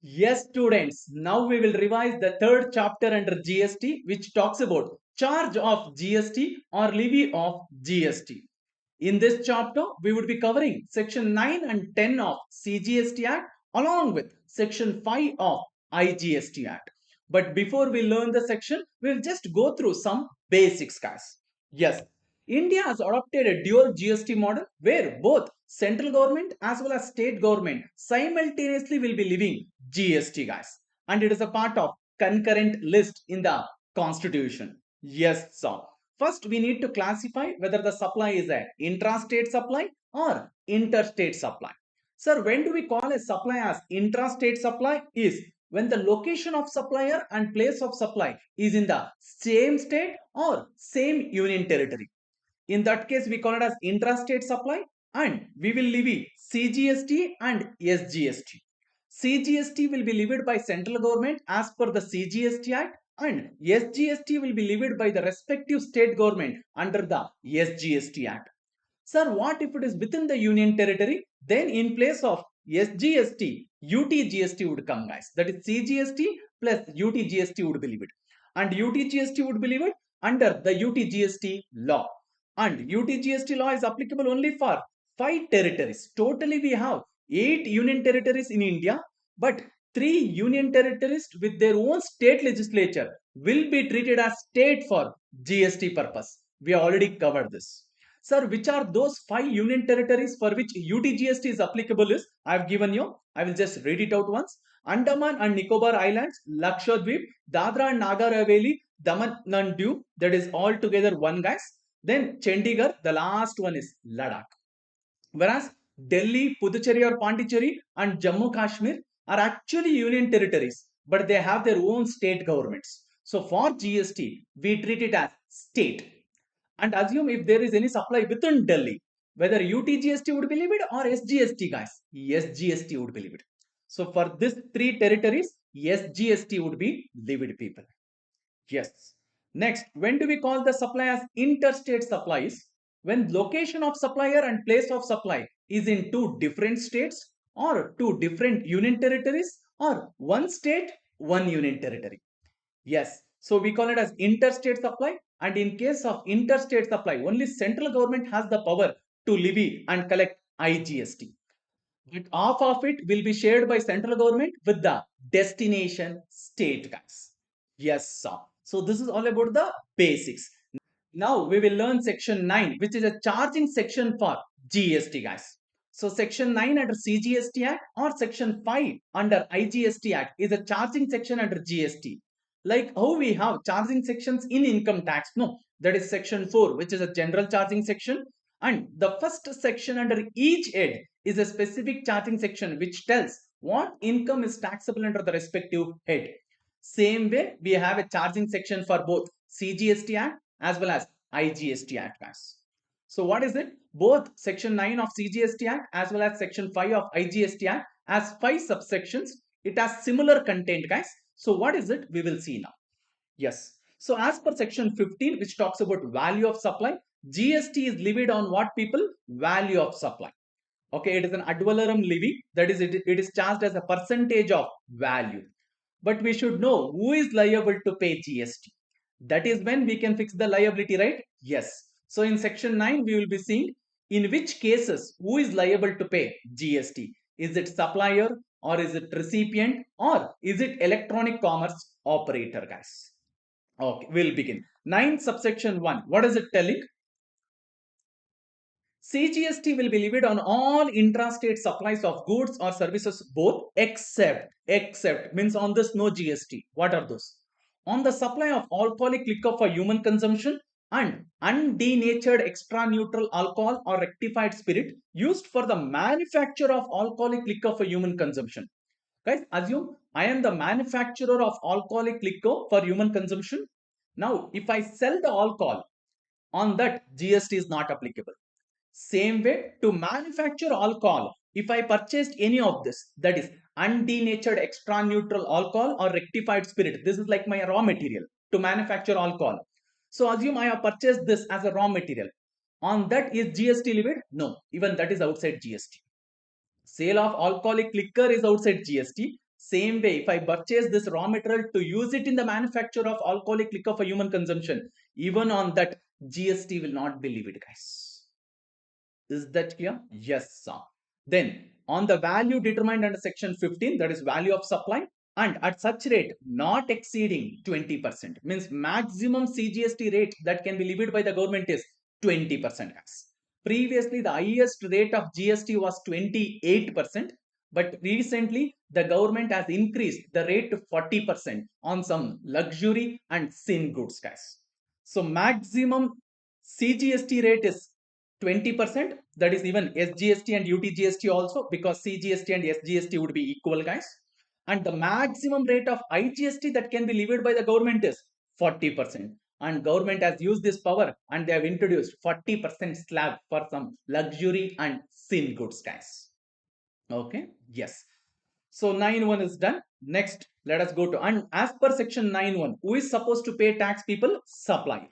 Yes, students, now we will revise the third chapter under GST, which talks about charge of GST or levy of GST. In this chapter, we would be covering section 9 and 10 of CGST Act along with section 5 of IGST Act. But before we learn the section, we'll just go through some basics, guys. Yes, India has adopted a dual GST model where both central government as well as state government simultaneously will be levying GST, guys. And it is a part of concurrent list in the constitution. Yes, sir. First, we need to classify whether the supply is an intrastate supply or interstate supply. Sir, when do we call a supply as intrastate supply? Is when the location of supplier and place of supply is in the same state or same union territory. In that case, we call it as intrastate supply and we will levy CGST and SGST. CGST will be levied by central government as per the CGST Act and SGST will be levied by the respective state government under the SGST Act. Sir, what if it is within the union territory? Then in place of SGST, UTGST would come, guys. That is CGST plus UTGST would be levied. And UTGST would be levied under the UTGST law. And UTGST law is applicable only for 5 territories. Totally we have 8 union territories in India, but 3 union territories with their own state legislature will be treated as state for GST purpose. We already covered this. Sir, which are those 5 union territories for which UTGST is applicable is, I have given you. I will just read it out once. Andaman and Nicobar Islands, Lakshadweep, Dadra and Nagar Haveli, Daman and Diu, that is all together one, guys. Then Chandigarh, the last one is Ladakh. Whereas Delhi, Puducherry or Pondicherry and Jammu Kashmir are actually union territories, but they have their own state governments. So for GST, we treat it as state and assume if there is any supply within Delhi, whether UTGST would be levied or SGST, guys. SGST would be levied. So for this 3 territories, SGST would be levied, people. Yes. Next, when do we call the supply as interstate supplies? When location of supplier and place of supply is in 2 different states or 2 different union territories or 1 state, 1 union territory. Yes. So we call it as interstate supply. And in case of interstate supply, only central government has the power to levy and collect IGST. But half of it will be shared by central government with the destination state, guys. Yes, sir. So this is all about the basics. Now we will learn section 9, which is a charging section for GST, guys. So section 9 under CGST Act or section 5 under IGST Act is a charging section under GST. Like how we have charging sections in income tax. No, that is section 4, which is a general charging section. And the first section under each head is a specific charging section which tells what income is taxable under the respective head. Same way, we have a charging section for both CGST Act as well as IGST Act, guys. So what is it? Both section 9 of CGST Act as well as section 5 of IGST Act has 5 subsections. It has similar content, guys. So what is it? We will see now. Yes. So as per section 15, which talks about value of supply, GST is levied on what, people? Value of supply. Okay, it is an ad valorem levy. That is, it is charged as a percentage of value. But we should know who is liable to pay GST. That is when we can fix the liability, right? Yes. So in section 9, we will be seeing in which cases who is liable to pay GST. Is it supplier or is it recipient or is it electronic commerce operator, guys? Okay, we'll begin. 9 subsection 1. What is it telling? CGST will be levied on all intrastate supplies of goods or services both except means on this no GST. What are those? On the supply of alcoholic liquor for human consumption and undenatured extra neutral alcohol or rectified spirit used for the manufacture of alcoholic liquor for human consumption. Guys, assume I am the manufacturer of alcoholic liquor for human consumption. Now, if I sell the alcohol, on that GST is not applicable. Same way, to manufacture alcohol, if I purchased any of this, that is undenatured extra neutral alcohol or rectified spirit, this is like my raw material to manufacture alcohol. So assume I have purchased this as a raw material. On that is GST levied? No, even that is outside GST. Sale of alcoholic liquor is outside GST. Same way, if I purchase this raw material to use it in the manufacture of alcoholic liquor for human consumption, even on that, GST will not be levied, guys. Is that clear? Yes, sir. Then on the value determined under section 15, that is value of supply, and at such rate not exceeding 20%, means maximum CGST rate that can be levied by the government is 20%. Previously, the highest rate of GST was 28%, but recently the government has increased the rate to 40% on some luxury and sin goods, guys. So maximum CGST rate is 20%. That is even SGST and UTGST also, because CGST and SGST would be equal, guys. And the maximum rate of IGST that can be levied by the government is 40%. And government has used this power and they have introduced 40% slab for some luxury and sin goods, guys. Okay, yes. So 9.1 is done. Next, let us go to, and as per section 9.1, who is supposed to pay tax? People, supply,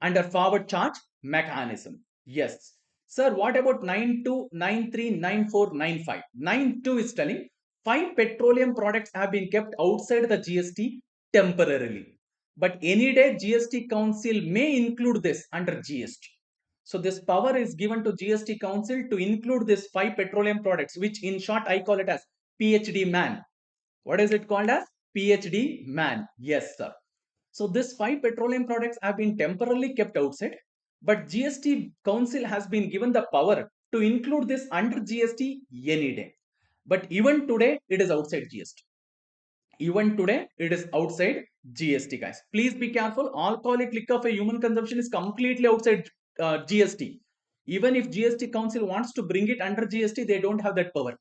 under forward charge mechanism. Yes. Sir, what about 9.2, 9.3, 9.4, 9.5? 9.2 is telling 5 petroleum products have been kept outside the GST temporarily. But any day GST Council may include this under GST. So this power is given to GST Council to include this 5 petroleum products, which in short I call it as PhD man. What is it called as? PhD man. Yes, sir. So these 5 petroleum products have been temporarily kept outside, but GST Council has been given the power to include this under GST any day. But even today, it is outside GST. Even today, it is outside GST, guys. Please be careful. Alcoholic liquor for human consumption is completely outside GST. Even if GST Council wants to bring it under GST, they don't have that power.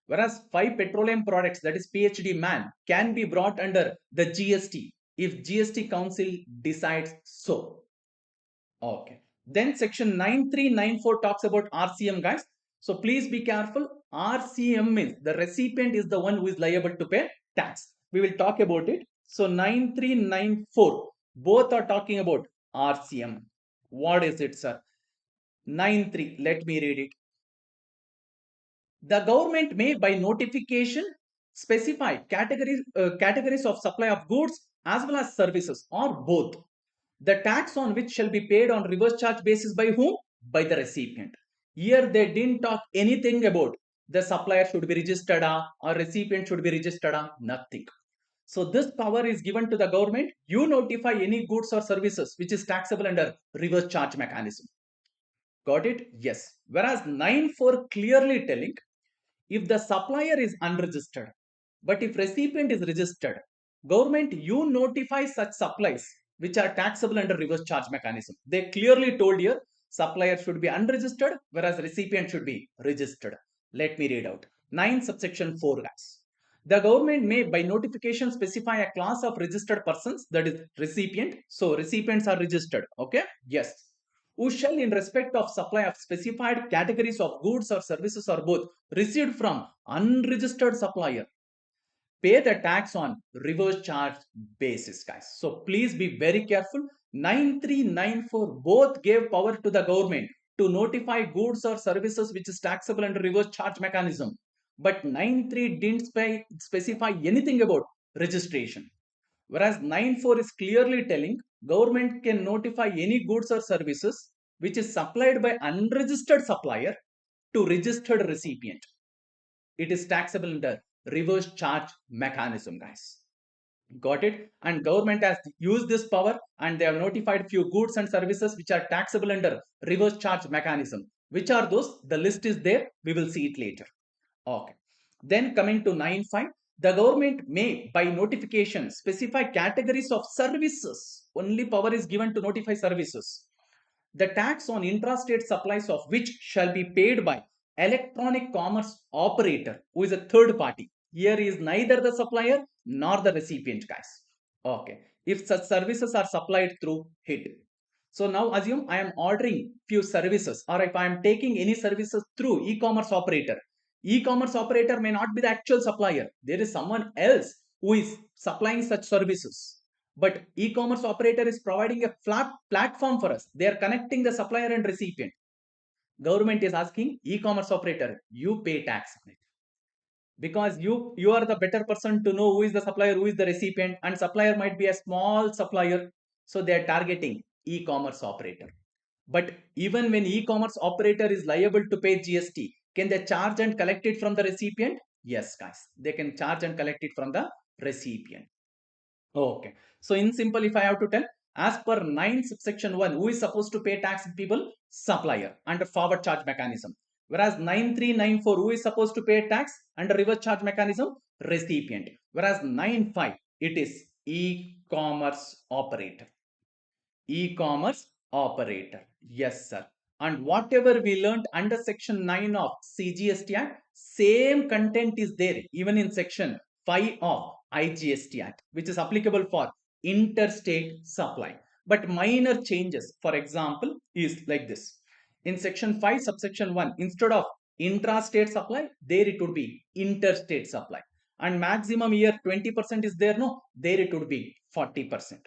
Whereas 5 petroleum products, that is PhD man, can be brought under the GST if GST Council decides so. Okay. Then section 9394 talks about RCM, guys. So please be careful. RCM means the recipient is the one who is liable to pay tax. We will talk about it. So 9394, both are talking about RCM. What is it, sir? 93, let me read it. The government may by notification specify categories of supply of goods as well as services, or both. The tax on which shall be paid on reverse charge basis by whom? By the recipient. Here they didn't talk anything about the supplier should be registered or recipient should be registered, nothing. So this power is given to the government. You notify any goods or services which is taxable under reverse charge mechanism. Got it? Yes. Whereas 9.4 clearly telling, if the supplier is unregistered, but if recipient is registered, government, you notify such supplies which are taxable under reverse charge mechanism. They clearly told here supplier should be unregistered, whereas recipient should be registered. Let me read out 9 subsection 4, guys. The government may by notification specify a class of registered persons, that is recipient. So recipients are registered. Okay. Yes. Who shall in respect of supply of specified categories of goods or services or both received from unregistered supplier pay the tax on reverse charge basis, guys. So please be very careful. 9394 both gave power to the government to notify goods or services which is taxable under reverse charge mechanism, but 93 didn't specify anything about registration. Whereas 94 is clearly telling government can notify any goods or services which is supplied by unregistered supplier to registered recipient. It is taxable under reverse charge mechanism, guys. Got it? And government has used this power and they have notified few goods and services which are taxable under reverse charge mechanism. Which are those? The list is there. We will see it later. Okay. Then coming to 9.5, the government may by notification specify categories of services. Only power is given to notify services. The tax on intrastate supplies of which shall be paid by electronic commerce operator who is a third party. Here is neither the supplier nor the recipient, guys. Okay. If such services are supplied through HIT. So now assume I am ordering few services, or if I am taking any services through e-commerce operator. E-commerce operator may not be the actual supplier. There is someone else who is supplying such services. But e-commerce operator is providing a flat platform for us. They are connecting the supplier and recipient. Government is asking e-commerce operator, you pay tax on it. because you are the better person to know who is the supplier, who is the recipient, and supplier might be a small supplier, so they are targeting e-commerce operator. But even when e-commerce operator is liable to pay GST, can they charge and collect it from the recipient? Yes, guys, they can charge and collect it from the recipient. Okay. So in simple, if I have to tell, as per 9 subsection 1, who is supposed to pay tax people? Supplier under forward charge mechanism. Whereas 9394, who is supposed to pay tax under reverse charge mechanism? Recipient. Whereas 95, it is e-commerce operator. E-commerce operator. Yes, sir. And whatever we learned under section 9 of CGST Act, same content is there even in section 5 of IGST Act, which is applicable for interstate supply. But minor changes, for example, is like this. In section 5, subsection 1, instead of intrastate supply, there it would be interstate supply. And maximum year 20% is there, no? There it would be 40%.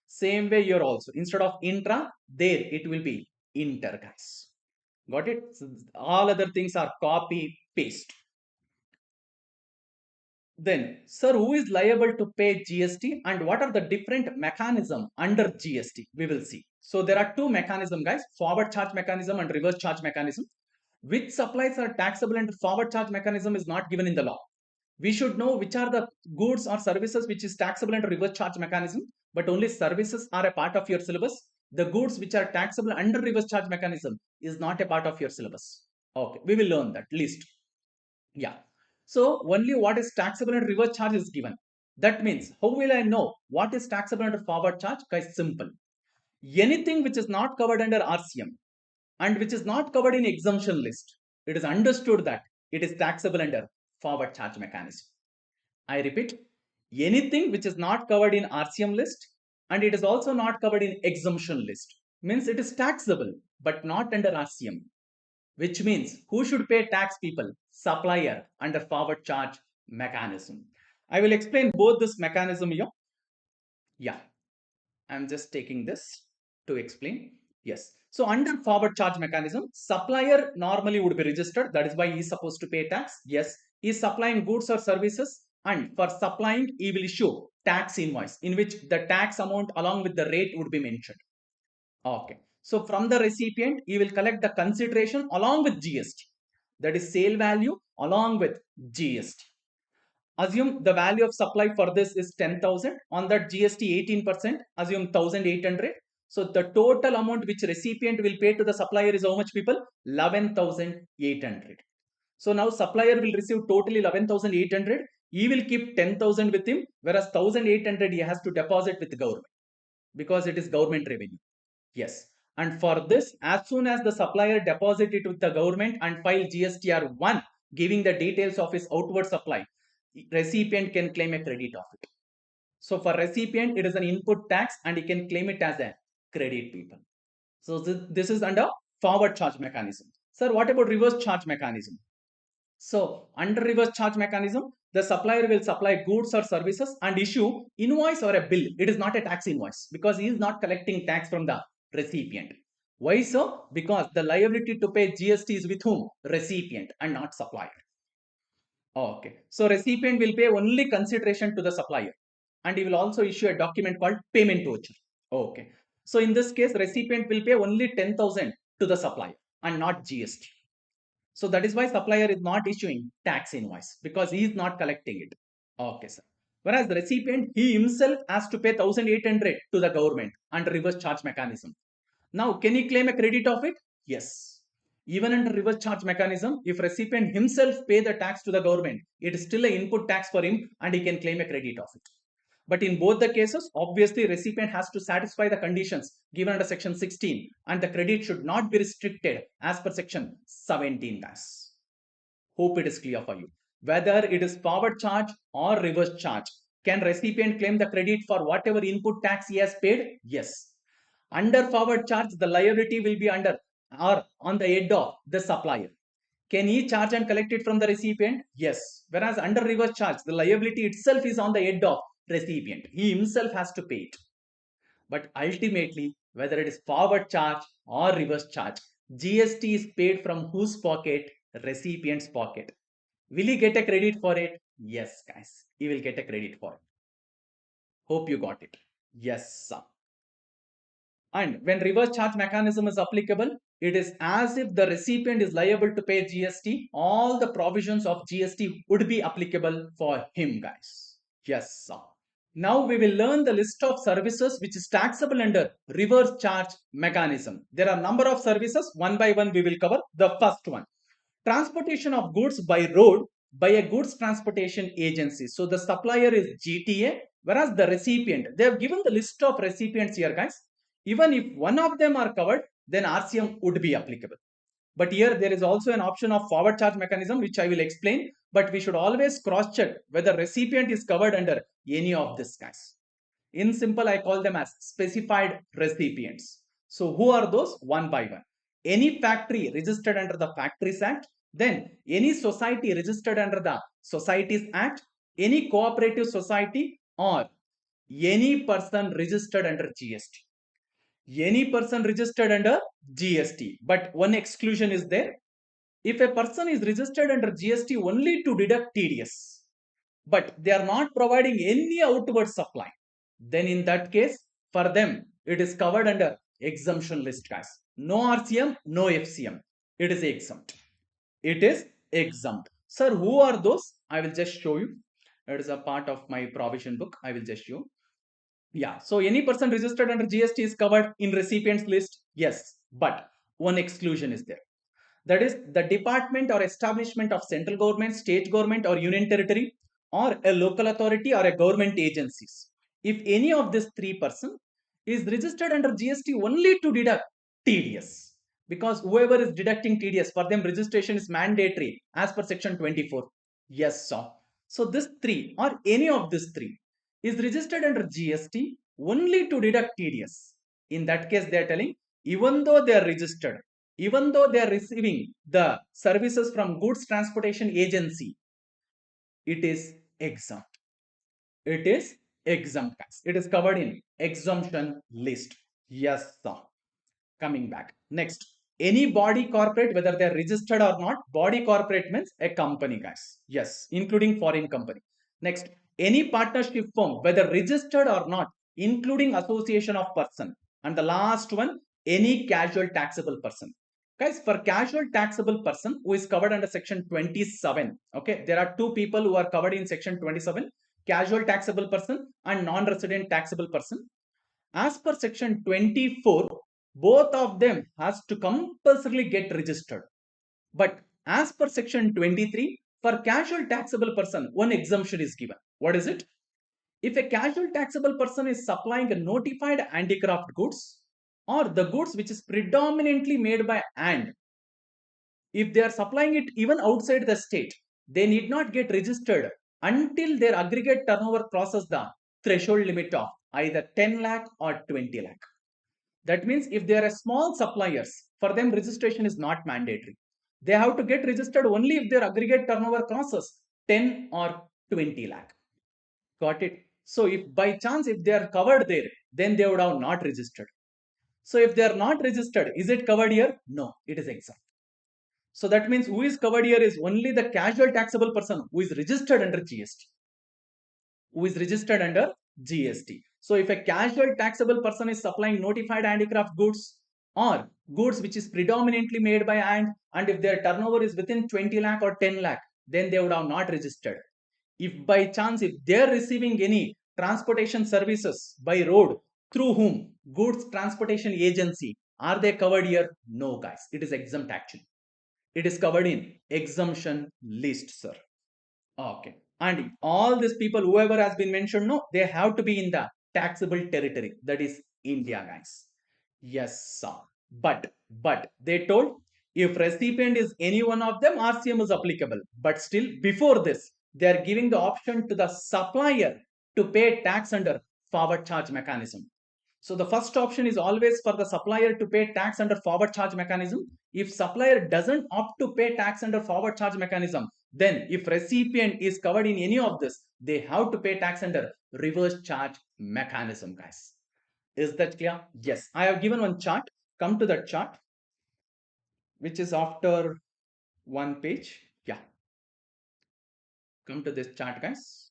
Same way here also, instead of intra, there it will be inter, guys. Got it? So all other things are copy paste. Then, sir, who is liable to pay GST and what are the different mechanism under GST? We will see. So there are two mechanism, guys: forward charge mechanism and reverse charge mechanism. Which supplies are taxable under forward charge mechanism is not given in the law. We should know which are the goods or services which is taxable under reverse charge mechanism, but only services are a part of your syllabus. The goods which are taxable under reverse charge mechanism is not a part of your syllabus. Okay, we will learn that list. Yeah. So only what is taxable under reverse charge is given. That means how will I know what is taxable under forward charge? Guys, simple. Anything which is not covered under RCM and which is not covered in exemption list, it is understood that it is taxable under forward charge mechanism. I repeat, anything which is not covered in RCM list and it is also not covered in exemption list means it is taxable but not under RCM, which means who should pay tax people? Supplier under forward charge mechanism. I will explain both this mechanism here. Yeah, I'm just taking this to explain. Yes. So under forward charge mechanism, supplier normally would be registered. That is why he is supposed to pay tax. Yes. He is supplying goods or services, and for supplying, he will issue tax invoice in which the tax amount along with the rate would be mentioned. Okay. So from the recipient, he will collect the consideration along with GST. That is sale value along with GST. Assume the value of supply for this is 10,000. On that GST 18%, assume 1,800. So the total amount which recipient will pay to the supplier is how much, people? 11,800. So now supplier will receive totally 11,800. He will keep 10,000 with him, whereas 1,800 he has to deposit with the government because it is government revenue. Yes. And for this, as soon as the supplier deposit it with the government and file GSTR 1, giving the details of his outward supply, recipient can claim a credit of it. So for recipient, it is an input tax and he can claim it as a credit, people. So this is under forward charge mechanism. Sir, what about reverse charge mechanism? So under reverse charge mechanism, the supplier will supply goods or services and issue invoice or a bill. It is not a tax invoice because he is not collecting tax from the recipient. Why so? Because the liability to pay GST is with whom? Recipient and not supplier. Okay. So recipient will pay only consideration to the supplier and he will also issue a document called payment voucher. Okay. So in this case, recipient will pay only 10,000 to the supplier and not GST. So that is why supplier is not issuing tax invoice because he is not collecting it. Okay, sir. Whereas the recipient, he himself has to pay 1,800 to the government under reverse charge mechanism. Now, can he claim a credit of it? Yes. Even under reverse charge mechanism, if recipient himself pay the tax to the government, it is still an input tax for him and he can claim a credit of it. But in both the cases, obviously recipient has to satisfy the conditions given under section 16 and the credit should not be restricted as per section 17, guys. Hope it is clear for you. Whether it is forward charge or reverse charge, can recipient claim the credit for whatever input tax he has paid? Yes. Under forward charge, the liability will be under or on the head of the supplier. Can he charge and collect it from the recipient? Yes. Whereas under reverse charge, the liability itself is on the head of recipient. He himself has to pay it. But ultimately, whether it is forward charge or reverse charge, GST is paid from whose pocket? Recipient's pocket. Will he get a credit for it? Yes, guys. He will get a credit for it. Hope you got it. Yes, sir. And when reverse charge mechanism is applicable, it is as if the recipient is liable to pay GST. All the provisions of GST would be applicable for him, guys. Yes, sir. Now we will learn the list of services which is taxable under reverse charge mechanism. There are number of services. One by one we will cover. The first one, transportation of goods by road by a goods transportation agency. So the supplier is GTA, whereas the recipient, they have given the list of recipients here, guys. Even if one of them are covered, then RCM would be applicable. But here there is also an option of forward charge mechanism, which I will explain. But we should always cross check whether recipient is covered under any of this, guys. In simple, I call them as specified recipients. So who are those? One by one. Any factory registered under the Factories Act, then any society registered under the Societies Act, any cooperative society, or any person registered under GST. Any person registered under GST. But one exclusion is there. If a person is registered under GST only to deduct TDS, but they are not providing any outward supply, then in that case, for them, it is covered under exemption list, guys. No RCM, no FCM. It is exempt. It is exempt. Sir, who are those? I will just show you. It is a part of my provision book. I will just show. Yeah, so any person registered under GST is covered in recipients list. Yes, but one exclusion is there. That is the department or establishment of central government, state government or union territory, or a local authority or a government agencies. If any of these three person is registered under GST only to deduct TDS, because whoever is deducting TDS, for them registration is mandatory as per section 24. Yes, sir. So this three or any of these three is registered under GST only to deduct TDS. In that case, they are telling even though they are registered, even though they are receiving the services from goods transportation agency, it is exempt. It is exempt, guys. It is covered in exemption list. Yes, sir. Coming back. Next, any body corporate, whether they are registered or not, body corporate means a company, guys. Yes, including foreign company. Next, any partnership firm, whether registered or not, including association of person. And the last one, any casual taxable person. Guys, for casual taxable person who is covered under section 27, okay, there are two people who are covered in section 27, casual taxable person and non-resident taxable person. As per section 24, both of them has to compulsorily get registered. But as per section 23, for casual taxable person, one exemption is given. What is it? If a casual taxable person is supplying a notified handicraft goods or the goods which is predominantly made by hand, if they are supplying it even outside the state, they need not get registered until their aggregate turnover crosses the threshold limit of either 10 lakh or 20 lakh. That means if they are small suppliers, for them registration is not mandatory. They have to get registered only if their aggregate turnover crosses 10 or 20 lakh. Got it? So if by chance if they are covered there, then they would have not registered. So if they are not registered, is it covered here? No, it is exempt. So that means who is covered here is only the casual taxable person who is registered under GST. Who is registered under GST. So if a casual taxable person is supplying notified handicraft goods or goods which is predominantly made by hand, and if their turnover is within 20 lakh or 10 lakh, then they would have not registered. If by chance, if they are receiving any transportation services by road, through whom? Goods transportation agency. Are they covered here? No, guys. It is exempt actually. It is covered in exemption list, sir. Okay. And all these people, whoever has been mentioned, no, they have to be in the taxable territory. That is India, guys. Yes, sir. But they told if recipient is any one of them, RCM is applicable. But still, before this, they are giving the option to the supplier to pay tax under forward charge mechanism. So the first option is always for the supplier to pay tax under forward charge mechanism. If supplier doesn't opt to pay tax under forward charge mechanism, then if recipient is covered in any of this, they have to pay tax under reverse charge mechanism, guys. Is that clear? Yes. I have given one chart. Come to that chart, which is after one page. Yeah. Come to this chart, guys.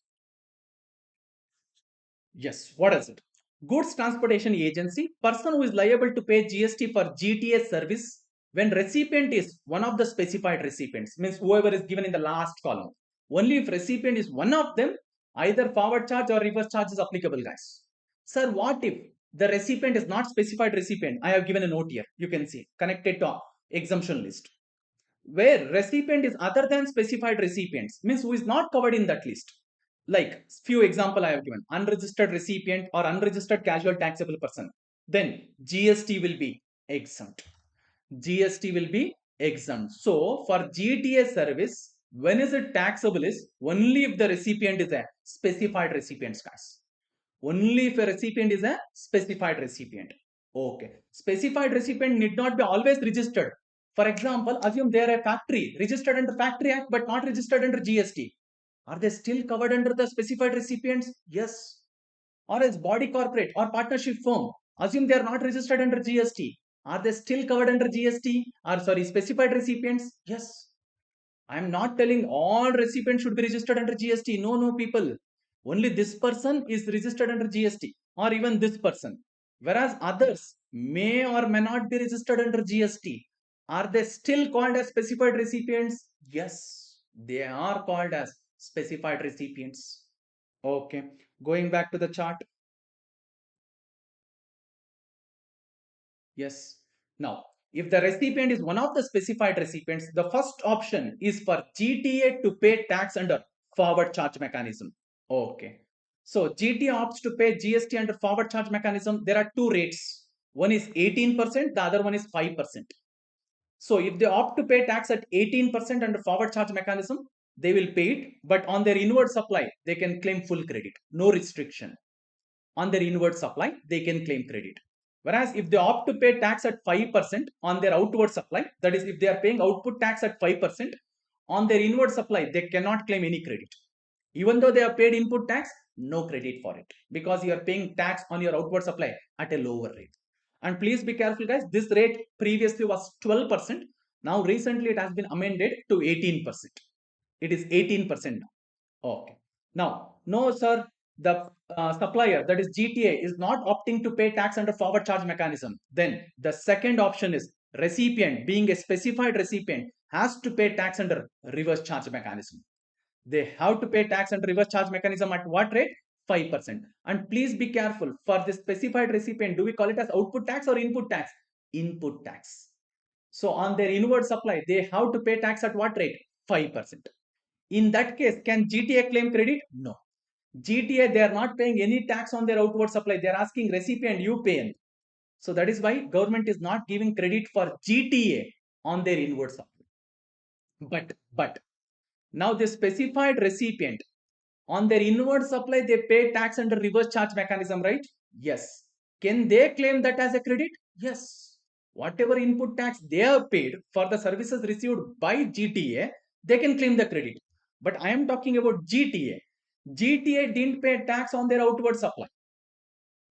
Yes, what is it? Goods Transportation Agency, person who is liable to pay GST for GTA service when recipient is one of the specified recipients, means whoever is given in the last column. Only if recipient is one of them, either forward charge or reverse charge is applicable, guys. Sir, what if the recipient is not specified recipient? I have given a note here. You can see connected to exemption list. Where recipient is other than specified recipients, means who is not covered in that list. Like few example I have given: unregistered recipient or unregistered casual taxable person, then GST will be exempt. GST will be exempt. So for GTA service, when is it taxable is only if the recipient is a specified recipient, guys. Only if a recipient is a specified recipient. Okay, specified recipient need not be always registered. For example, assume they are a factory registered under Factory Act but not registered under GST. Are they still covered under the specified recipients? Yes. Or as body corporate or partnership firm, assume they are not registered under GST. Are they still covered under GST? Or sorry, specified recipients? Yes. I am not telling all recipients should be registered under GST. No, no, people. Only this person is registered under GST, or even this person. Whereas others may or may not be registered under GST. Are they still called as specified recipients? Yes, they are called as specified recipients. Okay, going back to the chart. Yes. Now, if the recipient is one of the specified recipients, the first option is for GTA to pay tax under forward charge mechanism. Okay. So GTA opts to pay GST under forward charge mechanism. There are two rates. One is 18%, the other one is 5%. So if they opt to pay tax at 18% under forward charge mechanism, they will pay it, but on their inward supply, they can claim full credit, no restriction. On their inward supply, they can claim credit. Whereas if they opt to pay tax at 5% on their outward supply, that is, if they are paying output tax at 5% on their inward supply, they cannot claim any credit. Even though they have paid input tax, no credit for it because you are paying tax on your outward supply at a lower rate. And please be careful, guys. This rate previously was 12%. Now, recently, it has been amended to 18%. It is 18% now. Okay. Now, no, sir, the supplier, that is GTA, is not opting to pay tax under forward charge mechanism. Then the second option is recipient, being a specified recipient, has to pay tax under reverse charge mechanism. They have to pay tax under reverse charge mechanism at what rate? 5%. And please be careful, for the specified recipient, do we call it as output tax or input tax? Input tax. So on their inward supply, they have to pay tax at what rate? 5%. In that case, can GTA claim credit? No. GTA, they are not paying any tax on their outward supply. They are asking recipient, you pay. So that is why government is not giving credit for GTA on their inward supply. But now the specified recipient, on their inward supply, they pay tax under reverse charge mechanism, right? Yes. Can they claim that as a credit? Yes. Whatever input tax they have paid for the services received by GTA, they can claim the credit. But I am talking about GTA. GTA didn't pay tax on their outward supply.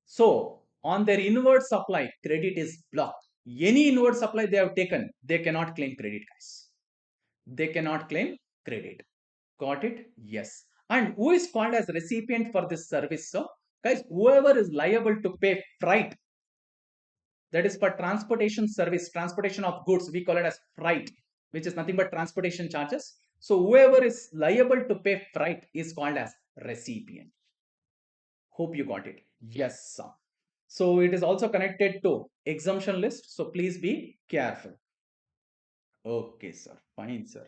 So on their inward supply, credit is blocked. Any inward supply they have taken, they cannot claim credit, guys. They cannot claim credit. Got it? Yes. And who is called as recipient for this service? So, guys, whoever is liable to pay freight, that is for transportation service, transportation of goods, we call it as freight, which is nothing but transportation charges. So, whoever is liable to pay freight is called as recipient. Hope you got it. Yes, sir. So, it is also connected to exemption list. So, please be careful. Okay, sir. Fine, sir.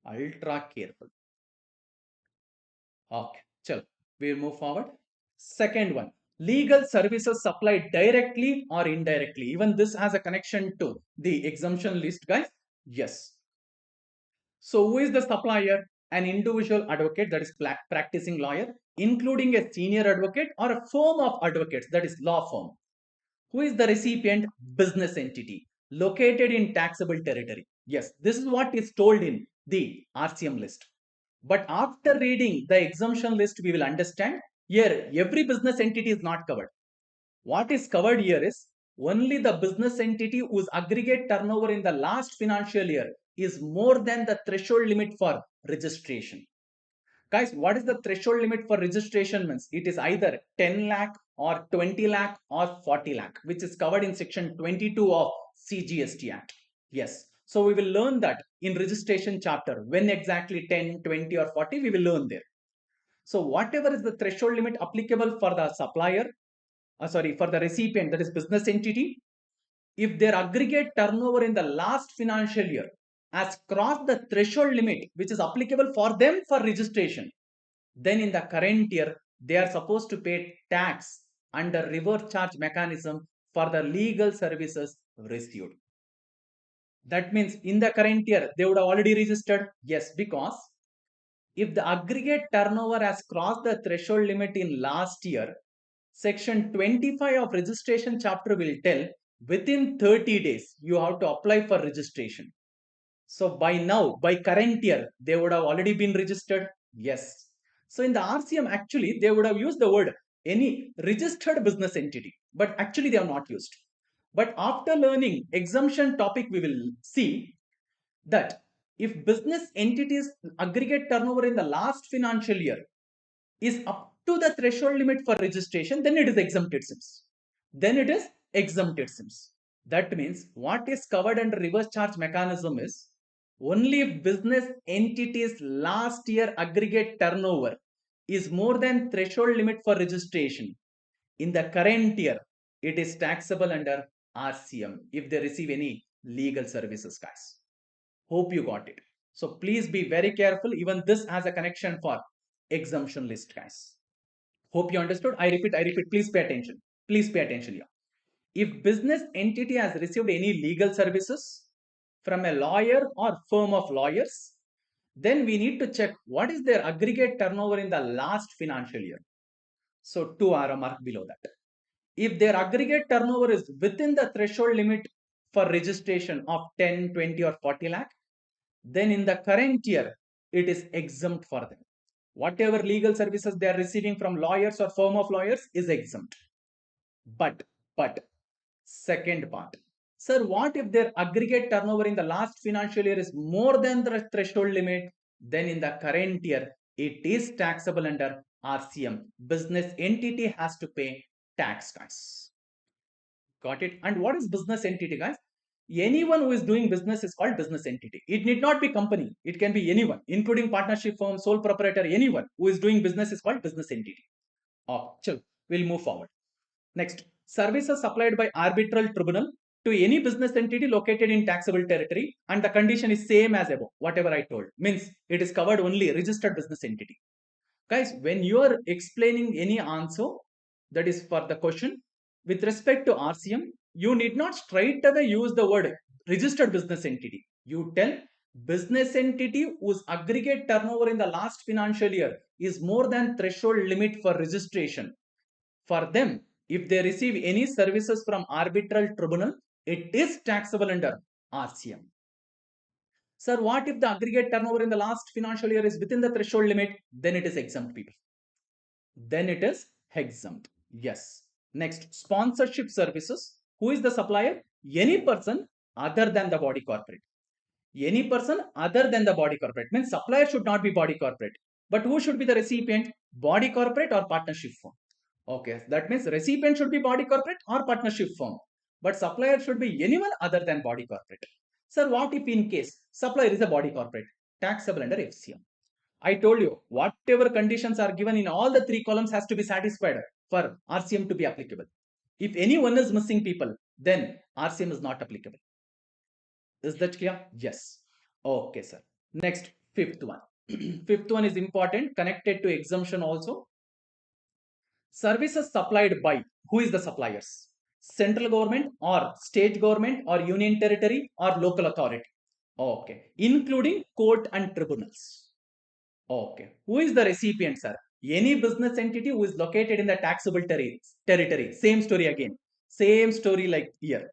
Ultra careful. Okay, chalo. We'll move forward. Second one, legal services supplied directly or indirectly. Even this has a connection to the exemption list, guys. Yes. So who is the supplier? An individual advocate, that is practicing lawyer, including a senior advocate or a firm of advocates, that is law firm. Who is the recipient? Business entity located in taxable territory. Yes, this is what is told in the RCM list. But after reading the exemption list, we will understand here every business entity is not covered. What is covered here is only the business entity whose aggregate turnover in the last financial year is more than the threshold limit for registration. Guys, what is the threshold limit for registration means? It is either 10 lakh or 20 lakh or 40 lakh, which is covered in section 22 of CGST Act. Yes. So we will learn that in registration chapter, when exactly 10, 20 or 40, we will learn there. So whatever is the threshold limit applicable for the supplier, for the recipient, that is business entity, if their aggregate turnover in the last financial year has crossed the threshold limit which is applicable for them for registration, then in the current year they are supposed to pay tax under reverse charge mechanism for the legal services received. That means in the current year they would have already registered. Yes, because if the aggregate turnover has crossed the threshold limit in last year, section 25 of registration chapter will tell within 30 days you have to apply for registration. So by now, by current year, they would have already been registered. Yes. So in the RCM, actually, they would have used the word any registered business entity, but actually they have not used. But after learning exemption topic, we will see that if business entities aggregate turnover in the last financial year is up to the threshold limit for registration, then it is exempted SIMS. Then it is exempted SIMS. That means what is covered under reverse charge mechanism is only if business entities last year aggregate turnover is more than threshold limit for registration. In the current year, it is taxable under RCM if they receive any legal services, guys. Hope you got it. So please be very careful. Even this has a connection for exemption list, guys. Hope you understood. I repeat, please pay attention. Please pay attention here. If business entity has received any legal services from a lawyer or firm of lawyers, then we need to check what is their aggregate turnover in the last financial year. So 2 arrow mark below that. If their aggregate turnover is within the threshold limit for registration of 10, 20 or 40 lakh, then in the current year, it is exempt for them. Whatever legal services they are receiving from lawyers or firm of lawyers is exempt. But, second part. Sir, what if their aggregate turnover in the last financial year is more than the threshold limit? Then in the current year, it is taxable under RCM. Business entity has to pay tax, guys. Got it? And what is business entity, guys? Anyone who is doing business is called business entity. It need not be company. It can be anyone, including partnership firm, sole proprietor, anyone who is doing business is called business entity. Oh, chill. We'll move forward. Next, services supplied by arbitral tribunal to any business entity located in taxable territory, and the condition is same as above, whatever I told. Means it is covered only registered business entity. Guys, when you are explaining any answer that is for the question with respect to RCM, you need not straight away use the word registered business entity. You tell business entity whose aggregate turnover in the last financial year is more than threshold limit for registration. For them, if they receive any services from arbitral tribunal, it is taxable under RCM. Sir, what if the aggregate turnover in the last financial year is within the threshold limit? Then it is exempt, people. Then it is exempt. Yes. Next, sponsorship services. Who is the supplier? Any person other than the body corporate. Any person other than the body corporate means supplier should not be body corporate. But who should be the recipient? Body corporate or partnership firm. Okay, that means recipient should be body corporate or partnership firm. But supplier should be anyone other than body corporate. Sir, what if in case supplier is a body corporate? Taxable under FCM. I told you, whatever conditions are given in all the three columns has to be satisfied for RCM to be applicable. If any one is missing, people, then RCM is not applicable. Is that clear? Yes. Okay, sir. Next, fifth one. Fifth one is important, connected to exemption also. Services supplied by, who is the suppliers? Central government or state government or union territory or local authority. Okay. Including court and tribunals. Okay. Who is the recipient, sir? Any business entity who is located in the taxable territory. Same story again. Same story like here.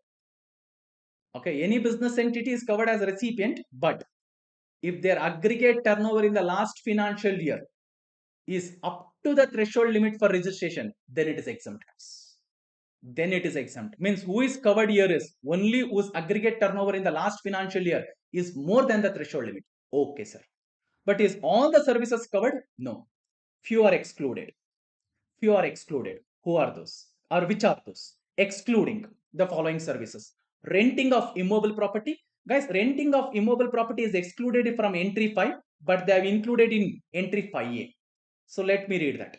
Okay. Any business entity is covered as a recipient, but if their aggregate turnover in the last financial year is up to the threshold limit for registration, then it is exempt. Then it is exempt. Means who is covered here is only whose aggregate turnover in the last financial year is more than the threshold limit. Okay, sir. But is all the services covered? No. Few are excluded. Few are excluded. Who are those? Or which are those? Excluding the following services. Renting of immobile property. Guys, renting of immobile property is excluded from entry 5, but they have included in entry 5A. So let me read that.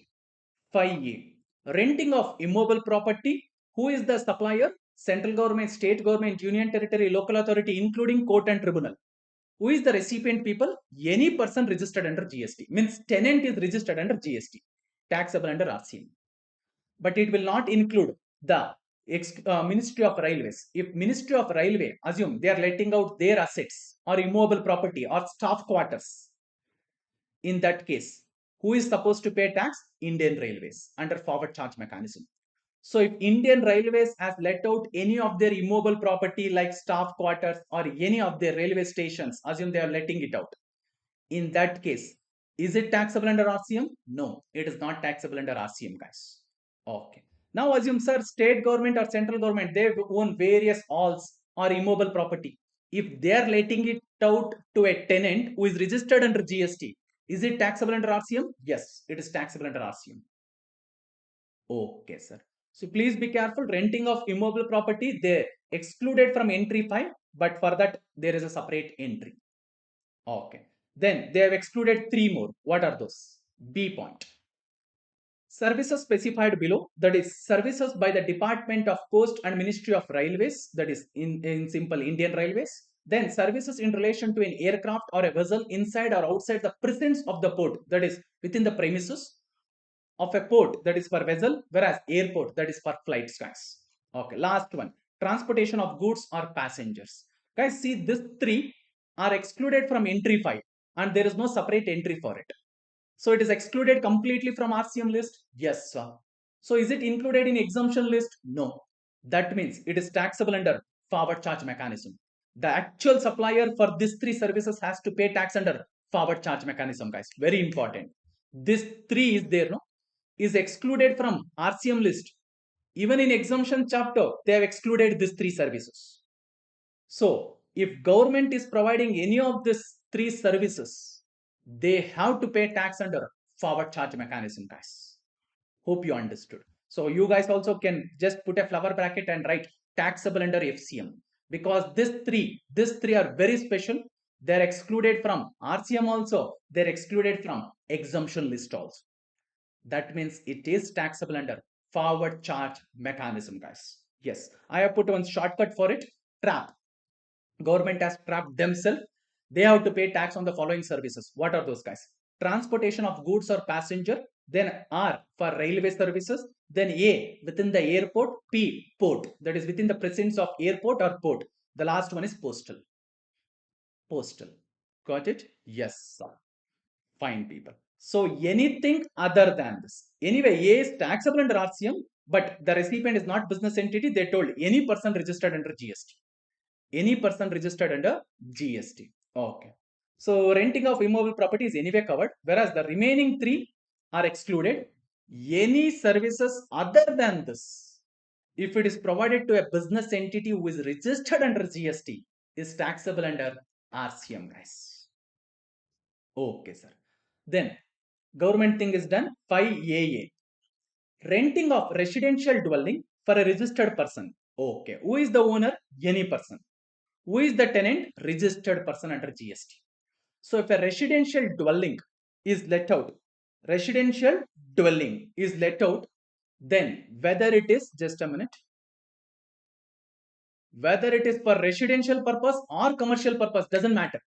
5A. Renting of immobile property. Who is the supplier? Central government, state government, union territory, local authority, including court and tribunal. Who is the recipient people? Any person registered under GST. Means tenant is registered under GST. Taxable under RCM. But it will not include the Ministry of Railways. If Ministry of Railway, assume they are letting out their assets or immobile property or staff quarters, in that case, who is supposed to pay tax? Indian Railways under forward charge mechanism. So if Indian Railways has let out any of their immobile property like staff quarters or any of their railway stations, assume they are letting it out. In that case, is it taxable under RCM? No, it is not taxable under RCM, guys. Okay. Now assume, sir, state government or central government, they own various halls or immobile property. If they are letting it out to a tenant who is registered under GST, is it taxable under RCM? Yes, it is taxable under RCM. Okay, sir. So please be careful. Renting of immobile property, they excluded from entry 5, but for that there is a separate entry. Okay. Then they have excluded 3 more. What are those? B point. Services specified below, that is services by the Department of Post and Ministry of Railways, that is in simple Indian Railways. Then services in relation to an aircraft or a vessel inside or outside the presence of the port, that is within the premises of a port, that is for vessel, whereas airport, that is for flights, guys. Okay, last one, transportation of goods or passengers. Guys, see, these 3 are excluded from entry 5 and there is no separate entry for it. So it is excluded completely from RCM list? Yes, sir. So is it included in exemption list? No. That means it is taxable under forward charge mechanism. The actual supplier for these 3 services has to pay tax under forward charge mechanism, guys. Very important. This 3 is there, no? Is excluded from RCM list. Even in exemption chapter, they have excluded these 3 services. So if government is providing any of these 3 services, they have to pay tax under forward charge mechanism, guys. Hope you understood. So you guys also can just put a flower bracket and write taxable under FCM, because these three are very special. They're excluded from RCM also. They're excluded from exemption list also. That means it is taxable under forward charge mechanism, guys. Yes, I have put one shortcut for it. Trap. Government has trapped themselves. They have to pay tax on the following services. What are those, guys? Transportation of goods or passenger. Then R for railway services. Then A within the airport. P port, that is within the presence of airport or port. The last one is postal. Postal. Got it? Yes, sir. Fine, people. So anything other than this. Anyway, A is taxable under RCM, but the recipient is not business entity. They told any person registered under GST. Any person registered under GST. Okay. So renting of immobile property is anyway covered, whereas the remaining 3 are excluded. Any services other than this, if it is provided to a business entity who is registered under GST, is taxable under RCM, guys. Okay, sir. Then government thing is done. 5AA. Renting of residential dwelling for a registered person. Okay. Who is the owner? Any person. Who is the tenant? Registered person under GST. So if a residential dwelling is let out, residential dwelling is let out, then whether it is, just a minute, whether it is for residential purpose or commercial purpose, doesn't matter.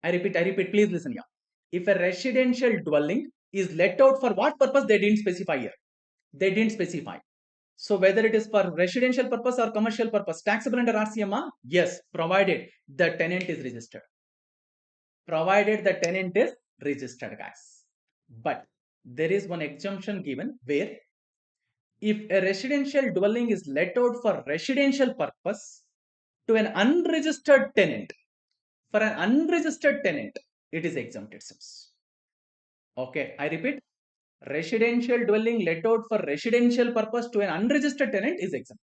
I repeat, please listen here. If a residential dwelling is let out for what purpose, they didn't specify here. They didn't specify. So whether it is for residential purpose or commercial purpose, taxable under RCM? Yes, provided the tenant is registered. Provided the tenant is registered, guys. But there is one exemption given where if a residential dwelling is let out for residential purpose to an unregistered tenant, for an unregistered tenant, it is exempted. Okay, I repeat, residential dwelling let out for residential purpose to an unregistered tenant is exempt.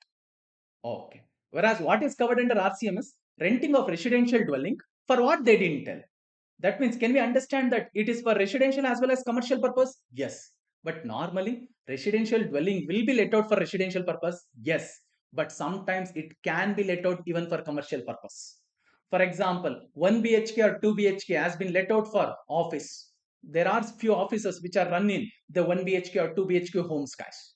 Okay. Whereas what is covered under RCM is renting of residential dwelling for what they didn't tell. That means, can we understand that it is for residential as well as commercial purpose? Yes. But normally, residential dwelling will be let out for residential purpose. Yes. But sometimes it can be let out even for commercial purpose. For example, 1 BHK or 2 BHK has been let out for office. There are few offices which are run in the 1 BHK or 2 BHK homes, guys.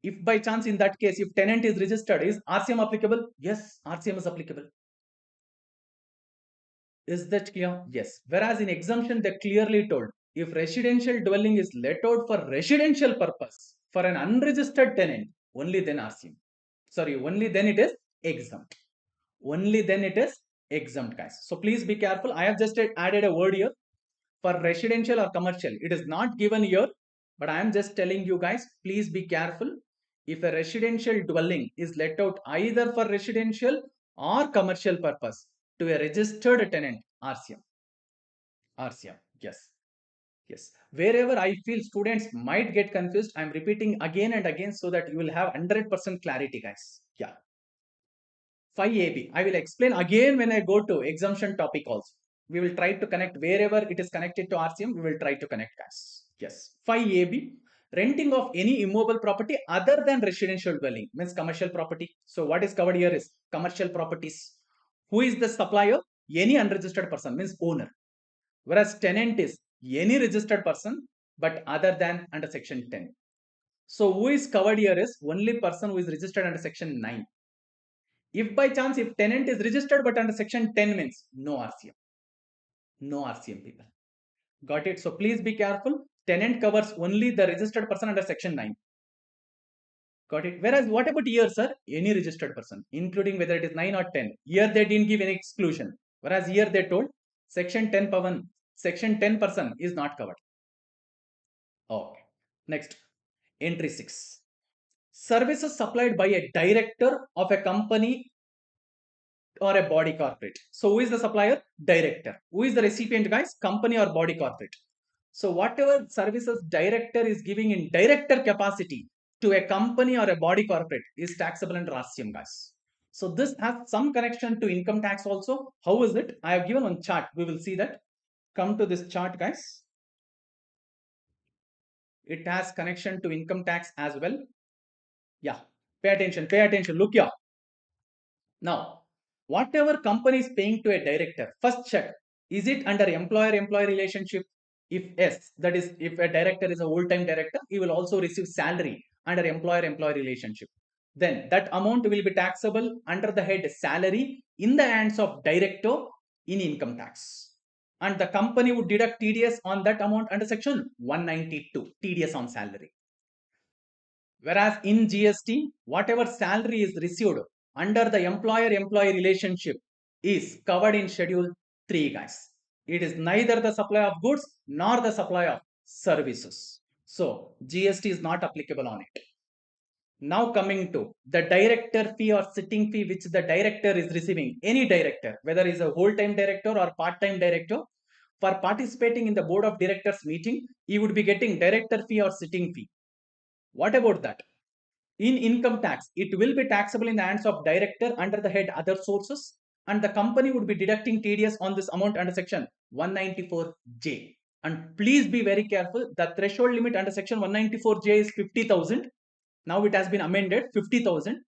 If by chance in that case, if tenant is registered, is RCM applicable? Yes, RCM is applicable. Is that clear? Yes. Whereas in exemption, they clearly told if residential dwelling is let out for residential purpose for an unregistered tenant, only then RCM. Sorry, only then it is exempt. Only then it is exempt, guys. So please be careful. I have just added a word here for residential or commercial. It is not given here, but I am just telling you guys, please be careful. If a residential dwelling is let out either for residential or commercial purpose to a registered tenant, RCM. RCM, yes. Yes. Wherever I feel students might get confused, I'm repeating again and again so that you will have 100% clarity, guys. Yeah. 5AB. I will explain again when I go to exemption topic also. We will try to connect wherever it is connected to RCM, we will try to connect, guys. Yes. 5AB. Renting of any immobile property other than residential dwelling means commercial property. So what is covered here is commercial properties. Who is the supplier? Any unregistered person means owner. Whereas tenant is any registered person but other than under section 10. So who is covered here is only person who is registered under section 9. If by chance if tenant is registered but under section 10 means no RCM. No RCM, people. Got it? So please be careful. Tenant covers only the registered person under section 9. Got it? Whereas what about year, sir? Any registered person, including whether it is 9 or 10. Here they didn't give any exclusion. Whereas here they told section 10 per 1, section 10 person is not covered. Okay. Next, entry 6. Services supplied by a director of a company or a body corporate. So who is the supplier? Director. Who is the recipient, guys? Company or body corporate. So whatever services director is giving in director capacity to a company or a body corporate is taxable under RCM, guys. So this has some connection to income tax also. How is it? I have given one chart. We will see that. Come to this chart, guys. It has connection to income tax as well. Yeah. Pay attention. Pay attention. Look here. Now, whatever company is paying to a director, first check, is it under employer-employee relationship? If yes, that is, if a director is a full-time director, he will also receive salary under employer-employee relationship. Then that amount will be taxable under the head salary in the hands of director in income tax. And the company would deduct TDS on that amount under section 192, TDS on salary. Whereas in GST, whatever salary is received under the employer-employee relationship is covered in Schedule 3, guys. It is neither the supply of goods nor the supply of services. So GST is not applicable on it. Now coming to the director fee or sitting fee which the director is receiving, any director, whether is a whole-time director or part-time director, for participating in the board of directors meeting, he would be getting director fee or sitting fee. What about that? In income tax, it will be taxable in the hands of director under the head other sources, and the company would be deducting TDS on this amount under section 194J. And please be very careful, the threshold limit under section 194J is 50,000. Now it has been amended 50,000,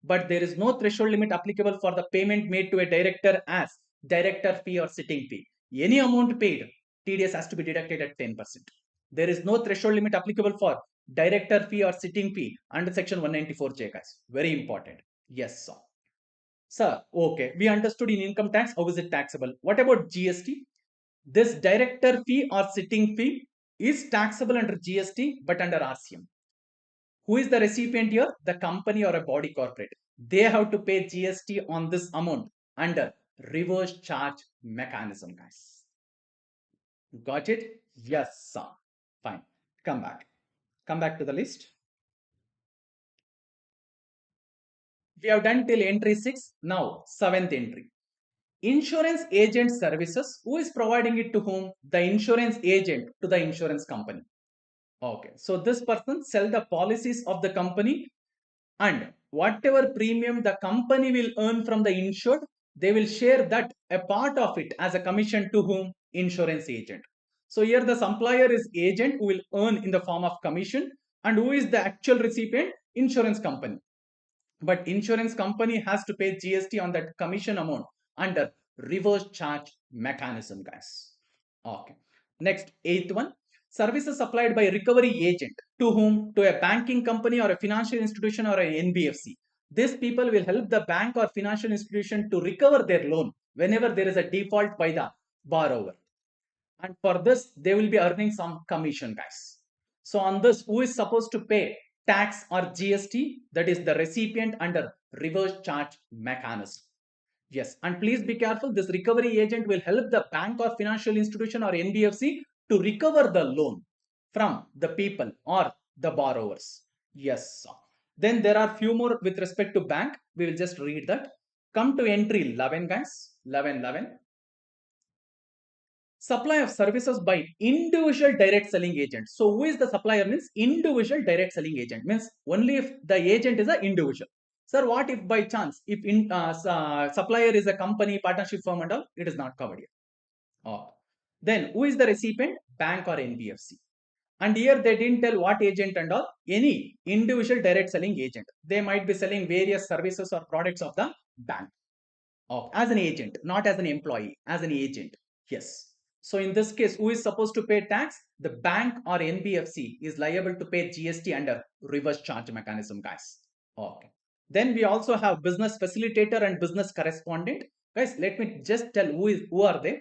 but there is no threshold limit applicable for the payment made to a director as director fee or sitting fee. Any amount paid, TDS has to be deducted at 10%. There is no threshold limit applicable for director fee or sitting fee under section 194J, guys. Very important. Yes, sir. Sir, okay. We understood in income tax, how is it taxable? What about GST? This director fee or sitting fee is taxable under GST, but under RCM. Who is the recipient here? The company or a body corporate. They have to pay GST on this amount under reverse charge mechanism, guys. Got it? Yes, sir. Fine. Come back. Come back to the list. We have done till entry 6. Now, 7th entry. Insurance agent services. Who is providing it to whom? The insurance agent to the insurance company. Okay. So, this person sell the policies of the company, and whatever premium the company will earn from the insured, they will share that a part of it as a commission to whom? Insurance agent. So here the supplier is agent who will earn in the form of commission, and who is the actual recipient? Insurance company. But insurance company has to pay GST on that commission amount under reverse charge mechanism, guys. Okay. Next, eighth one, services supplied by recovery agent to whom? To a banking company or a financial institution or an NBFC. These people will help the bank or financial institution to recover their loan whenever there is a default by the borrower. And for this, they will be earning some commission, guys. So on this, who is supposed to pay tax or GST? That is the recipient under reverse charge mechanism. Yes, and please be careful. This recovery agent will help the bank or financial institution or NBFC to recover the loan from the people or the borrowers. Yes. Then there are few more with respect to bank. We will just read that. Come to entry 11, guys. 11. Supply of services by individual direct selling agent. So who is the supplier? Means individual direct selling agent, means only if the agent is an individual. Sir, what if by chance if supplier is a company, partnership firm and all, it is not covered here. Oh. Then who is the recipient? Bank or NBFC. And here they didn't tell what agent and all. Any individual direct selling agent. They might be selling various services or products of the bank. Oh, as an agent, not as an employee, as an agent. Yes. So in this case, who is supposed to pay tax? The bank or NBFC is liable to pay GST under reverse charge mechanism, guys. Okay. Then we also have business facilitator and business correspondent. Guys, let me just tell who are they.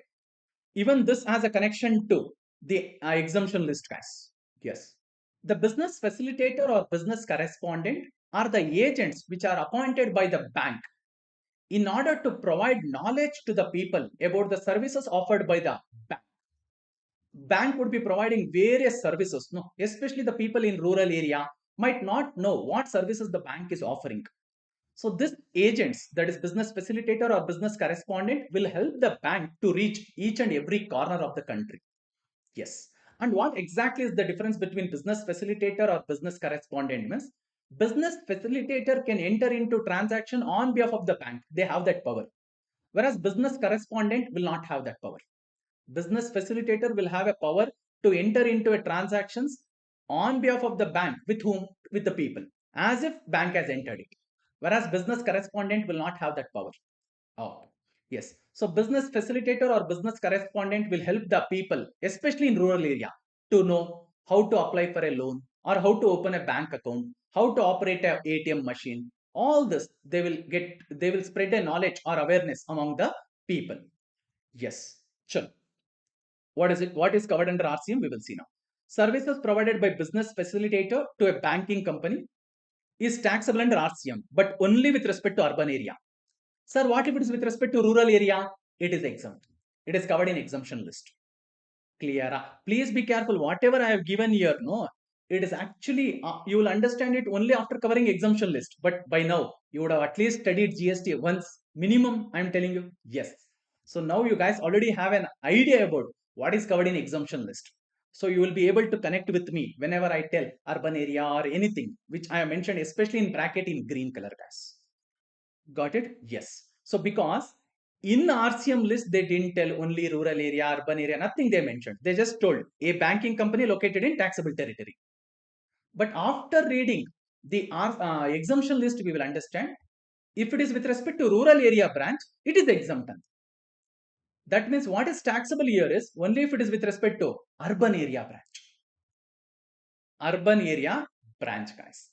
Even this has a connection to the exemption list, guys. Yes. The business facilitator or business correspondent are the agents which are appointed by the bank in order to provide knowledge to the people about the services offered by the bank. Bank would be providing various services, no, especially the people in rural area might not know what services the bank is offering. So this agents, that is business facilitator or business correspondent, will help the bank to reach each and every corner of the country. Yes. And what exactly is the difference between business facilitator or business correspondent? Means business facilitator can enter into transaction on behalf of the bank. They have that power. Whereas business correspondent will not have that power. Business facilitator will have a power to enter into a transactions on behalf of the bank. With whom? With the people, as if bank has entered it. Whereas business correspondent will not have that power. Oh, yes. So business facilitator or business correspondent will help the people, especially in rural area, to know how to apply for a loan or how to open a bank account, how to operate a ATM machine. All this they will spread a knowledge or awareness among the people. Yes. Sure. What is it? What is covered under RCM? We will see now. Services provided by business facilitator to a banking company is taxable under RCM, but only with respect to urban area. Sir, what if it is with respect to rural area? It is exempt. It is covered in exemption list. Clear? Please be careful. Whatever I have given here, no, it is actually, you will understand it only after covering exemption list. But by now, you would have at least studied GST once minimum. I am telling you, yes. So now you guys already have an idea about what is covered in exemption list. So you will be able to connect with me whenever I tell urban area or anything which I have mentioned, especially in bracket in green color, guys. Got it? Yes. So because in RCM list, they didn't tell only rural area, urban area, nothing they mentioned. They just told a banking company located in taxable territory. But after reading the exemption list, we will understand if it is with respect to rural area branch, it is exempted. That means what is taxable here is only if it is with respect to urban area branch. Urban area branch, guys.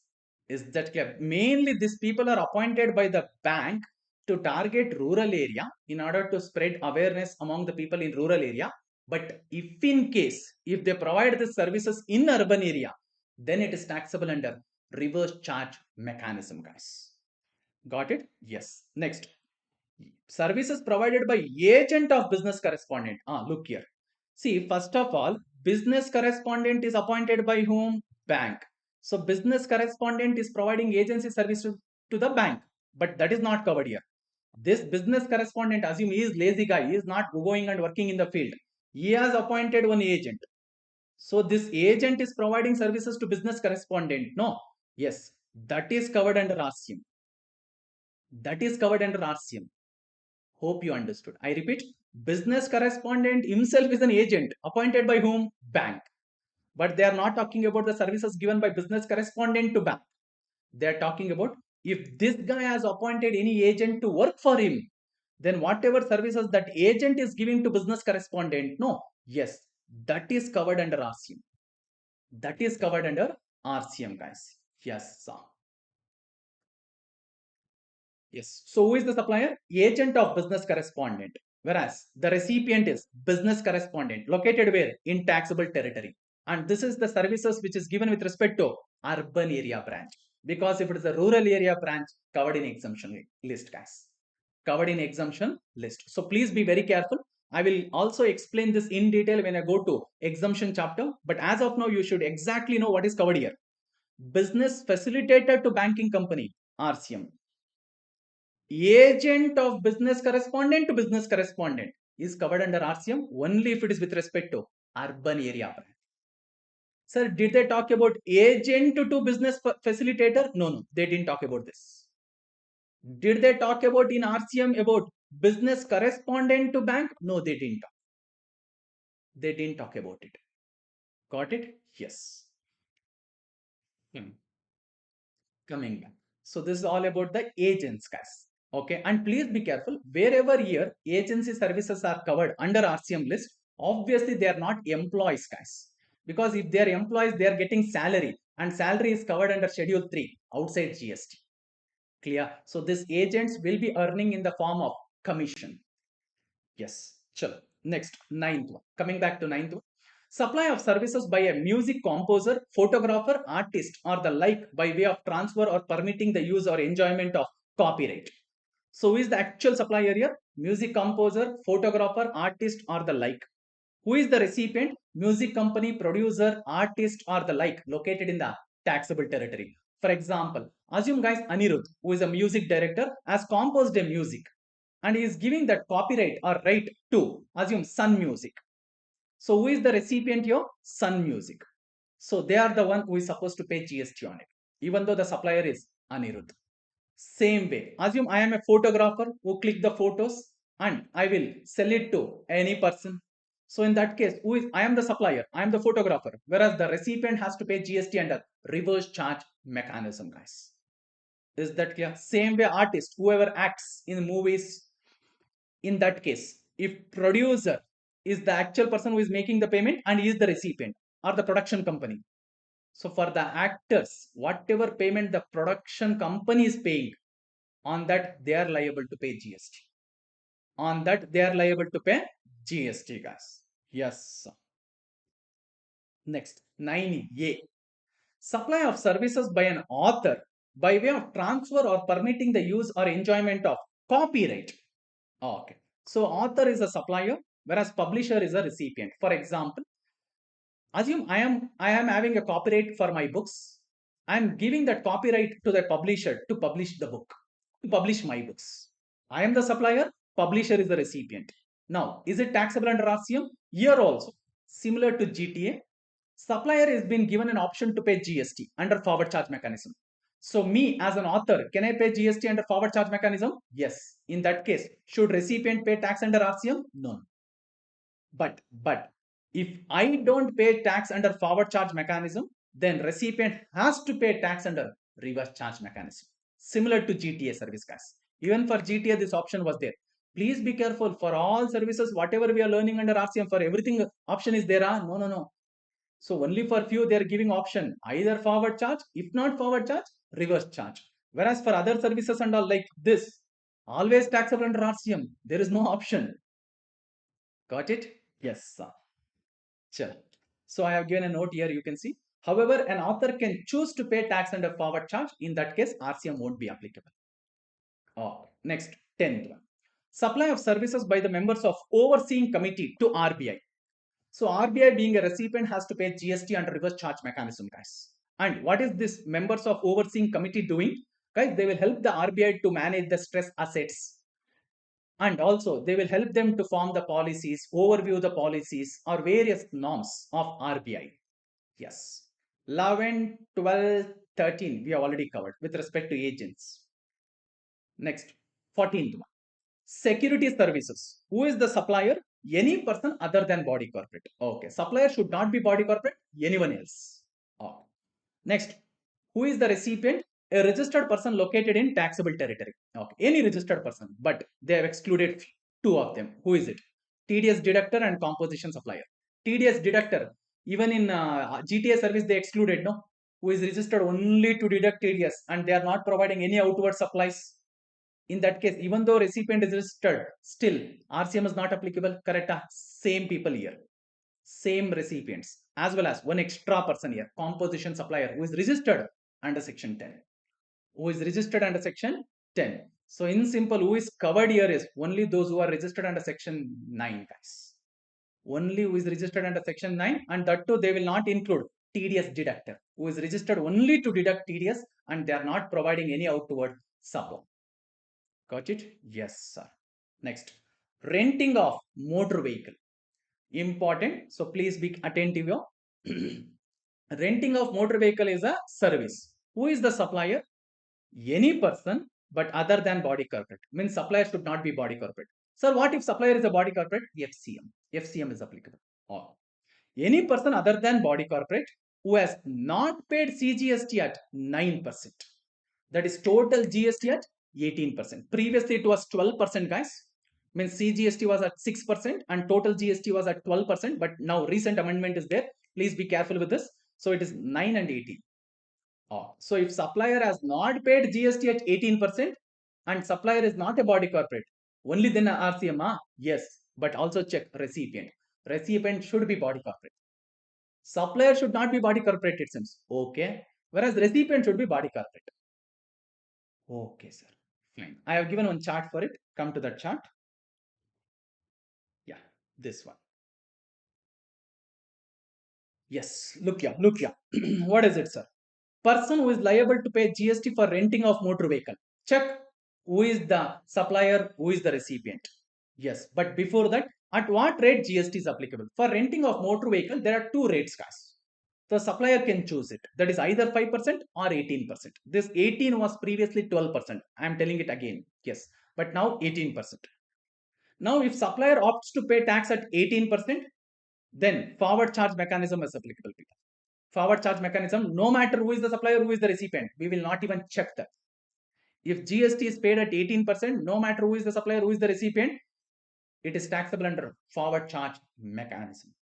Is that clear? Mainly these people are appointed by the bank to target rural area in order to spread awareness among the people in rural area. But if in case, if they provide the services in urban area, then it is taxable under reverse charge mechanism, guys. Got it? Yes. Next, services provided by agent of business correspondent. Look here. See, first of all, business correspondent is appointed by whom? Bank. So business correspondent is providing agency service to the bank, but that is not covered here. This business correspondent, assume he is lazy guy, he is not going and working in the field. He has appointed one agent. So this agent is providing services to business correspondent. No. Yes, that is covered under RCM. That is covered under RCM. Hope you understood. I repeat, business correspondent himself is an agent appointed by whom? Bank. But they are not talking about the services given by business correspondent to bank. They are talking about if this guy has appointed any agent to work for him, then whatever services that agent is giving to business correspondent, no, yes, that is covered under RCM. That is covered under RCM, guys. Yes, sir. Yes. So who is the supplier? Agent of business correspondent. Whereas the recipient is business correspondent located where? In taxable territory. And this is the services which is given with respect to urban area branch. Because if it is a rural area branch, covered in exemption list, guys. Covered in exemption list. So please be very careful. I will also explain this in detail when I go to exemption chapter. But as of now, you should exactly know what is covered here. Business facilitator to banking company, RCM. Agent of business correspondent to business correspondent is covered under RCM only if it is with respect to urban area. Sir, did they talk about agent to business facilitator? No, no, they didn't talk about this. Did they talk about in RCM about business correspondent to bank? No, they didn't talk. They didn't talk about it. Got it? Yes. Coming back. So this is all about the agents, guys. Okay, and please be careful. Wherever here agency services are covered under RCM list, obviously they are not employees, guys. Because if they are employees, they are getting salary, and salary is covered under Schedule 3 outside GST. Clear? So these agents will be earning in the form of commission. Yes. Sure. Next, ninth one. Coming back to ninth one. Supply of services by a music composer, photographer, artist, or the like by way of transfer or permitting the use or enjoyment of copyright. So, who is the actual supplier here? Music composer, photographer, artist, or the like. Who is the recipient? Music company, producer, artist, or the like, located in the taxable territory. For example, assume guys Anirudh, who is a music director, has composed a music and he is giving that copyright or right to assume Sun Music. So who is the recipient here? Sun Music. So they are the one who is supposed to pay GST on it, even though the supplier is Anirudh. Same way, assume I am a photographer who click the photos and I will sell it to any person. So in that case, who is I am the supplier, I am the photographer, whereas the recipient has to pay GST under reverse charge mechanism, guys. Is that clear? Same way, artist, whoever acts in movies, in that case, if producer is the actual person who is making the payment and he is the recipient or the production company, so for the actors whatever payment the production company is paying, on that they are liable to pay GST. On that they are liable to pay GST, guys. Yes. Next, 9A. Supply of services by an author by way of transfer or permitting the use or enjoyment of copyright. Okay. So author is a supplier, whereas publisher is a recipient. For example, assume I am having a copyright for my books. I am giving that copyright to the publisher to publish the book, to publish my books. I am the supplier, publisher is the recipient. Now, is it taxable under RCM? Here also, similar to GTA, supplier is been given an option to pay GST under forward charge mechanism. So me as an author, can I pay GST under forward charge mechanism? Yes. In that case, should recipient pay tax under RCM? No. But if I don't pay tax under forward charge mechanism, then recipient has to pay tax under reverse charge mechanism. Similar to GTA service, guys. Even for GTA, this option was there. Please be careful for all services, whatever we are learning under RCM, for everything option is there. No, no, no. So only for few they are giving option either forward charge, if not forward charge, reverse charge. Whereas for other services and all like this, always taxable under RCM. There is no option. Got it? Yes, sir. Sure. So I have given a note here, you can see. However, an author can choose to pay tax under forward charge. In that case, RCM won't be applicable. Oh, next, 10th one. Supply of services by the members of overseeing committee to RBI. So RBI being a recipient has to pay GST under reverse charge mechanism, guys. And what is this members of overseeing committee doing? Guys, they will help the RBI to manage the stress assets, and also they will help them to form the policies, overview the policies or various norms of RBI. Yes. 11, 12, 13 we have already covered with respect to agents. Next, 14th one. Security services. Who is the supplier? Any person other than body corporate. Okay, supplier should not be body corporate, anyone else. Oh. Next, who is the recipient? A registered person located in taxable territory. Okay, any registered person, but they have excluded two of them. Who is it? TDS deductor and composition supplier. TDS deductor, even in GTA service they excluded, no? Who is registered only to deduct TDS and they are not providing any outward supplies. In that case, even though recipient is registered, still RCM is not applicable. Correct? Same people here, same recipients, as well as one extra person here, composition supplier, who is registered under section 10. Who is registered under section 10. So in simple, who is covered here is only those who are registered under section 9, guys. Only who is registered under section 9, and that too they will not include TDS deductor, who is registered only to deduct TDS and they are not providing any outward support. Got it? Yes, sir. Next, renting of motor vehicle. Important. So please be attentive. Renting of motor vehicle is a service. Who is the supplier? Any person, but other than body corporate. Means supplier should not be body corporate. Sir, what if supplier is a body corporate? FCM. FCM is applicable. Or any person other than body corporate who has not paid CGST at 9%. That is total GST at 18%. Previously it was 12%, guys. Means CGST was at 6% and total GST was at 12%. But now recent amendment is there. Please be careful with this. So it is 9 and 18. Oh. So if supplier has not paid GST at 18% and supplier is not a body corporate, only then RCM, yes. But also check recipient. Recipient should be body corporate. Supplier should not be body corporate, it seems. Okay. Whereas recipient should be body corporate. Okay, sir. Fine. I have given one chart for it. Come to that chart. Yeah, this one. Yes, look here, look here. What is it, sir? Person who is liable to pay GST for renting of motor vehicle. Check who is the supplier, who is the recipient. Yes, but before that, at what rate GST is applicable? For renting of motor vehicle, there are two rates, guys. The supplier can choose it. That is either 5% or 18%. This 18 was previously 12%. I am telling it again. Yes, but now 18%. Now, if supplier opts to pay tax at 18%, then forward charge mechanism is applicable. Forward charge mechanism, no matter who is the supplier, who is the recipient, we will not even check that. If GST is paid at 18%, no matter who is the supplier, who is the recipient, it is taxable under forward charge mechanism.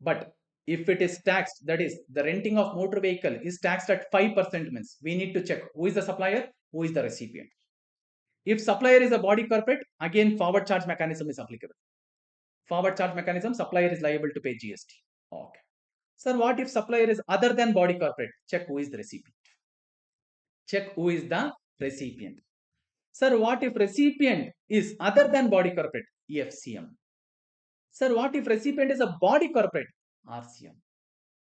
But if it is taxed, that is the renting of motor vehicle is taxed at 5%, means we need to check who is the supplier, who is the recipient. If supplier is a body corporate, again forward charge mechanism is applicable. Forward charge mechanism, supplier is liable to pay GST. Okay. Sir, what if supplier is other than body corporate? Check who is the recipient. Check who is the recipient. Sir, what if recipient is other than body corporate? EFCM. Sir, what if recipient is a body corporate? RCM.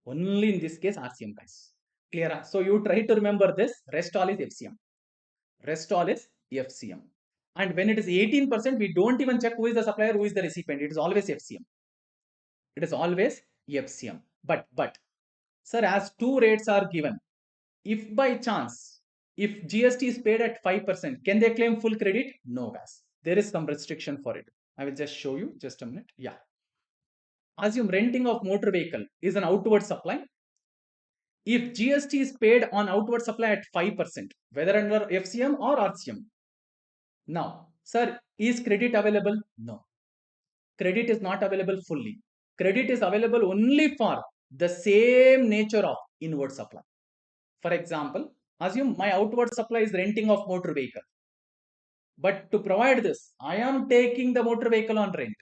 Only in this case, RCM, guys. Clear? So you try to remember this. Rest all is FCM. Rest all is FCM. And when it is 18%, we don't even check who is the supplier, who is the recipient. It is always FCM. It is always FCM. But, sir, as two rates are given, if by chance, if GST is paid at 5%, can they claim full credit? No, guys. There is some restriction for it. I will just show you. Just a minute. Yeah. Assume renting of motor vehicle is an outward supply. If GST is paid on outward supply at 5%, whether under FCM or RCM. Now, sir, is credit available? No. Credit is not available fully. Credit is available only for the same nature of inward supply. For example, assume my outward supply is renting of motor vehicle. But to provide this, I am taking the motor vehicle on rent.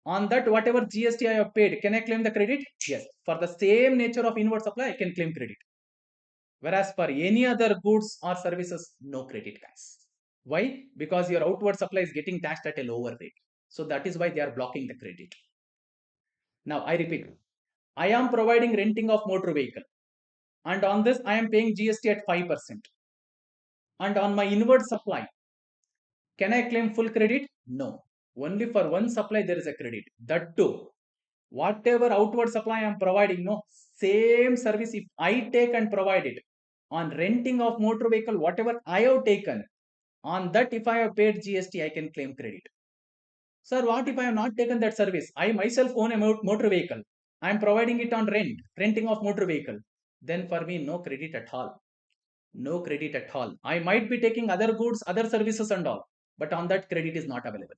On that, whatever GST I have paid, can I claim the credit? Yes. For the same nature of inward supply, I can claim credit. Whereas for any other goods or services, no credit, guys. Why? Because your outward supply is getting taxed at a lower rate. So that is why they are blocking the credit. Now, I repeat, I am providing renting of motor vehicle. And on this, I am paying GST at 5%. And on my inward supply, can I claim full credit? No. Only for one supply there is a credit. That too, whatever outward supply I am providing, no, same service if I take and provide it on renting of motor vehicle, whatever I have taken, On that, if I have paid GST, I can claim credit. Sir, what if I have not taken that service? I myself own a motor vehicle. I am providing it on rent, renting of motor vehicle. Then for me, no credit at all. No credit at all. I might be taking other goods, other services and all, but on that credit is not available.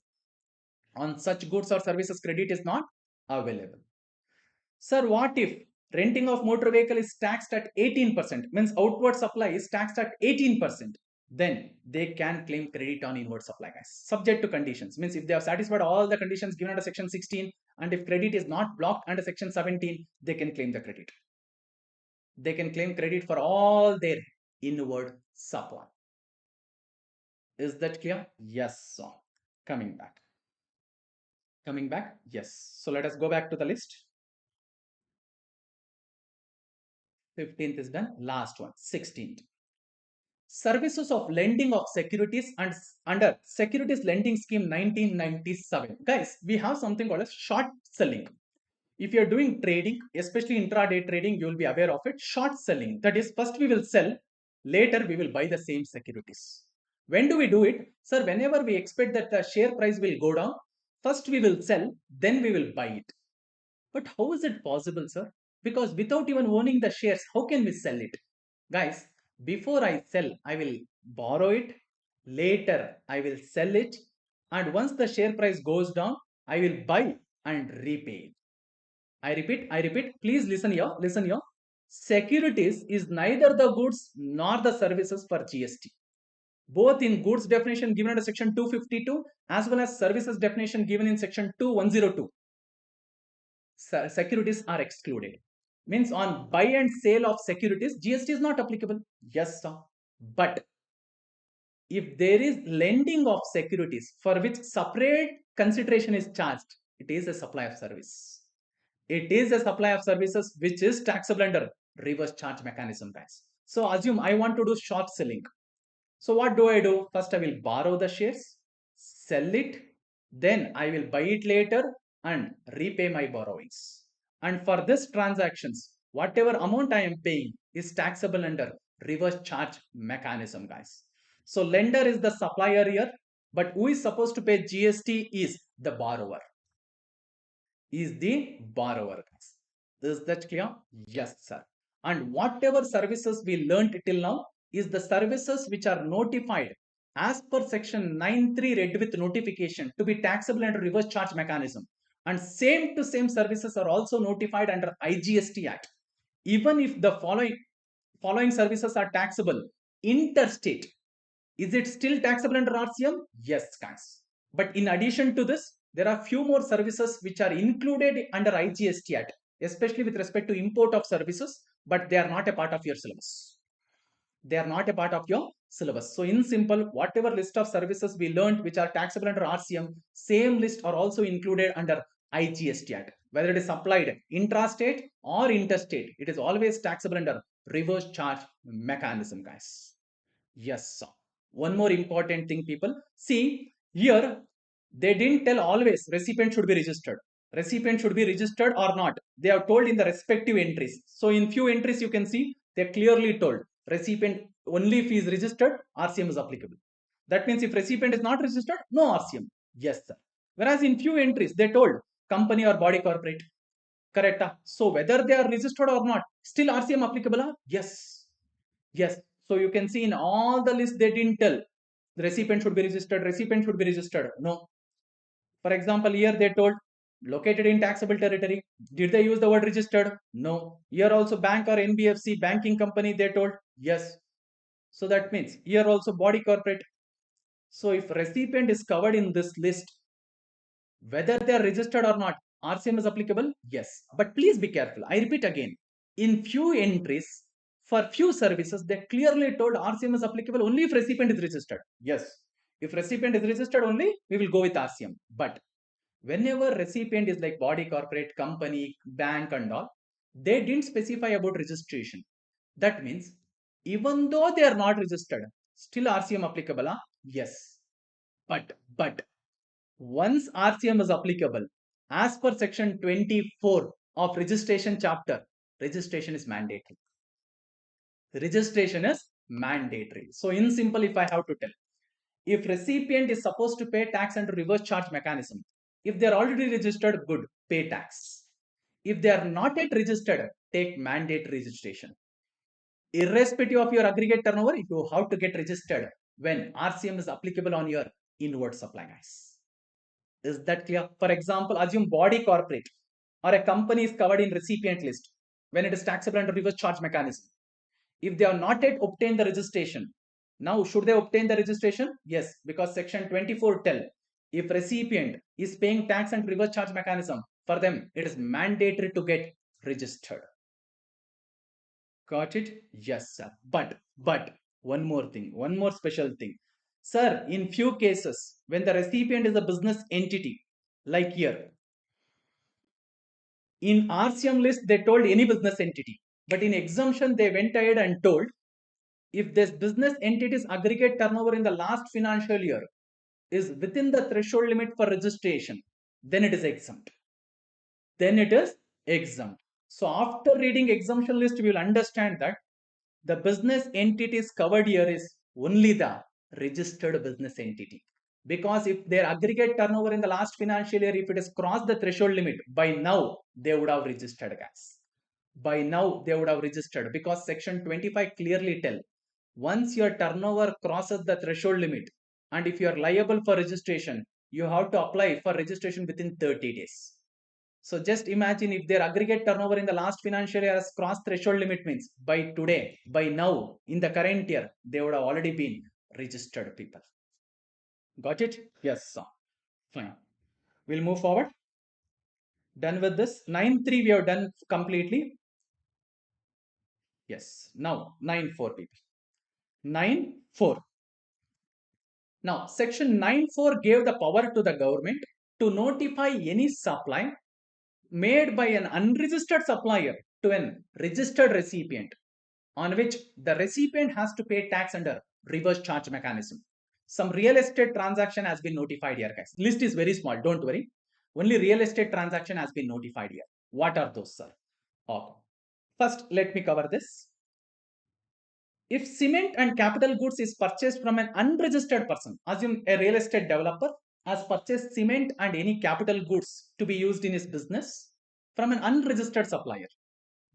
On such goods or services, credit is not available. Sir, what if renting of motor vehicle is taxed at 18%, means outward supply is taxed at 18%? Then they can claim credit on inward supply, guys, subject to conditions. Means if they have satisfied all the conditions given under section 16, and if credit is not blocked under section 17, they can claim the credit. They can claim credit for all their inward supply. Is that clear? Yes. So coming back. Coming back? Yes. So let us go back to the list. 15th is done. Last one, 16th. Services of lending of securities and under Securities Lending Scheme 1997. Guys, we have something called as short selling. If you're doing trading, especially intraday trading, you will be aware of it. Short selling. That is, first we will sell, later we will buy the same securities. When do we do it? Sir, whenever we expect that the share price will go down, first we will sell, then we will buy it. But how is it possible, sir? Because without even owning the shares, how can we sell it? Guys, before I sell, I will borrow it. Later, I will sell it. And once the share price goes down, I will buy and repay it. I repeat, please listen here, listen here. Securities is neither the goods nor the services for GST. Both in goods definition given under section 252 as well as services definition given in section 2102. Securities are excluded. Means on buy and sale of securities, GST is not applicable. Yes, sir. But if there is lending of securities for which separate consideration is charged, it is a supply of service. It is a supply of services which is taxable under reverse charge mechanism, guys. So assume I want to do short selling. So what do I do? First I will borrow the shares, sell it, then I will buy it later and repay my borrowings. And for this transactions, whatever amount I am paying is taxable under reverse charge mechanism, guys. So lender is the supplier here, but who is supposed to pay GST is the borrower. Is the borrower. Is that clear? Yes, sir. And whatever services we learnt till now is the services which are notified as per section 9.3 read with notification to be taxable under reverse charge mechanism. And same to same services are also notified under IGST Act. Even if the following services are taxable interstate, is it still taxable under RCM? Yes, guys. But in addition to this, there are few more services which are included under IGST Act, especially with respect to import of services, but they are not a part of your syllabus. They are not a part of your syllabus. So in simple, whatever list of services we learned which are taxable under RCM, same list are also included under IGST Act. Whether it is supplied intrastate or interstate, it is always taxable under reverse charge mechanism, guys. Yes, sir. One more important thing, people. See, here they didn't tell always recipient should be registered. Recipient should be registered or not. They are told in the respective entries. So in few entries you can see they clearly told recipient only if he is registered, RCM is applicable. That means if recipient is not registered, no RCM. Yes, sir. Whereas in few entries they told company or body corporate. Correct. So whether they are registered or not, still RCM applicable? Yes. Yes. So you can see in all the list they didn't tell the recipient should be registered, recipient should be registered. No. For example, here they told located in taxable territory. Did they use the word registered? No. Here also bank or NBFC, banking company, they told yes. So that means here also body corporate. So if recipient is covered in this list, whether they are registered or not, RCM is applicable? Yes. But please be careful. I repeat again. In few entries, for few services, they clearly told RCM is applicable only if recipient is registered. Yes. If recipient is registered only, we will go with RCM. But whenever recipient is like body corporate, company, bank and all, they didn't specify about registration. That means even though they are not registered, still RCM applicable? Huh? Yes. But once RCM is applicable, as per section 24 of registration chapter, registration is mandatory. Registration is mandatory. So in simple, if I have to tell, If recipient is supposed to pay tax under reverse charge mechanism, if they are already registered, good, pay tax. If they are not yet registered, take mandate registration. Irrespective of your aggregate turnover, you have to get registered when RCM is applicable on your inward supply, guys. Is that clear? For example, assume body corporate or a company is covered in recipient list when it is taxable under reverse charge mechanism. If they have not yet obtained the registration, now should they obtain the registration? Yes, because section 24 tell if recipient is paying tax and reverse charge mechanism, for them it is mandatory to get registered. Got it? Yes, sir. But one more thing, one more special thing. Sir, in few cases, when the recipient is a business entity, like here, in RCM list, they told any business entity. But in exemption, they went ahead and told if this business entity's aggregate turnover in the last financial year is within the threshold limit for registration, then it is exempt. Then it is exempt. So after reading exemption list, you will understand that the business entities covered here is only the registered business entity. Because if their aggregate turnover in the last financial year, if it has crossed the threshold limit, by now they would have registered, guys. By now they would have registered because section 25 clearly tell once your turnover crosses the threshold limit and if you are liable for registration, you have to apply for registration within 30 days. So just imagine if their aggregate turnover in the last financial year has crossed threshold limit means by today, by now, in the current year, they would have already been registered people. Got it? Yes, sir. Fine. We'll move forward. Done with this. 9.3 we have done completely. Yes. Now 9.4 people. 9.4. Now section 9.4 gave the power to the government to notify any supply made by an unregistered supplier to an registered recipient on which the recipient has to pay tax under reverse charge mechanism. Some real estate transaction has been notified here, guys. List is very small, don't worry. Only real estate transaction has been notified here. What are those, sir? Okay. First, let me cover this. If cement and capital goods is purchased from an unregistered person, assume a real estate developer has purchased cement and any capital goods to be used in his business from an unregistered supplier,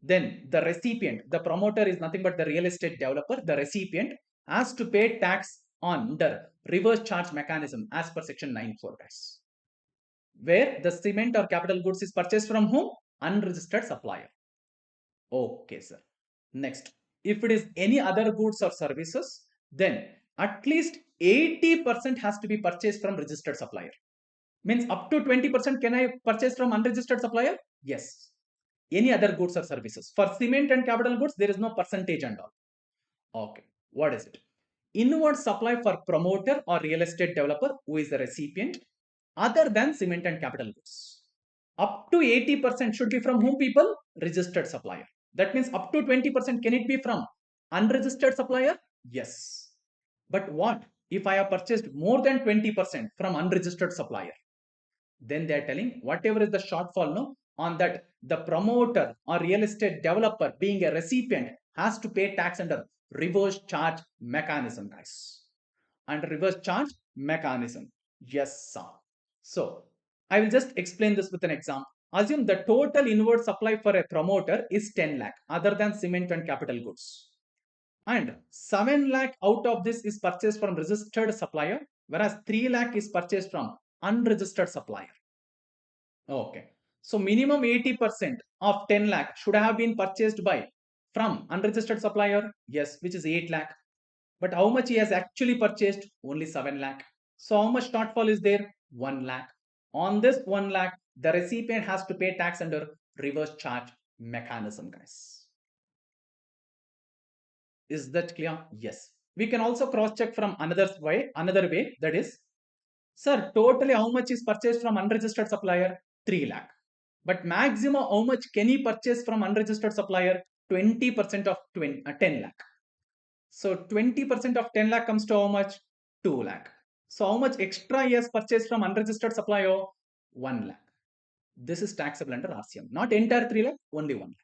then the recipient, the promoter is nothing but the real estate developer, the recipient has to pay tax on the reverse charge mechanism as per section 9.4, guys. Where the cement or capital goods is purchased from whom? Unregistered supplier. Okay, sir. Next, if it is any other goods or services, then at least 80% has to be purchased from registered supplier. Means up to 20% can I purchase from unregistered supplier? Yes. Any other goods or services. For cement and capital goods, there is no percentage and all. Okay. What is it? Inward supply for promoter or real estate developer who is the recipient other than cement and capital goods. Up to 80% should be from whom people? Registered supplier. That means up to 20% can it be from unregistered supplier? Yes. But what if I have purchased more than 20% from unregistered supplier? Then they are telling whatever is the shortfall no, on that the promoter or real estate developer being a recipient has to pay tax under reverse charge mechanism, guys. Under reverse charge mechanism. Yes, sir. So I will just explain this with an example. Assume the total inward supply for a promoter is 10 lakh other than cement and capital goods. And 7 lakh out of this is purchased from registered supplier, whereas 3 lakh is purchased from unregistered supplier. Okay. So minimum 80% of 10 lakh should have been purchased by from unregistered supplier. Yes, which is 8 lakh. But how much he has actually purchased? Only 7 lakh. So how much shortfall is there? 1 lakh. On this 1 lakh, the recipient has to pay tax under reverse charge mechanism, guys. Is that clear? Yes. We can also cross check from another way, that is, sir, totally how much is purchased from unregistered supplier? 3 lakh. But maximum how much can he purchase from unregistered supplier? 20% of 10 lakh. So 20% of 10 lakh comes to how much? 2 lakh. So how much extra he has purchased from unregistered supplier? 1 lakh. This is taxable under RCM. Not entire 3 lakh, only 1 lakh.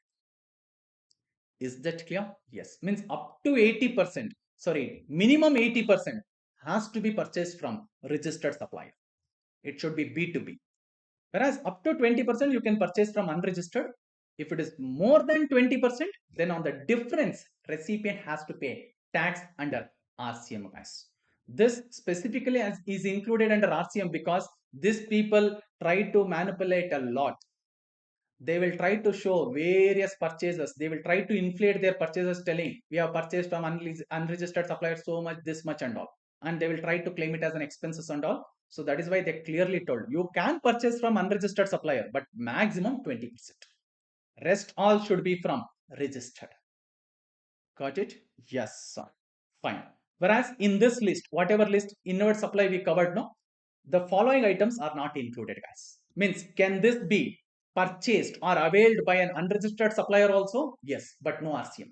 Is that clear? Yes. Means up to 80%. Sorry, minimum 80% has to be purchased from registered supplier. It should be B2B. Whereas up to 20% you can purchase from unregistered. If it is more than 20%, then on the difference, recipient has to pay tax under RCM, guys. This specifically is included under RCM because these people try to manipulate a lot. They will try to show various purchases. They will try to inflate their purchases, telling we have purchased from unregistered suppliers so much, this much, and all. And they will try to claim it as an expenses and all. So that is why they clearly told you can purchase from unregistered supplier, but maximum 20%. Rest all should be from registered. Got it? Yes, sir. Fine. Whereas in this list, whatever list inward supply we covered, no, the following items are not included, guys. Means, can this be purchased or availed by an unregistered supplier also? Yes, but no RCM.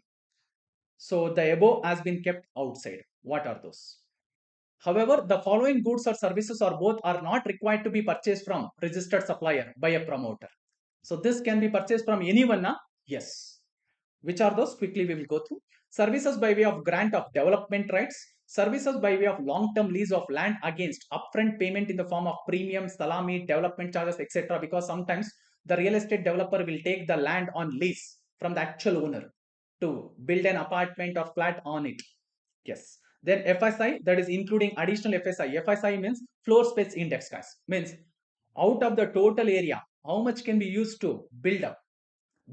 So the above has been kept outside. What are those? However, the following goods or services or both are not required to be purchased from registered supplier by a promoter. So this can be purchased from anyone, na? Yes. Which are those? Quickly we will go through. Services by way of grant of development rights. Services by way of long-term lease of land against upfront payment in the form of premium, salami, development charges, etc. Because sometimes the real estate developer will take the land on lease from the actual owner to build an apartment or flat on it. Yes. Then FSI, that is including additional FSI. FSI means floor space index, guys. Means out of the total area, how much can be used to build up?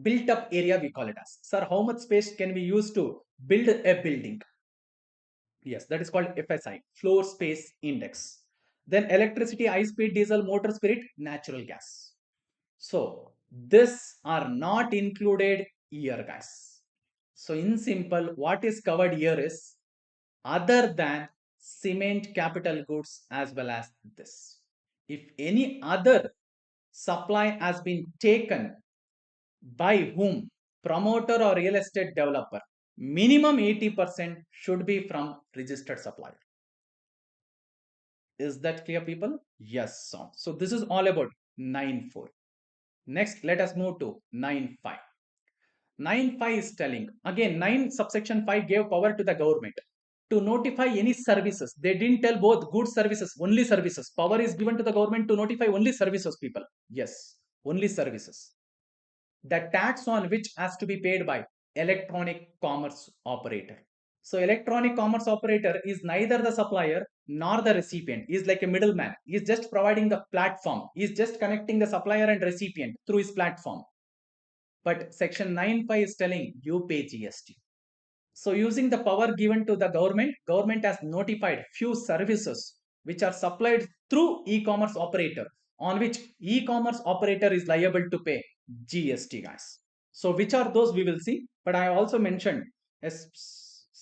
Built up area we call it as. Sir, how much space can be used to build a building? Yes, that is called FSI, floor space index. Then electricity, high speed diesel, motor spirit, natural gas. So this are not included here, guys. So in simple, what is covered here is other than cement, capital goods, as well as this. If any other supply has been taken by whom, promoter or real estate developer, minimum 80% should be from registered supplier. Is that clear, people? Yes. So this is all about 9.4. Next, let us move to 9.5. 9.5 is telling, again, 9 subsection 5 gave power to the government to notify any services. They didn't tell both goods, services, only services. Power is given to the government to notify only services, people. Yes, only services. The tax on which has to be paid by electronic commerce operator. So electronic commerce operator is neither the supplier nor the recipient. He is like a middleman. He is just providing the platform. He is just connecting the supplier and recipient through his platform. But section 9.5 is telling you pay GST. So using the power given to the government has notified few services which are supplied through e-commerce operator, on which e-commerce operator is liable to pay GST, guys. So which are those we will see, but I also mentioned as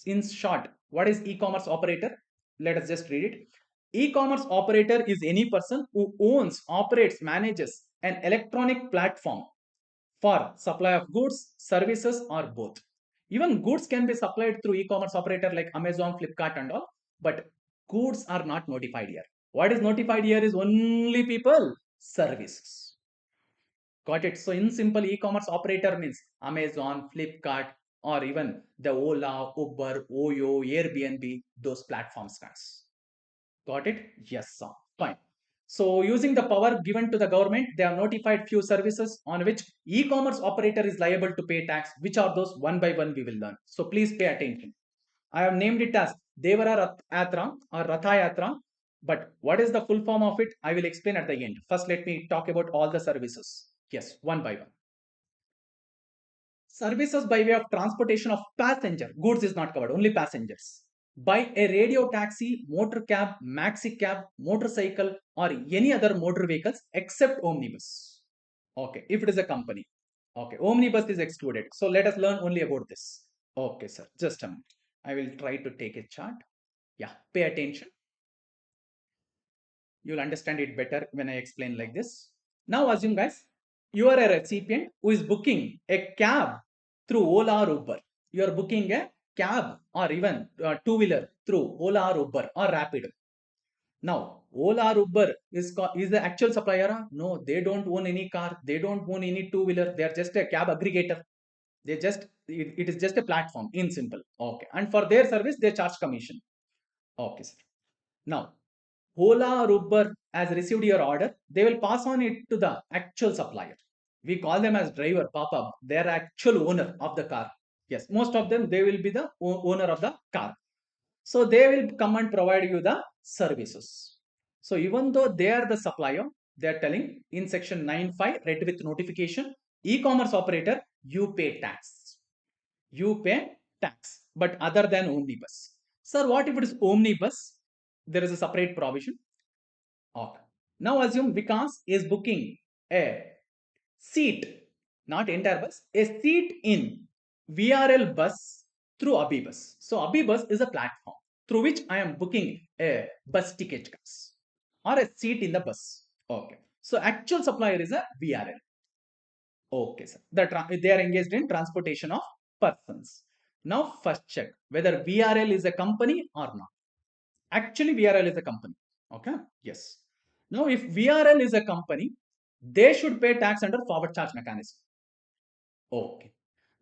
in short, what is e-commerce operator? Let us just read it. E-commerce operator is any person who owns, operates, manages an electronic platform for supply of goods, services, or both. Even goods can be supplied through e-commerce operator like Amazon, Flipkart and all, but goods are not notified here. What is notified here is only people, services. Got it? So in simple, e-commerce operator means Amazon, Flipkart, or even the Ola, Uber, Oyo, Airbnb, those platforms, guys. Got it? Yes, sir. Fine. So using the power given to the government, they have notified few services on which e-commerce operator is liable to pay tax. Which are those? One by one we will learn. So please pay attention. I have named it as Devara Yatra or Ratha Yatra. But what is the full form of it? I will explain at the end. First, let me talk about all the services. Yes, one by one. Services by way of transportation of passenger. Goods is not covered, only passengers. By a radio taxi, motor cab, maxi cab, motorcycle, or any other motor vehicles except omnibus. Okay, if it is a company. Okay, omnibus is excluded. So let us learn only about this. Okay, sir, just a minute. I will try to take a chart. Yeah, pay attention. You'll understand it better when I explain like this. Now assume, guys, you are a recipient who is booking a cab through Ola or Uber. You are booking a cab or even two-wheeler through Ola or Uber or Rapido. Now, Ola or Uber is the actual supplier. No, they don't own any car. They don't own any two-wheeler. They are just a cab aggregator. It is just a platform in simple. Okay. And for their service, they charge commission. Okay, sir. Now, Ola or Uber has received your order, they will pass on it to the actual supplier. We call them as driver, papa. They are actual owner of the car. Yes, most of them, they will be the owner of the car. So they will come and provide you the services. So even though they are the supplier, they are telling in section 9.5, read with notification, e-commerce operator, you pay tax. You pay tax, but other than omnibus. Sir, what if it is omnibus? There is a separate provision. Okay. Now assume Vikas is booking a seat, not entire bus, a seat in VRL bus through Abibus. So Abibus is a platform through which I am booking a bus ticket or a seat in the bus. Okay. So actual supplier is a VRL. Okay, sir. They are engaged in transportation of persons. Now first check whether VRL is a company or not. Actually, VRL is a company. Okay. Yes. Now, if VRL is a company, they should pay tax under forward charge mechanism. Okay.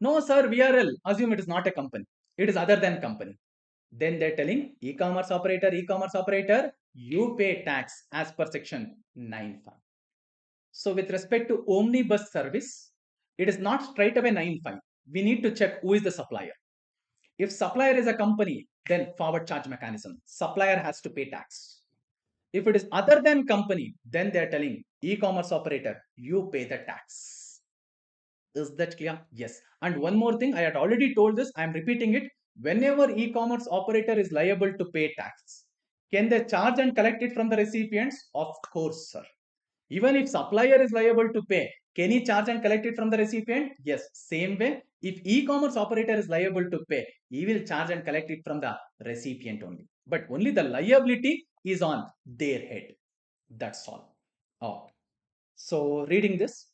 No, sir, VRL, assume it is not a company. It is other than company. Then they're telling e-commerce operator, you pay tax as per section 9.5. So with respect to omnibus service, it is not straight away 9.5. We need to check who is the supplier. If supplier is a company, then forward charge mechanism. Supplier has to pay tax. If it is other than company, then they are telling e-commerce operator, you pay the tax. Is that clear? Yes. And one more thing, I had already told this, I am repeating it. Whenever e-commerce operator is liable to pay tax, can they charge and collect it from the recipients? Of course, sir. Even if supplier is liable to pay, can he charge and collect it from the recipient? Yes. Same way, if e-commerce operator is liable to pay, he will charge and collect it from the recipient only. But only the liability is on their head. That's all. Oh. So reading this.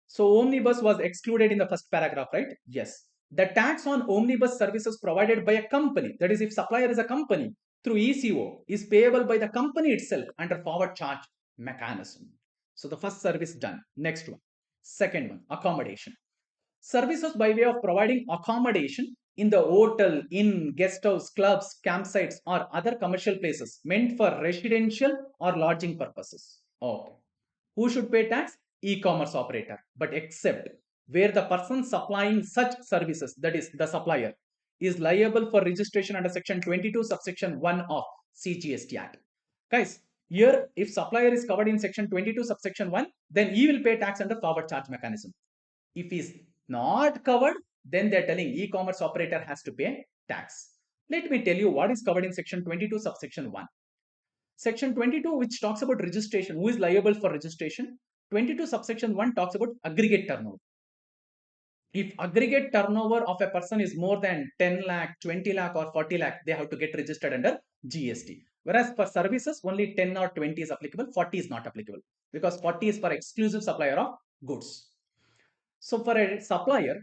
So omnibus was excluded in the first paragraph, right? Yes. The tax on omnibus services provided by a company, that is if supplier is a company through ECO, is payable by the company itself under forward charge mechanism. So the first service done. Next one. Second one, accommodation. Services by way of providing accommodation in the hotel, inn, guest house, clubs, campsites, or other commercial places meant for residential or lodging purposes. Okay. Who should pay tax? E-commerce operator. But except where the person supplying such services, that is the supplier, is liable for registration under section 22 subsection 1 of CGST Act. Guys, here if supplier is covered in section 22 subsection 1, then he will pay tax under forward charge mechanism. If he is not covered, then they're telling e-commerce operator has to pay tax. Let me tell you what is covered in section 22 subsection 1. Section 22, which talks about registration, who is liable for registration. 22 subsection 1 talks about aggregate turnover. If aggregate turnover of a person is more than 10 lakh, 20 lakh or 40 lakh, they have to get registered under GST. Whereas for services, only 10 or 20 is applicable, 40 is not applicable because 40 is for exclusive supplier of goods. So for a supplier,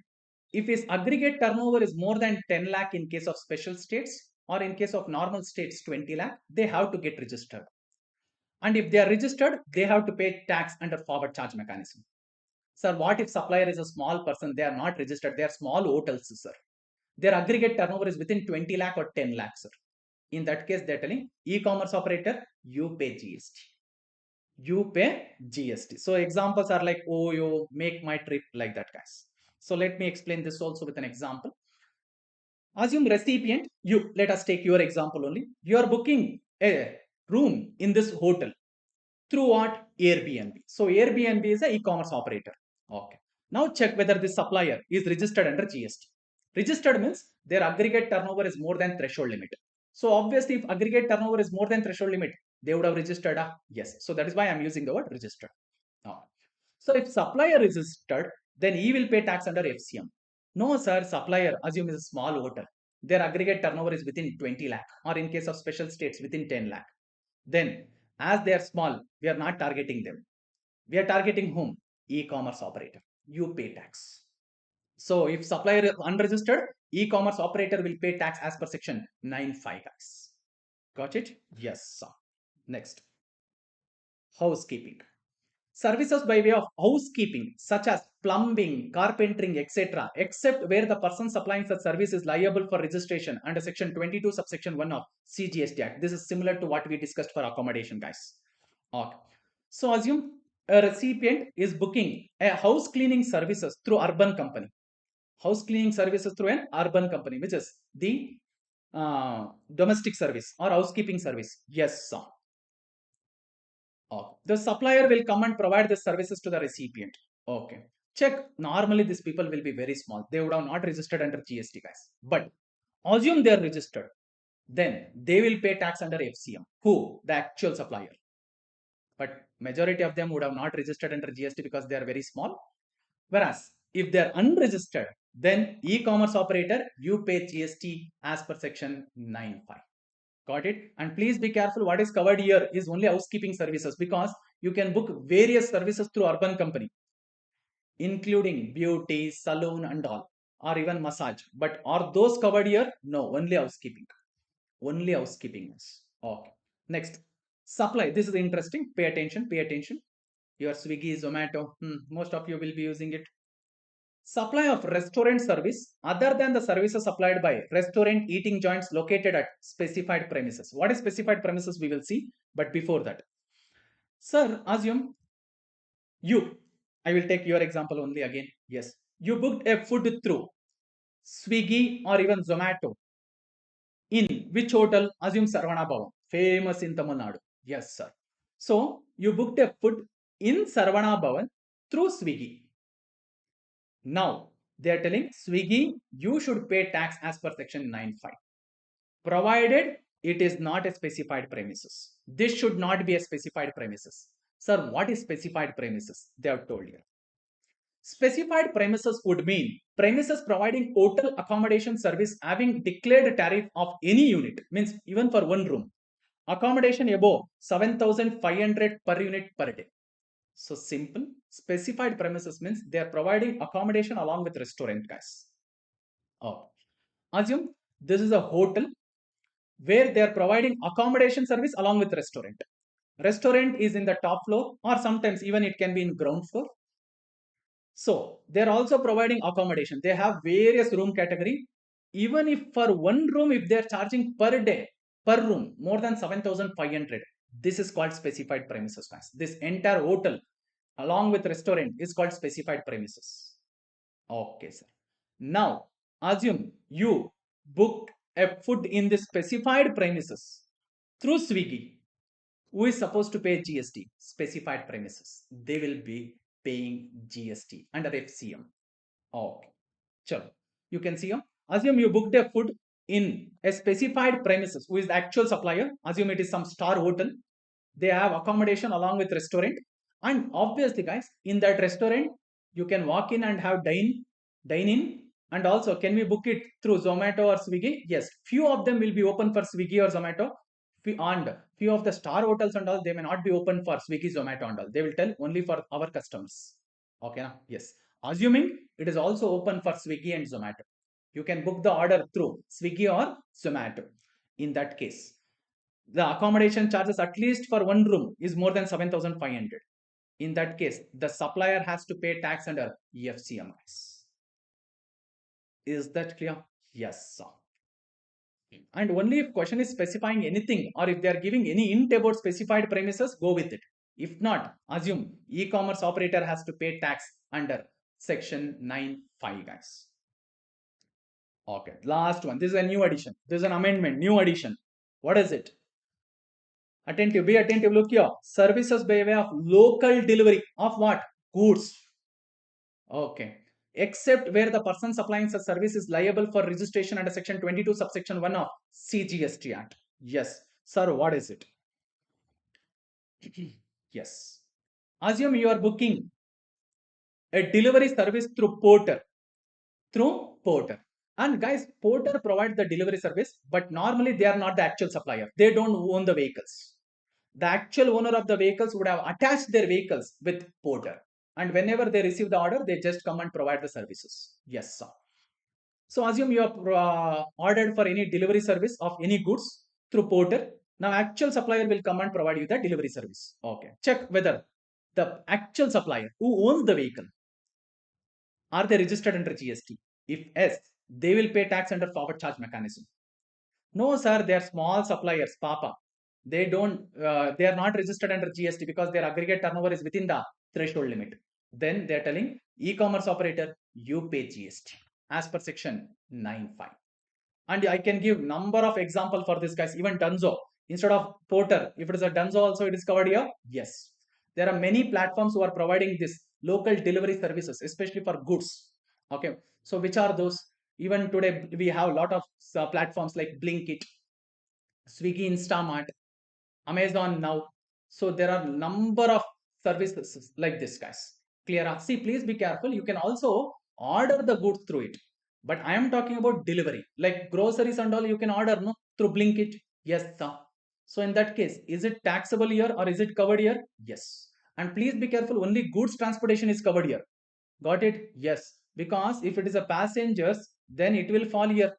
if his aggregate turnover is more than 10 lakh in case of special states or in case of normal states 20 lakh, they have to get registered. And if they are registered, they have to pay tax under forward charge mechanism. Sir, what if supplier is a small person? They are not registered. They are small hotels, sir. Their aggregate turnover is within 20 lakh or 10 lakh, sir. In that case, they're telling e-commerce operator, you pay GST. You pay GST. So examples are like, oh, you make my trip, like that, guys. So let me explain this also with an example. Assume recipient, you, let us take your example only. You are booking a room in this hotel through what? Airbnb. So Airbnb is a e-commerce operator. Okay. Now check whether this supplier is registered under GST. Registered means their aggregate turnover is more than threshold limit. So obviously, if aggregate turnover is more than threshold limit, they would have registered. Yes. So that is why I'm using the word registered. So if supplier registered, then he will pay tax under FCM. No, sir, supplier, assume is a small hotel. Their aggregate turnover is within 20 lakh or in case of special states within 10 lakh. Then as they are small, we are not targeting them. We are targeting whom? E-commerce operator. You pay tax. So if supplier is unregistered, e-commerce operator will pay tax as per section 9.5, guys. Got it? Yes, sir. Next. Housekeeping. Services by way of housekeeping, such as plumbing, carpentering, etc., except where the person supplying such service is liable for registration under Section 22, subsection 1 of CGST Act. This is similar to what we discussed for accommodation, guys. Okay. So assume a recipient is booking a house cleaning services through urban company. House cleaning services through an urban company, which is the domestic service or housekeeping service. Yes, sir. Okay. The supplier will come and provide the services to the recipient. Okay. Check. Normally, these people will be very small. They would have not registered under GST, guys. But assume they are registered. Then they will pay tax under FCM. Who? The actual supplier. But majority of them would have not registered under GST because they are very small. Whereas if they are unregistered, then e-commerce operator, you pay GST as per section 9(5). Got it? And please be careful, what is covered here is only housekeeping services, because you can book various services through urban company, including beauty, salon and all, or even massage. But are those covered here? No, only housekeeping. Only housekeeping is. Okay. Next, supply. This is interesting. Pay attention. Pay attention. Your Swiggy, Zomato, most of you will be using it. Supply of restaurant service other than the services supplied by restaurant eating joints located at specified premises. What is specified premises we will see, but before that, sir, assume you, I will take your example only again. Yes, you booked a food through Swiggy or even Zomato in which hotel? Assume Sarvana Bhavan, famous in Tamil Nadu. Yes, sir. So you booked a food in Sarvana Bhavan through Swiggy. Now they are telling Swiggy, you should pay tax as per section 9(5), provided it is not a specified premises. This should not be a specified premises. Sir, what is specified premises? They have told you. Specified premises would mean premises providing hotel accommodation service having declared tariff of any unit, means even for one room. Accommodation above 7,500 per unit per day. So simple. Specified premises means they are providing accommodation along with restaurant, guys. Oh, assume this is a hotel where they are providing accommodation service along with restaurant. Restaurant is in the top floor, or sometimes even it can be in ground floor. So they're also providing accommodation. They have various room category. Even if for one room, if they're charging per day, per room, more than 7,500, this is called specified premises, guys. This entire hotel along with restaurant is called specified premises. Okay, sir. Now, assume you book a food in the specified premises through Swiggy. Who is supposed to pay GST? Specified premises. They will be paying GST under FCM. Okay. Sure. You can see here. Assume you booked a food in a specified premises. Who is the actual supplier? Assume it is some star hotel. They have accommodation along with restaurant. And obviously, guys, in that restaurant, you can walk in and have dine in. And also, can we book it through Zomato or Swiggy? Yes. Few of them will be open for Swiggy or Zomato. And few of the star hotels and all, they may not be open for Swiggy, Zomato and all. They will tell only for our customers. Okay, now? Yes. Assuming it is also open for Swiggy and Zomato. You can book the order through Swiggy or Zomato. In that case, the accommodation charges at least for one room is more than 7,500. In that case, the supplier has to pay tax under EFCMIs. Is that clear? Yes, sir. And only if question is specifying anything, or if they are giving any hint about specified premises, go with it. If not, assume e-commerce operator has to pay tax under section 9(5), guys. Okay, last one. This is a new addition. This is an amendment, new addition. What is it? Attentive, be attentive. Look here. Services by way of local delivery of what? Goods. Okay. Except where the person supplying such service is liable for registration under section 22, subsection 1 of CGST Act. Yes. Sir, what is it? Yes. Assume you are booking a delivery service through porter. Through porter. And guys, porter provides the delivery service, but normally they are not the actual supplier. They don't own the vehicles. The actual owner of the vehicles would have attached their vehicles with porter. And whenever they receive the order, they just come and provide the services. Yes, sir. So assume you have ordered for any delivery service of any goods through porter. Now actual supplier will come and provide you the delivery service. Okay. Check whether the actual supplier who owns the vehicle, are they registered under GST? If yes, they will pay tax under forward charge mechanism. No, sir, they are small suppliers, Papa. They don't. They are not registered under GST because their aggregate turnover is within the threshold limit. Then they are telling e-commerce operator, you pay GST as per section 9(5). And I can give number of example for this, guys. Even Dunzo, instead of Porter, if it is a Dunzo also, it is covered here. Yes, there are many platforms who are providing this local delivery services, especially for goods. Okay, so which are those? Even today we have a lot of platforms like Blinkit, Swiggy, Instamart, Amazon now. So there are number of services like this, guys. Clear? See, please be careful. You can also order the goods through it. But I am talking about delivery. Like groceries and all, you can order no through Blinkit. Yes, sir. So in that case, is it taxable here or is it covered here? Yes. And please be careful. Only goods transportation is covered here. Got it? Yes. Because if it is a passengers, then it will fall here.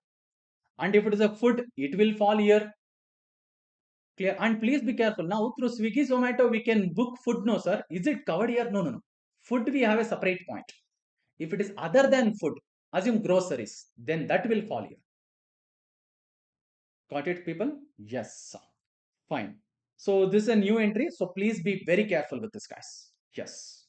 And if it is a food, it will fall here. Clear? And please be careful. Now through Swiggy, Zomato, we can book food. No, sir. Is it covered here? No, no, no. Food, we have a separate point. If it is other than food, assume groceries, then that will fall here. Got it, people? Yes, sir. Fine. So this is a new entry. So please be very careful with this, guys. Yes.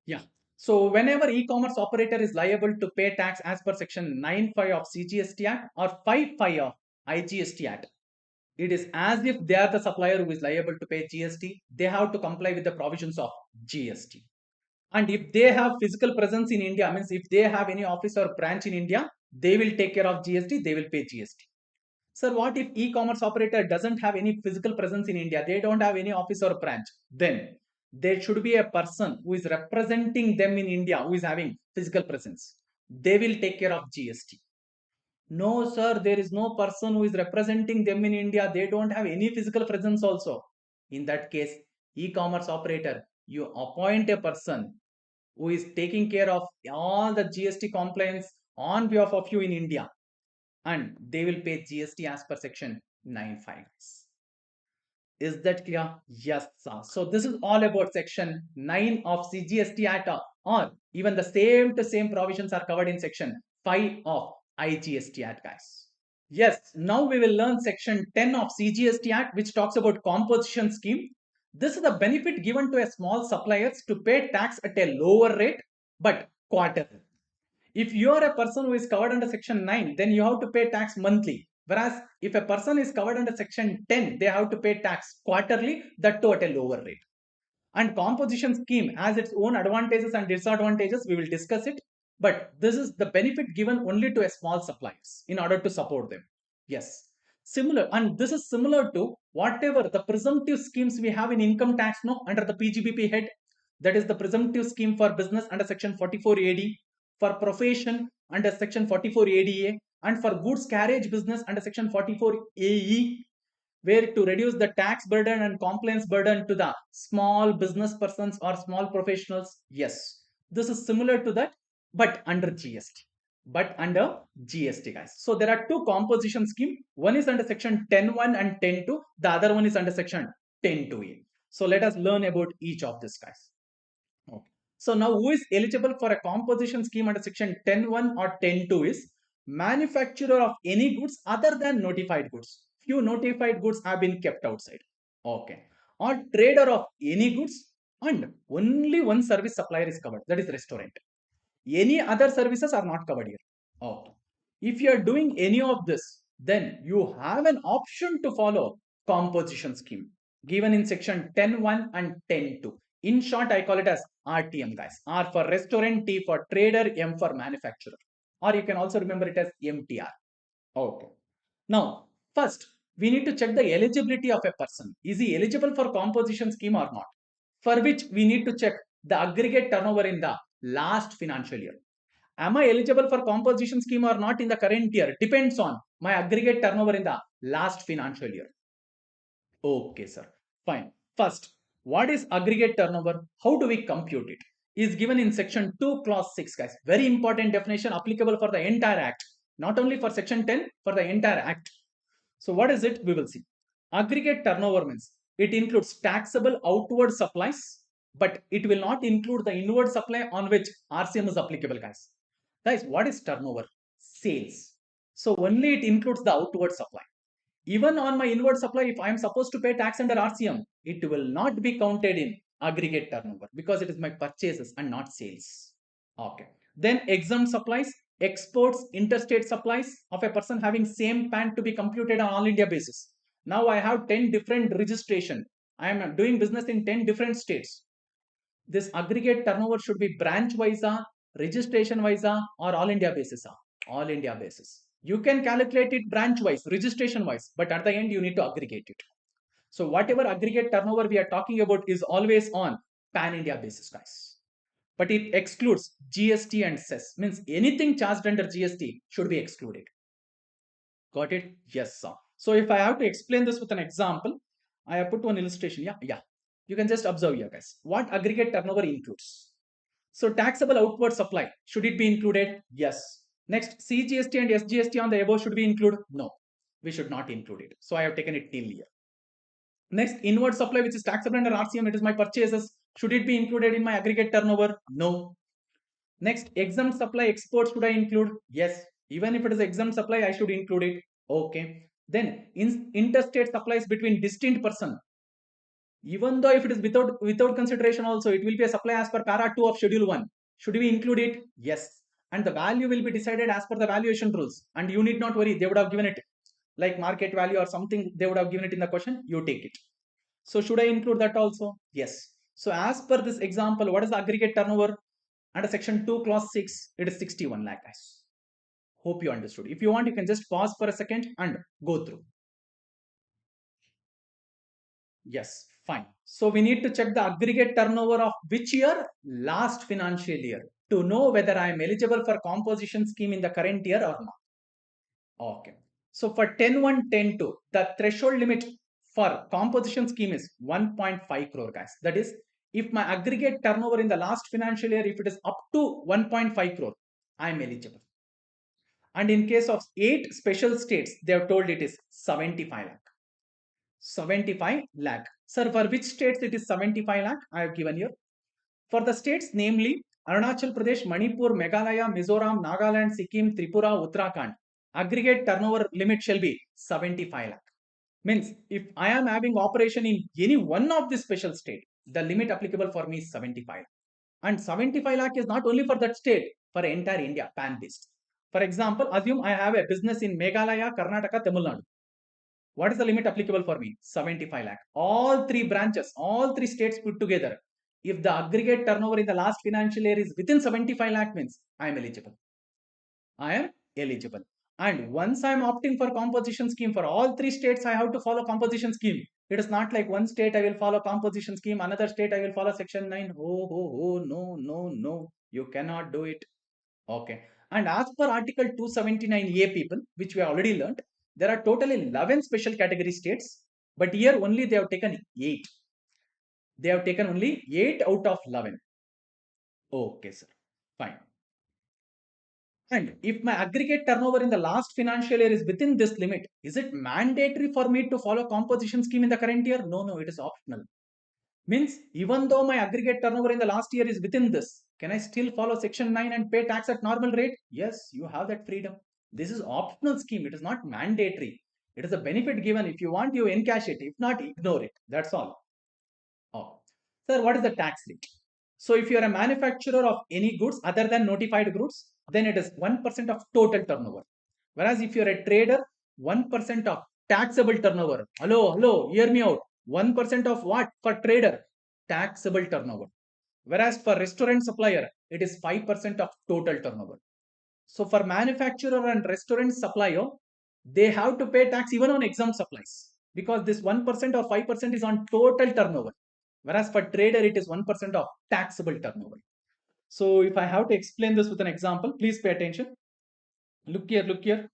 Yeah. So whenever e-commerce operator is liable to pay tax as per section 9(5) of CGST Act or 5(5) of IGST Act, it is as if they are the supplier who is liable to pay GST. They have to comply with the provisions of GST. And if they have physical presence in India, means if they have any office or branch in India, they will take care of GST, they will pay GST. Sir, what if e-commerce operator doesn't have any physical presence in India? They don't have any office or branch. Then there should be a person who is representing them in India who is having physical presence. They will take care of GST. No, sir, there is no person who is representing them in India. They don't have any physical presence also. In that case, e-commerce operator, you appoint a person who is taking care of all the GST compliance on behalf of you in India, and they will pay GST as per section 9(5). Is that clear? Yes, sir. So this is all about section 9 of CGST Act, or even the same to same provisions are covered in section 5 of IGST Act, guys. Yes, now we will learn section 10 of CGST Act, which talks about composition scheme. This is the benefit given to a small suppliers to pay tax at a lower rate, but quarterly. If you are a person who is covered under section 9, then you have to pay tax monthly. Whereas if a person is covered under section 10, they have to pay tax quarterly, that too at a lower rate. And composition scheme has its own advantages and disadvantages. We will discuss it. But this is the benefit given only to a small suppliers in order to support them. Yes. Similar, and this is similar to whatever the presumptive schemes we have in income tax no under the PGBP head. That is the presumptive scheme for business under section 44 AD, for profession under section 44 ADA, and for goods carriage business under section 44 AE, where to reduce the tax burden and compliance burden to the small business persons or small professionals. Yes, this is similar to that, but under GST. But under GST, guys. So there are two composition scheme. One is under section 10(1) and 10(2). The other one is under section 10(2)A. So let us learn about each of these, guys. Okay. So now who is eligible for a composition scheme under section 10(1) or 10(2) is manufacturer of any goods other than notified goods. Few notified goods have been kept outside. Okay. Or trader of any goods, and only one service supplier is covered, that is restaurant. Any other services are not covered here. Okay. If you are doing any of this, then you have an option to follow composition scheme given in section 10(1) and 10(2). In short, I call it as RTM, guys. R for restaurant, T for trader, M for manufacturer. Or you can also remember it as MTR. Okay. Now, first, we need to check the eligibility of a person. Is he eligible for composition scheme or not? For which we need to check the aggregate turnover in the last financial year. Am I eligible for composition scheme or not in the current year? Depends on my aggregate turnover in the last financial year. Okay, sir. Fine. First, what is aggregate turnover? How do we compute it? Is given in section 2 clause 6, guys. Very important definition applicable for the entire act. Not only for section 10, for the entire act. So what is it? We will see. Aggregate turnover means it includes taxable outward supplies, but it will not include the inward supply on which RCM is applicable, guys. Guys, what is turnover? Sales. So only it includes the outward supply. Even on my inward supply, if I am supposed to pay tax under RCM, it will not be counted in aggregate turnover because it is my purchases and not sales. Okay. Then exempt supplies, exports, interstate supplies of a person having same PAN to be computed on all India basis. Now I have 10 different registration. I am doing business in 10 different states. This aggregate turnover should be branch wise, registration wise, or all India basis. All India basis. You can calculate it branch wise, registration wise, but at the end you need to aggregate it. So whatever aggregate turnover we are talking about is always on pan India basis, guys. But it excludes GST and cess. Means anything charged under GST should be excluded. Got it? Yes, sir. So if I have to explain this with an example, I have put one illustration. Yeah. You can just observe here, guys. What aggregate turnover includes? So taxable outward supply, should it be included? Yes. Next, CGST and SGST on the above should be included? No, we should not include it. So I have taken it till here. Next, inward supply, which is taxable under RCM, it is my purchases. Should it be included in my aggregate turnover? No. Next, exempt supply exports, should I include? Yes. Even if it is exempt supply, I should include it. Okay. Then, interstate supplies between distinct person. Even though if it is without consideration also, it will be a supply as per para 2 of schedule 1. Should we include it? Yes. And the value will be decided as per the valuation rules. And you need not worry, they would have given it like market value or something, they would have given it in the question, you take it. So should I include that also? Yes. So as per this example, what is the aggregate turnover? Under section 2 clause 6, it is 61 lakh, guys. Hope you understood. If you want, you can just pause for a second and go through. Yes, fine. So we need to check the aggregate turnover of which year? Last financial year, to know whether I am eligible for composition scheme in the current year or not. Okay. So for 10-1, 10-2, the threshold limit for composition scheme is 1.5 crore, guys. That is, if my aggregate turnover in the last financial year, if it is up to 1.5 crore, I am eligible. And in case of 8 special states, they have told it is 75 lakh. 75 lakh. Sir, for which states it is 75 lakh? I have given here. For the states, namely Arunachal Pradesh, Manipur, Meghalaya, Mizoram, Nagaland, Sikkim, Tripura, Uttarakhand, aggregate turnover limit shall be 75 lakh. Means if I am having operation in any one of the special state, the limit applicable for me is 75. And 75 lakh is not only for that state, for entire India, pan based. For example, assume I have a business in Meghalaya, Karnataka, Tamil Nadu. What is the limit applicable for me? 75 lakh. All 3 branches, all 3 states put together. If the aggregate turnover in the last financial year is within 75 lakh means I am eligible. I am eligible. And once I am opting for composition scheme for all 3 states, I have to follow composition scheme. It is not like one state I will follow composition scheme, another state I will follow section 9. Oh, no. You cannot do it. Okay. And as per Article 279A people, which we already learned, there are totally 11 special category states, but here only they have taken 8. They have taken only 8 out of 11. Okay, sir. Fine. And if my aggregate turnover in the last financial year is within this limit, is it mandatory for me to follow composition scheme in the current year? No, it is optional. Means even though my aggregate turnover in the last year is within this, can I still follow section 9 and pay tax at normal rate? Yes, you have that freedom. This is optional scheme. It is not mandatory. It is a benefit given. If you want, you encash it. If not, ignore it. That's all. Oh. Sir, what is the tax rate? So if you are a manufacturer of any goods other than notified goods, then it is 1% of total turnover. Whereas if you are a trader, 1% of taxable turnover. Hello, hear me out. 1% of what for trader? Taxable turnover. Whereas for restaurant supplier, it is 5% of total turnover. So for manufacturer and restaurant supplier, they have to pay tax even on exempt supplies because this 1% or 5% is on total turnover. Whereas for trader, it is 1% of taxable turnover. So if I have to explain this with an example, please pay attention. Look here.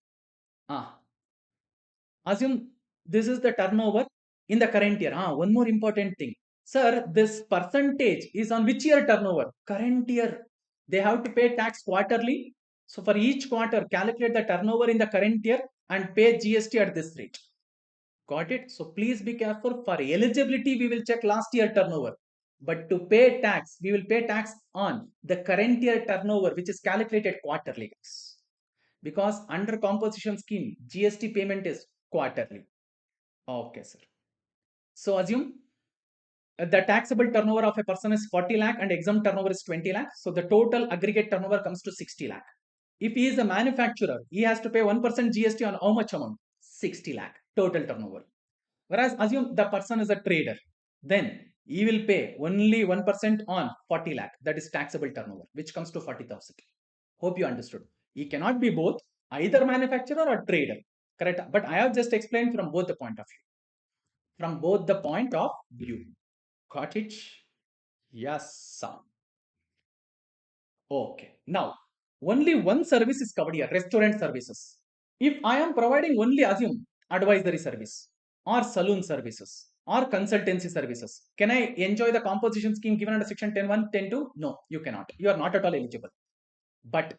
Assume this is the turnover in the current year. One more important thing. Sir, this percentage is on which year turnover? Current year. They have to pay tax quarterly. So for each quarter, calculate the turnover in the current year and pay GST at this rate. Got it? So please be careful. For eligibility, we will check last year turnover. But to pay tax, we will pay tax on the current year turnover, which is calculated quarterly. Because under composition scheme, GST payment is quarterly. Okay, sir. So assume the taxable turnover of a person is 40 lakh and exempt turnover is 20 lakh. So the total aggregate turnover comes to 60 lakh. If he is a manufacturer, he has to pay 1% GST on how much amount? 60 lakh total turnover. Whereas assume the person is a trader, then he will pay only 1% on 40 lakh, that is taxable turnover, which comes to 40,000. Hope you understood. He cannot be both, either manufacturer or trader. Correct? But I have just explained from both the point of view. From both the point of view. Got it? Yes, sir. Okay. Now, only one service is covered here, restaurant services. If I am providing only, assume, advisory service or saloon services or consultancy services, can I enjoy the composition scheme given under section 10.1, 10.2? No, you cannot. You are not at all eligible. But,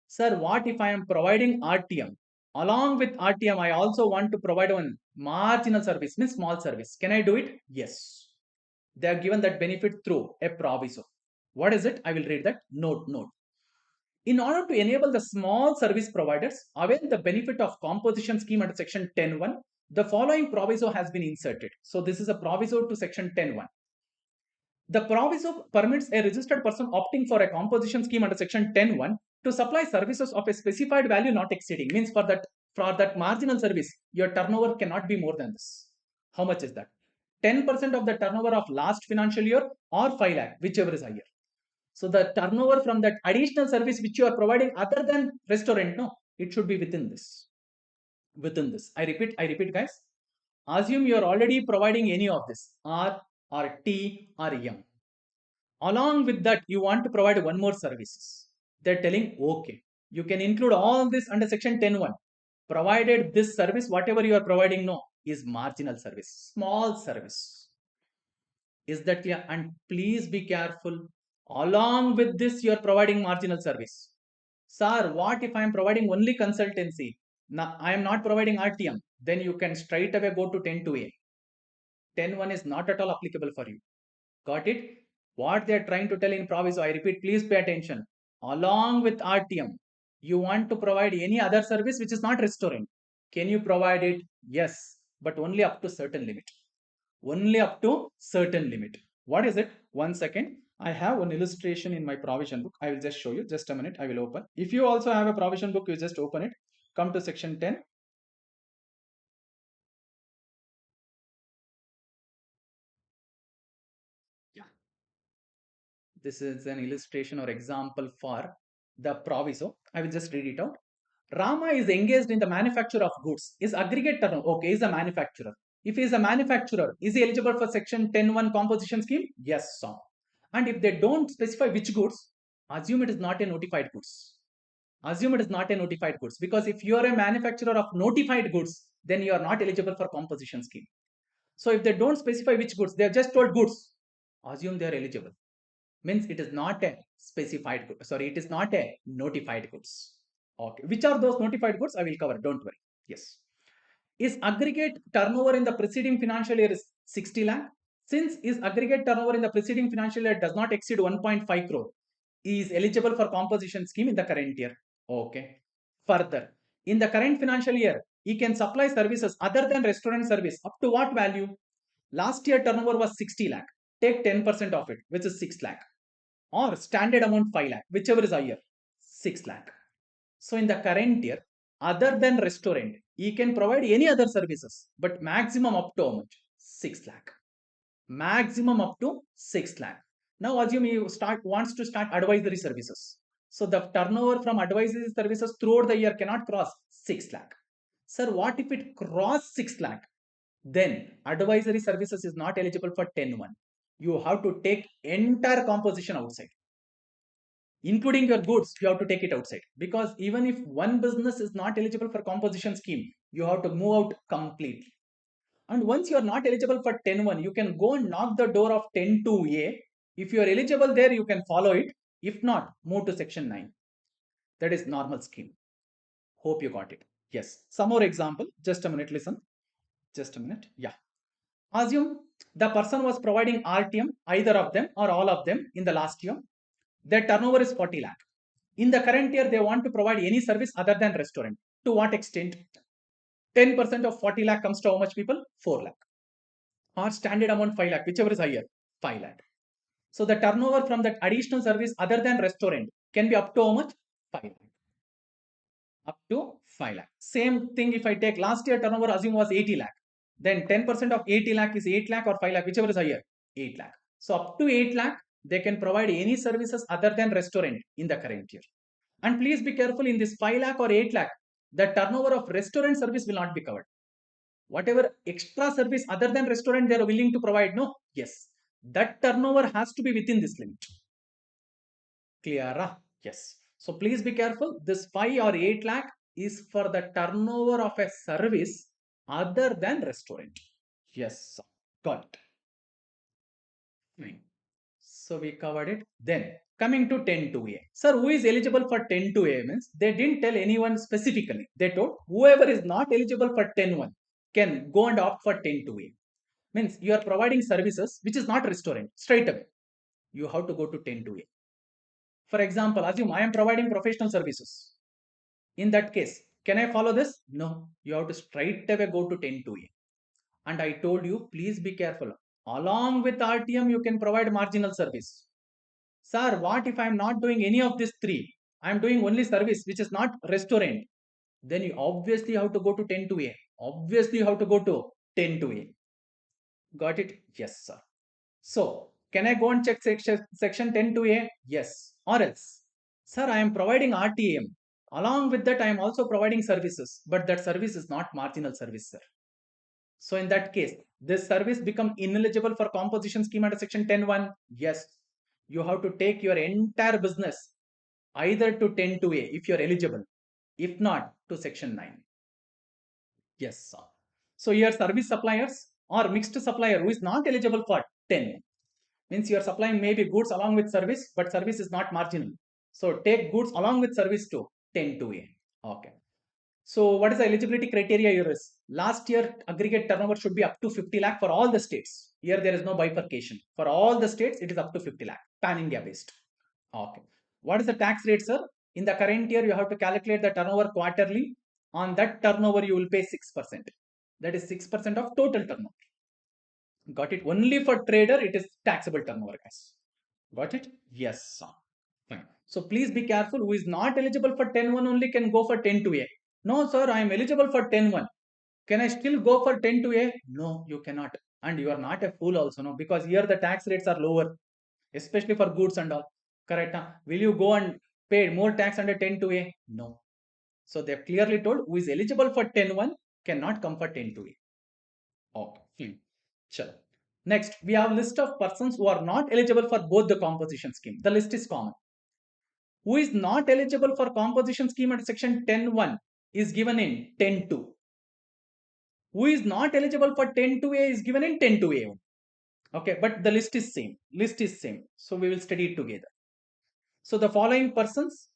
sir, what if I am providing RTM? Along with RTM, I also want to provide one marginal service, means small service. Can I do it? Yes. They are given that benefit through a proviso. What is it? I will read that. Note. In order to enable the small service providers avail the benefit of composition scheme under section 10.1, the following proviso has been inserted. So this is a proviso to section 10.1. The proviso permits a registered person opting for a composition scheme under section 10.1 to supply services of a specified value not exceeding. Means for that marginal service, your turnover cannot be more than this. How much is that? 10% of the turnover of last financial year or 5 lakh, whichever is higher. So the turnover from that additional service which you are providing other than restaurant, no, it should be within this. Within this. I repeat, guys. Assume you are already providing any of this, R or T or M. Along with that, you want to provide one more services. They're telling, okay, you can include all this under section 10.1, provided this service, whatever you are providing, no, is marginal service, small service. Is that clear? And please be careful. Along with this, you are providing marginal service. Sir, what if I am providing only consultancy? Now, I am not providing RTM. Then you can straight away go to 10.2A. 10.1 is not at all applicable for you. Got it? What they are trying to tell in proviso, I repeat, please pay attention. Along with RTM, you want to provide any other service which is not restaurant. Can you provide it? Yes, but only up to certain limit. Only up to certain limit. What is it? One second. I have an illustration in my provision book. I will just show you. Just a minute. I will open. If you also have a provision book, you just open it. Come to section 10. Yeah. This is an illustration or example for the proviso. I will just read it out. Rama is engaged in the manufacture of goods. Is aggregate turnover? Okay, is a manufacturer. If he is a manufacturer, is he eligible for section 10.1 composition scheme? Yes, sir. And if they don't specify which goods, assume it is not a notified goods. Assume it is not a notified goods, because if you are a manufacturer of notified goods, then you are not eligible for composition scheme. So if they don't specify which goods, they have just told goods, assume they are eligible. Means it is not a specified good. Sorry, it is not a notified goods. Okay, which are those notified goods? I will cover. Don't worry. Yes. Is aggregate turnover in the preceding financial year is 60 lakh? Since his aggregate turnover in the preceding financial year does not exceed 1.5 crore, he is eligible for composition scheme in the current year. Okay. Further, in the current financial year, he can supply services other than restaurant service up to what value? Last year turnover was 60 lakh. Take 10% of it, which is 6 lakh. Or standard amount 5 lakh, whichever is higher, 6 lakh. So in the current year, other than restaurant, he can provide any other services, but maximum up to how much? 6 lakh. Maximum up to 6 lakh. Now assume he wants to start advisory services. So the turnover from advisory services throughout the year cannot cross 6 lakh. Sir, what if it cross 6 lakh? Then advisory services is not eligible for 10.1. You have to take entire composition outside. Including your goods, you have to take it outside, because even if one business is not eligible for composition scheme, you have to move out completely. And once you are not eligible for 10.1, you can go and knock the door of 10.2A. If you are eligible there, you can follow it. If not, move to section 9. That is normal scheme. Hope you got it. Yes. Some more example. Just a minute, listen. Just a minute. Yeah. Assume the person was providing RTM, either of them or all of them in the last year. Their turnover is 40 lakh. In the current year, they want to provide any service other than restaurant. To what extent? 10% of 40 lakh comes to how much people? 4 lakh. Or standard amount 5 lakh, whichever is higher, 5 lakh. So the turnover from that additional service other than restaurant can be up to how much? 5 lakh. Up to 5 lakh. Same thing if I take last year turnover, assume was 80 lakh. Then 10% of 80 lakh is 8 lakh or 5 lakh, whichever is higher, 8 lakh. So up to 8 lakh, they can provide any services other than restaurant in the current year. And please be careful, in this 5 lakh or 8 lakh, the turnover of restaurant service will not be covered. Whatever extra service other than restaurant they are willing to provide, no, yes, that turnover has to be within this limit. Clear? Yes. So please be careful. This 5 or 8 lakh is for the turnover of a service other than restaurant. Yes, got it. Fine. So we covered it. Then coming to 10-2A. Sir, who is eligible for 10-2A means they didn't tell anyone specifically. They told whoever is not eligible for 10-1 can go and opt for 10-2A. Means you are providing services which is not restaurant straight away. You have to go to 10-2A. For example, assume I am providing professional services. In that case, can I follow this? No, you have to straight away go to 10-2A. And I told you, please be careful. Along with RTM, you can provide marginal service. Sir, what if I am not doing any of these three? I am doing only service which is not restaurant. Then you obviously have to go to 10-2A. Obviously, you have to go to 10-2A. Got it? Yes, sir. So, can I go and check section 10-2A? Yes. Or else, sir, I am providing RTM. Along with that, I am also providing services, but that service is not marginal service, sir. So in that case, this service become ineligible for composition scheme under section 10.1. Yes, you have to take your entire business either to 10-2A if you are eligible, if not to section 9. Yes, sir. So your service suppliers or mixed supplier who is not eligible for 10 means you are supplying maybe goods along with service, but service is not marginal. So take goods along with service to 10-2A. Okay. So what is the eligibility criteria here is? Last year aggregate turnover should be up to 50 lakh for all the states. Here there is no bifurcation. For all the states it is up to 50 lakh, pan India based. Okay. What is the tax rate, sir? In the current year you have to calculate the turnover quarterly. On that turnover you will pay 6%. That is 6% of total turnover. Got it? Only for trader it is taxable turnover, guys. Got it? Yes, sir. Fine. So please be careful. Who is not eligible for 10-1 only can go for 10-2A. No, sir, I am eligible for 10-1. Can I still go for 10-2A? No, you cannot. And you are not a fool also, no, because here the tax rates are lower, especially for goods and all. Correct? Huh? Will you go and pay more tax under 10-2A? No. So they have clearly told who is eligible for 10-1 cannot come for 10-2A. Okay. Sure. Next, we have a list of persons who are not eligible for both the composition scheme. The list is common. Who is not eligible for composition scheme under section 10.1 is given in 10.2. Who is not eligible for 10-2A is given in 10-2A. Okay, but the list is same. List is same. So we will study it together. So the following persons,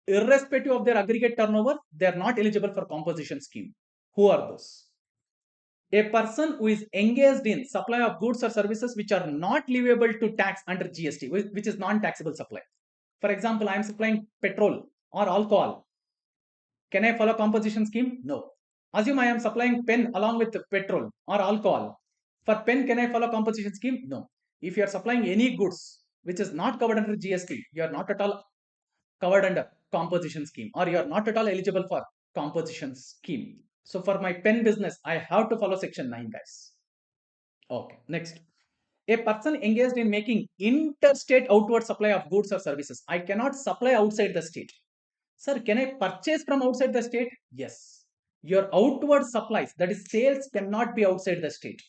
irrespective of their aggregate turnover, they are not eligible for composition scheme. Who are those? A person who is engaged in supply of goods or services which are not leviable to tax under GST, which is non-taxable supply. For example, I am supplying petrol or alcohol. Can I follow composition scheme? No. Assume I am supplying pen along with petrol or alcohol. For pen, can I follow composition scheme? No. If you are supplying any goods which is not covered under GST, you are not at all covered under composition scheme, or you are not at all eligible for composition scheme. So for my pen business, I have to follow section 9, guys. Okay, next. A person engaged in making interstate outward supply of goods or services. I cannot supply outside the state. Sir, can I purchase from outside the state? Yes. Your outward supplies, that is sales, cannot be outside the state.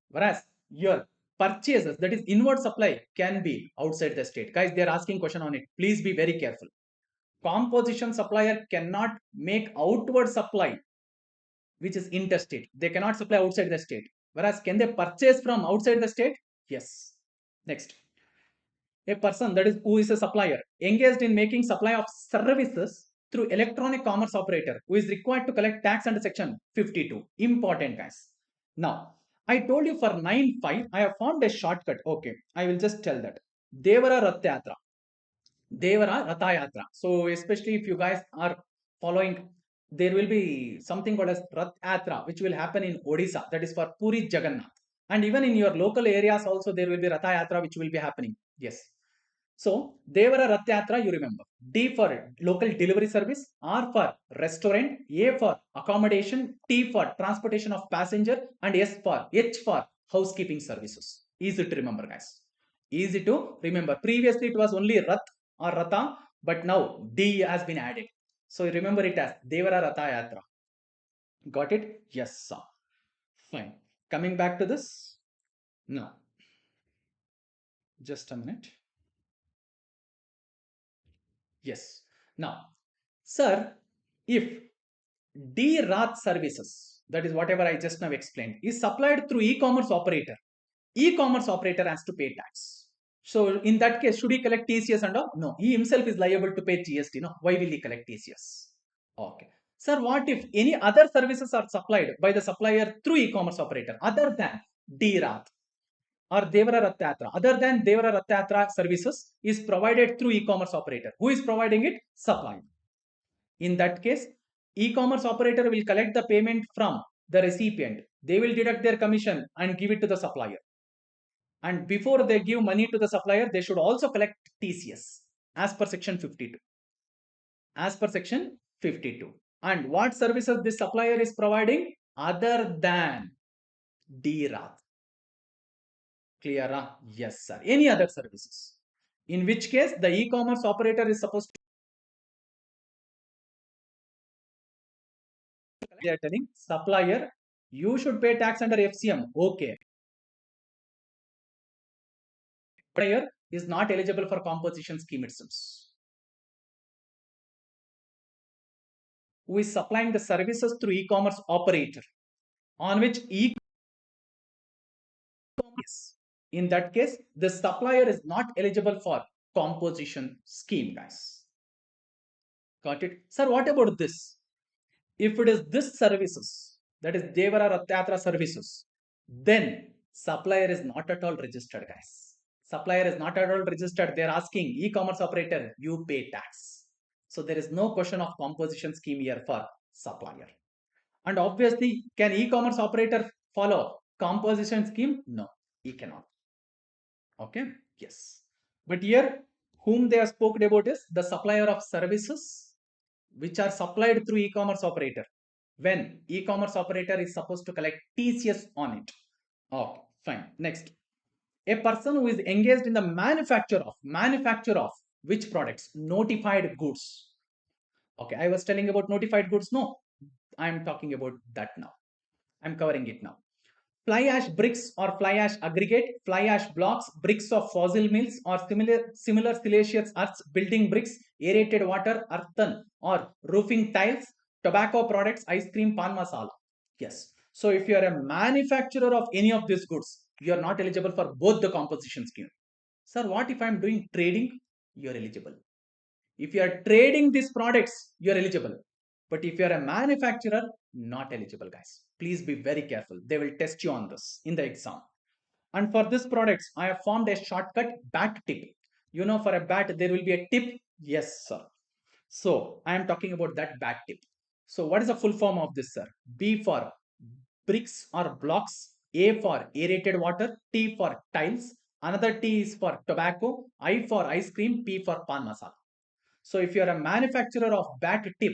Whereas your purchases, that is inward supply, can be outside the state. Guys, they are asking question on it. Please be very careful. Composition supplier cannot make outward supply which is interstate. They cannot supply outside the state. Whereas can they purchase from outside the state? Yes. Next. A person, that is who is a supplier, engaged in making supply of services through electronic commerce operator, who is required to collect tax under section 52. Important, guys. Now, I told you for 9-5, I have formed a shortcut. Okay, I will just tell that. Devara Ratyatra. Devara Ratayatra. So, especially if you guys are following, there will be something called as Rathayatra, which will happen in Odisha. That is for Puri Jagannath. And even in your local areas also, there will be Rathayatra, which will be happening. Yes. So, Devara Rathayatra, you remember. D for local delivery service, R for restaurant, A for accommodation, T for transportation of passenger, and H for housekeeping services. Easy to remember, guys. Easy to remember. Previously, it was only Rath or Ratha, but now D has been added. So, remember it as Devara Rathayatra. Got it? Yes, sir. Fine. Coming back to this. No. Just a minute. Yes. Now, sir, if D-Rath services, that is whatever I just now explained, is supplied through e-commerce operator has to pay tax. So in that case, should he collect TCS and all? No, he himself is liable to pay GST. No, why will he collect TCS? Okay. Sir, what if any other services are supplied by the supplier through e-commerce operator other than D-Rath or Devara Rathayatra? Other than Devara Rathayatra services is provided through e-commerce operator. Who is providing it? Supplier. In that case, e-commerce operator will collect the payment from the recipient. They will deduct their commission and give it to the supplier. And before they give money to the supplier, they should also collect TCS as per section 52. As per section 52. And what services this supplier is providing other than DRAT? Clear? Yes, sir. Any other services? In which case, the e-commerce operator is supposed to. They are telling supplier, you should pay tax under FCM. Okay. Supplier is not eligible for composition scheme itself. Who is supplying the services through e-commerce operator on which e-commerce, in that case, the supplier is not eligible for composition scheme, guys. Got it? Sir, what about this? If it is this services, that is Devara Ratyatra services, then supplier is not at all registered, guys. Supplier is not at all registered. They're asking e-commerce operator, you pay tax. So there is no question of composition scheme here for supplier. And obviously, can e-commerce operator follow composition scheme? No, he cannot. Okay, yes. But here, whom they have spoken about is the supplier of services which are supplied through e-commerce operator. When e-commerce operator is supposed to collect TCS on it. Okay, fine. Next, a person who is engaged in the manufacture of which products? Notified goods. Okay, I was telling about notified goods. No, I'm talking about that now. I'm covering it now. Fly ash bricks or fly ash aggregate, fly ash blocks, bricks of fossil mills or similar siliceous earths, building bricks, aerated water, earthen or roofing tiles, tobacco products, ice cream, pan masala. Yes. So if you are a manufacturer of any of these goods, you are not eligible for both the composition scheme. Sir, what if I am doing trading? You are eligible. If you are trading these products, you are eligible. But if you are a manufacturer, not eligible, guys. Please be very careful. They will test you on this in the exam. And for this products, I have formed a shortcut BAT tip. You know, for a BAT, there will be a tip. Yes, sir. So I am talking about that BAT tip. So what is the full form of this, sir? B for bricks or blocks, A for aerated water, T for tiles, another T is for tobacco, I for ice cream, P for pan masala. So if you are a manufacturer of BAT tip,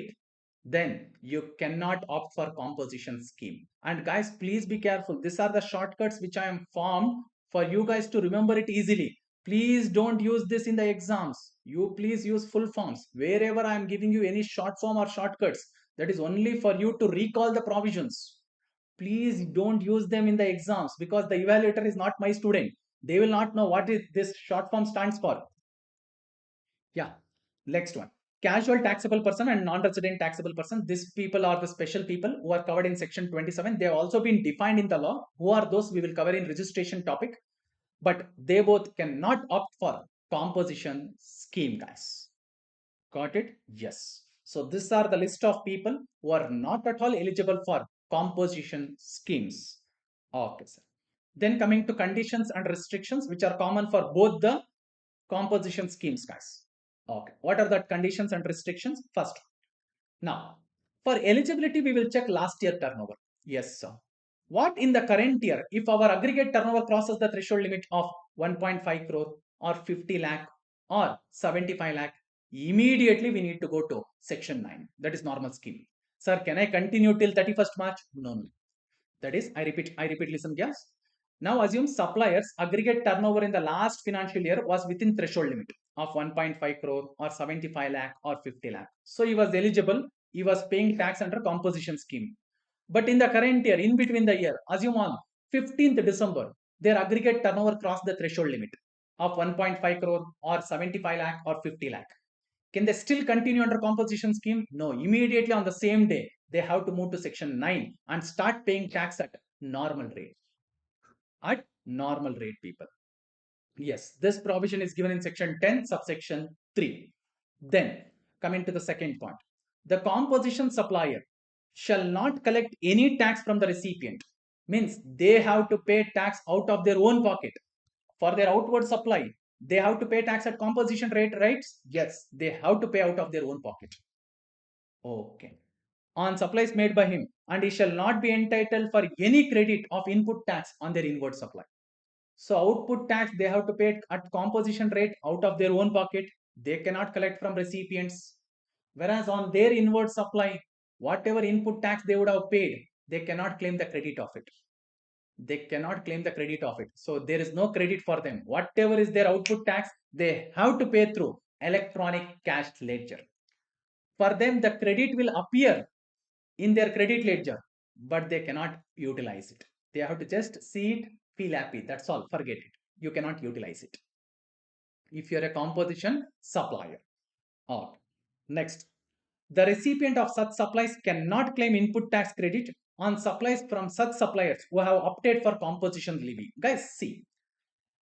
then you cannot opt for composition scheme. And guys, please be careful. These are the shortcuts which I am formed for you guys to remember it easily. Please don't use this in the exams. You please use full forms. Wherever I am giving you any short form or shortcuts, that is only for you to recall the provisions. Please don't use them in the exams because the evaluator is not my student. They will not know what is this short form stands for. Yeah. Next one. Casual taxable person and non-resident taxable person. These people are the special people who are covered in section 27. They have also been defined in the law. Who are those? We will cover in registration topic. But they both cannot opt for composition scheme, guys. Got it? Yes. So these are the list of people who are not at all eligible for composition schemes. Okay, sir. Then coming to conditions and restrictions, which are common for both the composition schemes, guys. Okay, what are the conditions and restrictions? First, now for eligibility, we will check last year turnover. Yes, sir. What in the current year, if our aggregate turnover crosses the threshold limit of 1.5 crore or 50 lakh or 75 lakh, immediately we need to go to section 9. That is normal scheme. Sir, can I continue till 31st March? No, no. That is, I repeat, listen, yes. Now assume suppliers aggregate turnover in the last financial year was within threshold limit of 1.5 crore or 75 lakh or 50 lakh. So he was eligible, he was paying tax under composition scheme. But in the current year, in between the year, assume on 15th December, their aggregate turnover crossed the threshold limit of 1.5 crore or 75 lakh or 50 lakh. Can they still continue under composition scheme? No. Immediately on the same day, they have to move to section 9 and start paying tax at normal rate. At normal rate, people. Yes, this provision is given in section 10, subsection 3. Then, coming to the second point. The composition supplier shall not collect any tax from the recipient. Means they have to pay tax out of their own pocket. For their outward supply, they have to pay tax at composition rate, right? Yes, they have to pay out of their own pocket. Okay. On supplies made by him, and he shall not be entitled for any credit of input tax on their inward supply. So output tax they have to pay at composition rate out of their own pocket. They cannot collect from recipients. Whereas on their inward supply, whatever input tax they would have paid, they cannot claim the credit of it. They cannot claim the credit of it. So there is no credit for them. Whatever is their output tax, they have to pay through electronic cash ledger. For them, the credit will appear in their credit ledger, but they cannot utilize it. They have to just see it, feel happy. That's all. Forget it. You cannot utilize it if you're a composition supplier. Or next, the recipient of such supplies cannot claim input tax credit on supplies from such suppliers who have opted for composition levy. Guys, see,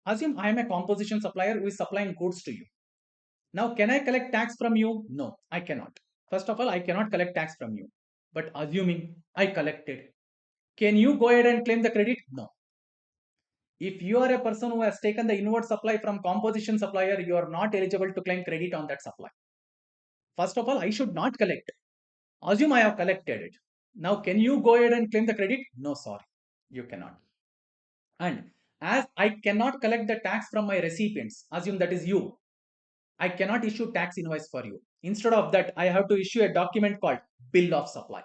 assume I am a composition supplier who is supplying goods to you. Now, can I collect tax from you? No, I cannot. First of all, I cannot collect tax from you. But assuming I collected, can you go ahead and claim the credit? No. If you are a person who has taken the inward supply from composition supplier, you are not eligible to claim credit on that supply. First of all, I should not collect. Assume I have collected it. Now, can you go ahead and claim the credit? No, sorry, you cannot. And as I cannot collect the tax from my recipients, assume that is you, I cannot issue tax invoice for you. Instead of that, I have to issue a document called bill of supply.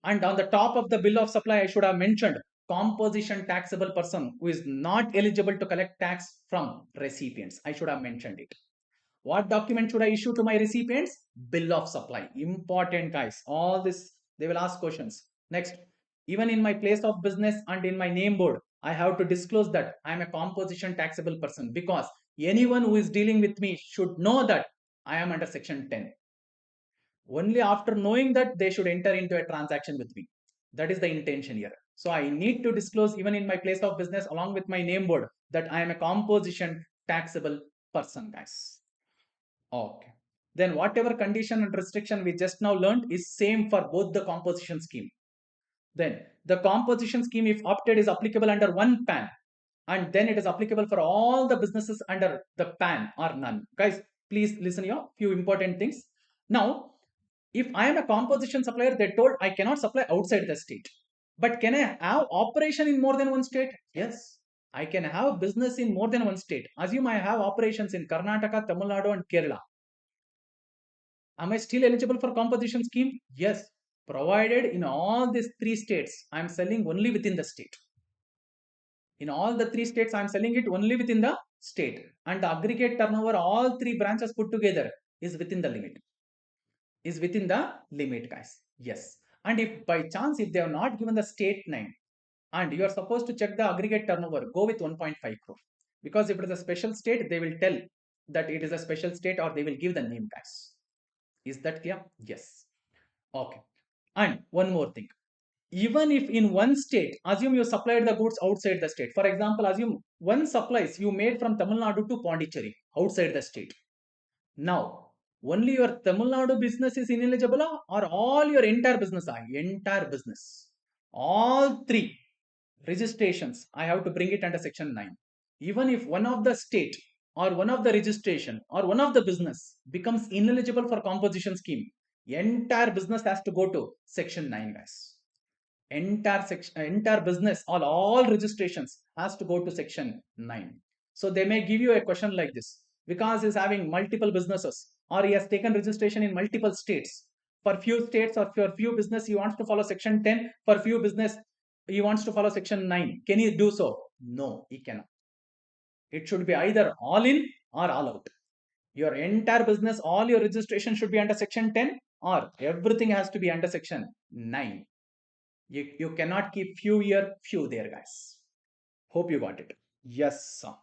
And on the top of the bill of supply, I should have mentioned composition taxable person who is not eligible to collect tax from recipients. I should have mentioned it. What document should I issue to my recipients? Bill of supply. Important, guys. All this, they will ask questions. Next, even in my place of business and in my name board, I have to disclose that I am a composition taxable person, because anyone who is dealing with me should know that I am under section 10. Only after knowing that they should enter into a transaction with me. That is the intention here. So I need to disclose even in my place of business along with my name board that I am a composition taxable person, guys. Okay. Then whatever condition and restriction we just now learned is same for both the composition scheme. Then the composition scheme, if opted, is applicable under one PAN, and then it is applicable for all the businesses under the PAN or none. Guys, please listen here, few important things. Now, if I am a composition supplier, they told I cannot supply outside the state. But can I have operation in more than one state? Yes. I can have business in more than one state. Assume I have operations in Karnataka, Tamil Nadu, and Kerala. Am I still eligible for composition scheme? Yes. Provided in all these three states, I am selling only within the state. In all the three states, I am selling it only within the state. And the aggregate turnover, all three branches put together, is within the limit. Is within the limit, guys. Yes. And if by chance, if they have not given the state name, and you are supposed to check the aggregate turnover, go with 1.5 crore. Because if it is a special state, they will tell that it is a special state, or they will give the name, guys. Is that clear? Yes. Okay. And one more thing. Even if in one state, assume you supplied the goods outside the state. For example, assume one supplies you made from Tamil Nadu to Pondicherry outside the state. Now, only your Tamil Nadu business is ineligible, or all your entire business are? Entire business. All three. registrations, I have to bring it under section 9. Even if one of the state or one of the registration or one of the business becomes ineligible for composition scheme, entire business has to go to section 9, guys. Entire section, entire business, all registrations has to go to section 9. So they may give you a question like this: because is having multiple businesses or he has taken registration in multiple states. For few states or for few business he wants to follow section 10, for few business he wants to follow section 9. Can he do so? No, he cannot. It should be either all in or all out. Your entire business, all your registration should be under section 10 or everything has to be under section 9. You cannot keep few here, few there, guys. Hope you got it. Yes, sir.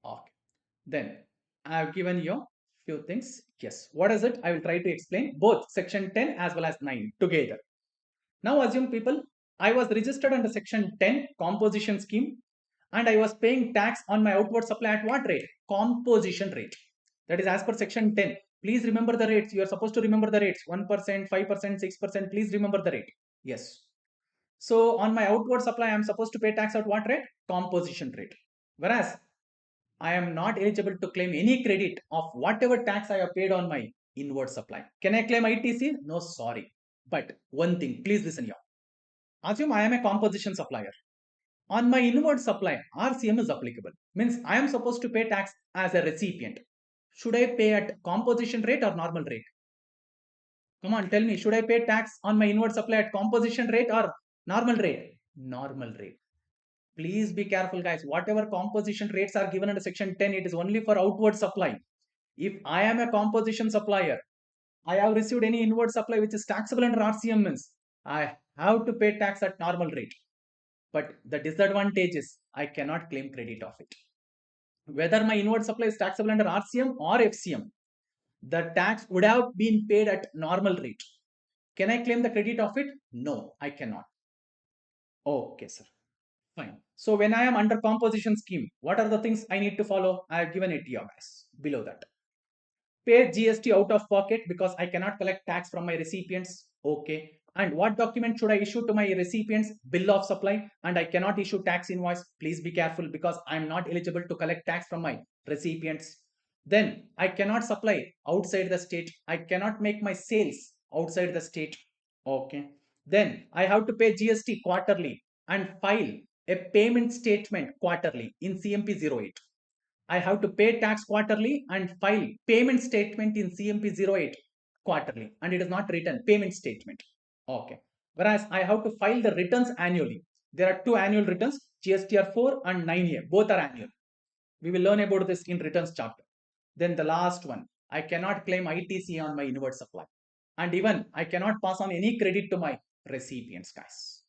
Okay. Then I have given you few things. Yes. What is it? I will try to explain both section 10 as well as 9 together. Now assume people, I was registered under section 10 composition scheme and I was paying tax on my outward supply at what rate? Composition rate. That is as per section 10. Please remember the rates. You are supposed to remember the rates. 1%, 5%, 6%. Please remember the rate. Yes. So on my outward supply, I am supposed to pay tax at what rate? Composition rate. Whereas I am not eligible to claim any credit of whatever tax I have paid on my inward supply. Can I claim ITC? No, sorry. But one thing, please listen here. Assume I am a composition supplier. On my inward supply, RCM is applicable. Means I am supposed to pay tax as a recipient. Should I pay at composition rate or normal rate? Come on, tell me, should I pay tax on my inward supply at composition rate or normal rate? Normal rate. Please be careful, guys. Whatever composition rates are given under section 10, it is only for outward supply. If I am a composition supplier, I have received any inward supply which is taxable under RCM means I have to pay tax at normal rate. But the disadvantage is I cannot claim credit of it. Whether my inward supply is taxable under RCM or FCM, the tax would have been paid at normal rate. Can I claim the credit of it? No, I cannot. Okay, sir. Fine. So when I am under composition scheme, what are the things I need to follow? I have given it here, guys, below that. Pay GST out of pocket because I cannot collect tax from my recipients. Okay. And what document should I issue to my recipients? Bill of supply. And I cannot issue tax invoice. Please be careful because I am not eligible to collect tax from my recipients. Then I cannot supply outside the state. I cannot make my sales outside the state. Okay. Then I have to pay GST quarterly and file a payment statement quarterly in CMP 08. I have to pay tax quarterly and file payment statement in CMP 08 quarterly, and it is not written payment statement. Okay. Whereas I have to file the returns annually. There are two annual returns, GSTR 4 and 9A. Both are annual. We will learn about this in returns chapter. Then the last one, I cannot claim ITC on my inward supply. And even I cannot pass on any credit to my recipients, guys.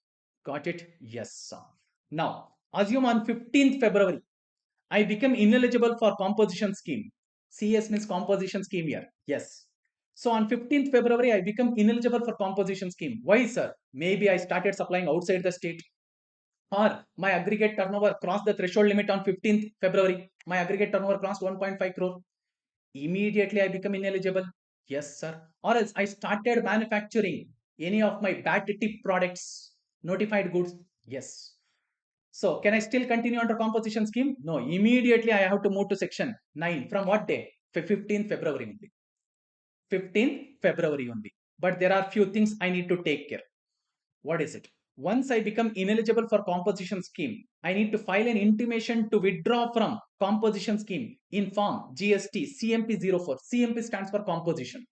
Got it? Yes, sir. Now, assume on 15th February, I become ineligible for composition scheme. CS means composition scheme here. Yes. So on 15th February, I become ineligible for composition scheme. Why, sir? Maybe I started supplying outside the state, or my aggregate turnover crossed the threshold limit on 15th February. My aggregate turnover crossed 1.5 crore. Immediately I become ineligible. Yes, sir. Or else I started manufacturing any of my bad tip products, notified goods. Yes. So can I still continue under composition scheme? No, immediately I have to move to section 9. From what day? 15th February only. 15th February only. But there are few things I need to take care. What is it? Once I become ineligible for composition scheme, I need to file an intimation to withdraw from composition scheme in form GST CMP 04. CMP stands for composition.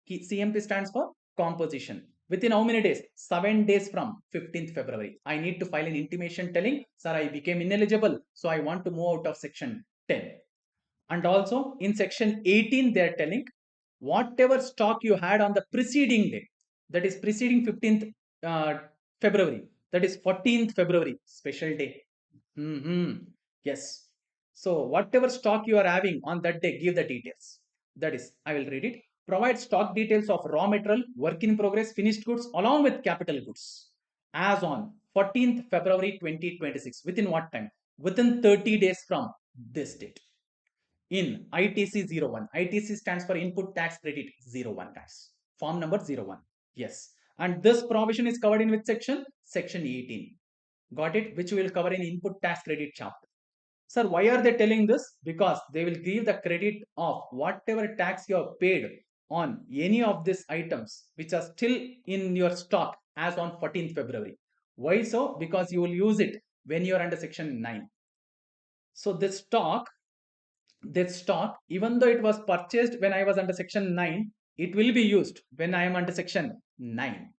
CMP stands for composition. Within how many days? 7 days from 15th February. I need to file an intimation telling, sir, I became ineligible. So I want to move out of section 10. And also in section 18, they are telling whatever stock you had on the preceding day, that is preceding 15th February, that is 14th February, special day. Yes. So whatever stock you are having on that day, give the details. That is, I will read it. Provide stock details of raw material, work in progress, finished goods along with capital goods as on 14th February 2026. Within what time? Within 30 days from this date. In ITC 01. ITC stands for Input Tax Credit 01, guys. Form number 01. Yes. And this provision is covered in which section? Section 18. Got it? Which we will cover in input tax credit chapter. Sir, why are they telling this? Because they will give the credit of whatever tax you have paid on any of these items which are still in your stock as on 14th February. Why so? Because you will use it when you are under section 9. So this stock, even though it was purchased when I was under section 9, it will be used when I am under section 9.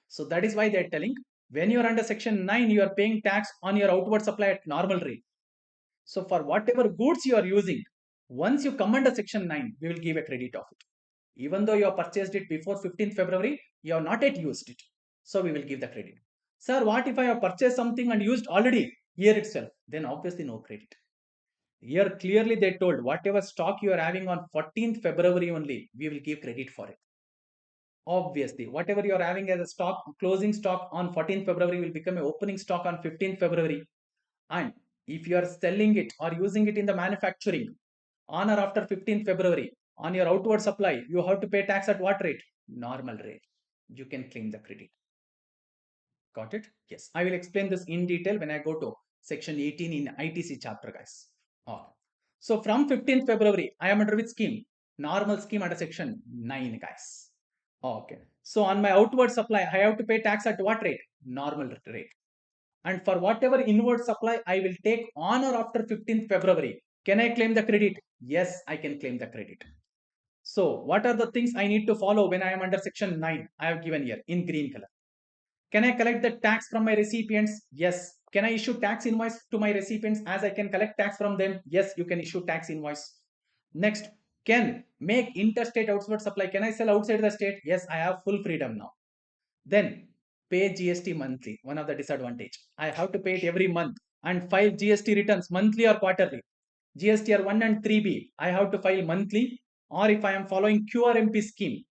So that is why they are telling when you are under section 9, you are paying tax on your outward supply at normal rate. So for whatever goods you are using, once you come under section 9, we will give a credit of it. Even though you have purchased it before 15th February, you have not yet used it. So we will give the credit. Sir, what if I have purchased something and used already here itself? Then obviously no credit. Here clearly they told whatever stock you are having on 14th February only, we will give credit for it. Obviously, whatever you are having as a stock, closing stock on 14th February will become an opening stock on 15th February. And if you are selling it or using it in the manufacturing on or after 15th February, on your outward supply, you have to pay tax at what rate? Normal rate. You can claim the credit. Got it? Yes. I will explain this in detail when I go to section 18 in ITC chapter, guys. Okay. So from 15th February, I am under which scheme? Normal scheme under section 9, guys. Okay. So on my outward supply, I have to pay tax at what rate? Normal rate. And for whatever inward supply I will take on or after 15th February, can I claim the credit? Yes, I can claim the credit. So what are the things I need to follow when I am under section 9? I have given here in green color. Can I collect the tax from my recipients? Yes. Can I issue tax invoice to my recipients as I can collect tax from them? Yes, you can issue tax invoice. Next, can make interstate outward supply. Can I sell outside the state? Yes, I have full freedom now. Then pay GST monthly, one of the disadvantage. I have to pay it every month and file GST returns monthly or quarterly. GSTR 1 and 3B, I have to file monthly, or if I am following QRMP scheme,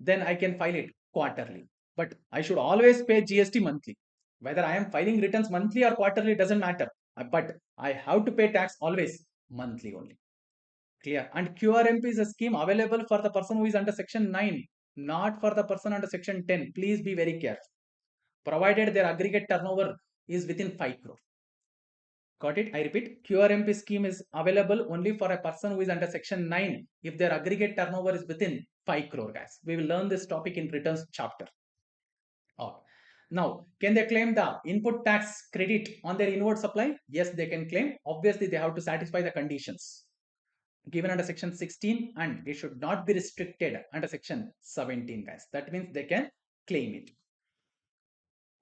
then I can file it quarterly. But I should always pay GST monthly. Whether I am filing returns monthly or quarterly doesn't matter. But I have to pay tax always monthly only. Clear. And QRMP is a scheme available for the person who is under section 9, not for the person under section 10. Please be very careful. Provided their aggregate turnover is within 5 crore. Got it? I repeat, QRMP scheme is available only for a person who is under section 9 if their aggregate turnover is within 5 crore, guys. We will learn this topic in returns chapter. Okay. Now, can they claim the input tax credit on their inward supply? Yes, they can claim. Obviously, they have to satisfy the conditions given under section 16 and it should not be restricted under section 17, guys. That means they can claim it.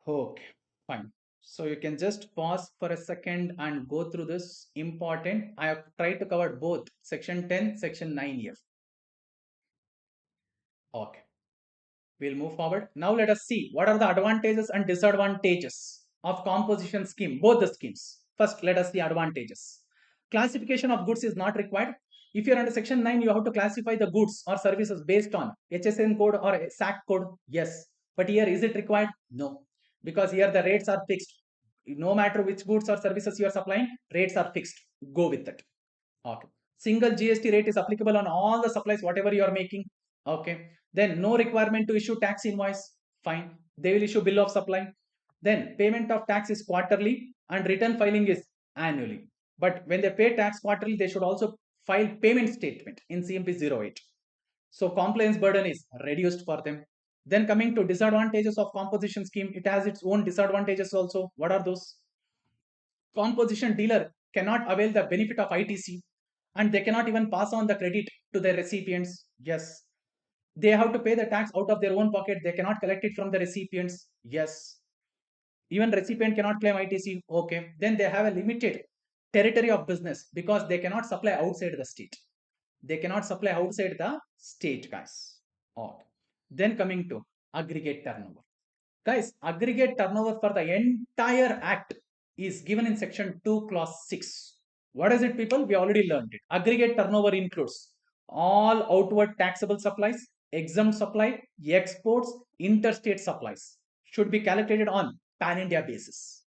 Okay, fine. So you can just pause for a second and go through this important. I have tried to cover both section 10, section 9 here. Okay. We'll move forward. Now let us see what are the advantages and disadvantages of composition scheme, both the schemes. First, let us see advantages. Classification of goods is not required. If you're under section 9, you have to classify the goods or services based on HSN code or SAC code. Yes. But here, is it required? No. Because here the rates are fixed. No matter which goods or services you are supplying, rates are fixed. Go with it. Okay. Single GST rate is applicable on all the supplies, whatever you are making. Okay. Then no requirement to issue tax invoice. Fine. They will issue bill of supply. Then payment of tax is quarterly and return filing is annually. But when they pay tax quarterly, they should also file payment statement in CMP 08. So compliance burden is reduced for them. Then coming to disadvantages of composition scheme, it has its own disadvantages also. What are those? Composition dealer cannot avail the benefit of ITC and they cannot even pass on the credit to their recipients. Yes. They have to pay the tax out of their own pocket. They cannot collect it from the recipients. Yes. Even recipient cannot claim ITC. Okay. Then they have a limited territory of business because they cannot supply outside the state. They cannot supply outside the state, guys. Okay. Then coming to aggregate turnover. Guys, aggregate turnover for the entire act is given in section 2 clause 6. What is it, people? We already learned it. Aggregate turnover includes all outward taxable supplies, exempt supply, exports, interstate supplies. Should be calculated on pan-India basis.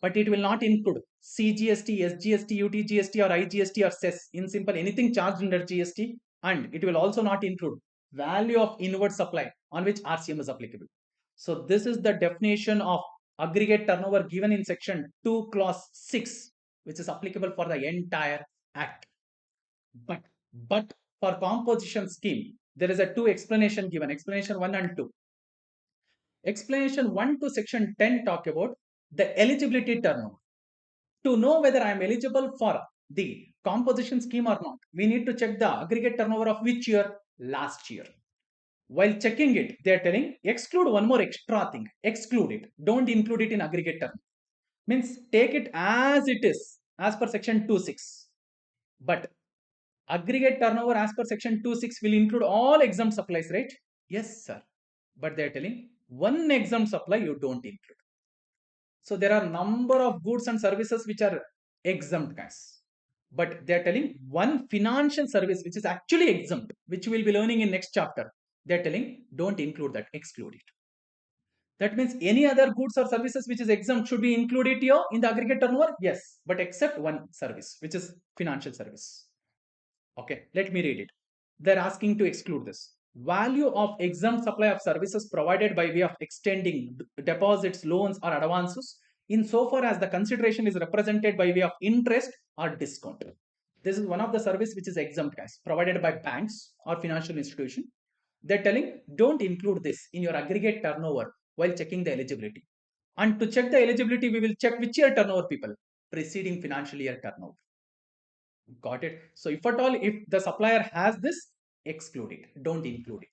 But it will not include CGST, SGST, UTGST or IGST or cess. In simple, anything charged under GST, and it will also not include value of inward supply on which RCM is applicable. So this is the definition of aggregate turnover given in section 2 clause 6, which is applicable for the entire act. But for composition scheme, there is a two explanation given, explanation 1 and 2. Explanation 1 to section 10 talk about the eligibility turnover. To know whether I am eligible for the composition scheme or not, we need to check the aggregate turnover of which year? Last year. While checking it, they are telling exclude one more extra thing. Exclude it. Don't include it in aggregate turnover. Means take it as it is, as per section 2.6. But aggregate turnover as per section 2.6 will include all exempt supplies, right? Yes, sir. But they are telling one exempt supply you don't include. So there are number of goods and services which are exempt, guys. But they are telling one financial service which is actually exempt, which we will be learning in next chapter. They are telling don't include that, exclude it. That means any other goods or services which is exempt should be included here in the aggregate turnover. Yes, but except one service, which is financial service. Okay, let me read it. They're asking to exclude this. Value of exempt supply of services provided by way of extending deposits, loans, or advances insofar as the consideration is represented by way of interest or discount. This is one of the service which is exempt, guys, provided by banks or financial institution. They're telling don't include this in your aggregate turnover while checking the eligibility. And to check the eligibility, we will check which year turnover, people, preceding financial year turnover. Got it? So if at all, if the supplier has this, exclude it, don't include it.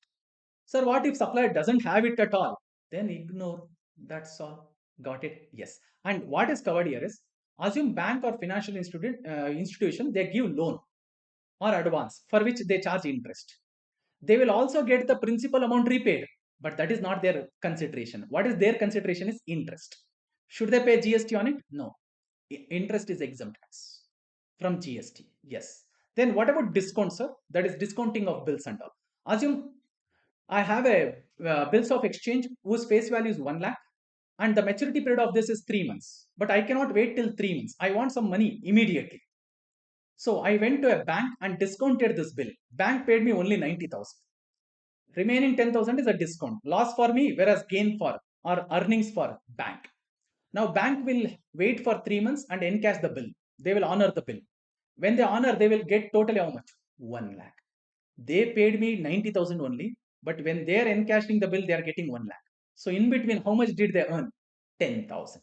Sir, what if supplier doesn't have it at all? Then ignore, that's all. Got it? Yes. And what is covered here is, assume bank or financial institution, they give loan or advance for which they charge interest. They will also get the principal amount repaid, but that is not their consideration. What is their consideration is interest. Should they pay GST on it? No. Interest is exempt from GST. Yes. Then what about discount, sir? That is discounting of bills and all. Assume I have a bills of exchange whose face value is 1 lakh and the maturity period of this is 3 months. But I cannot wait till 3 months. I want some money immediately. So I went to a bank and discounted this bill. Bank paid me only 90,000. Remaining 10,000 is a discount. Loss for me, whereas gain for or earnings for bank. Now bank will wait for 3 months and encash the bill. They will honor the bill. When they honor, they will get totally how much? 1 lakh. They paid me 90,000 only, but when they are encashing the bill, they are getting 1 lakh. So in between, how much did they earn? 10,000.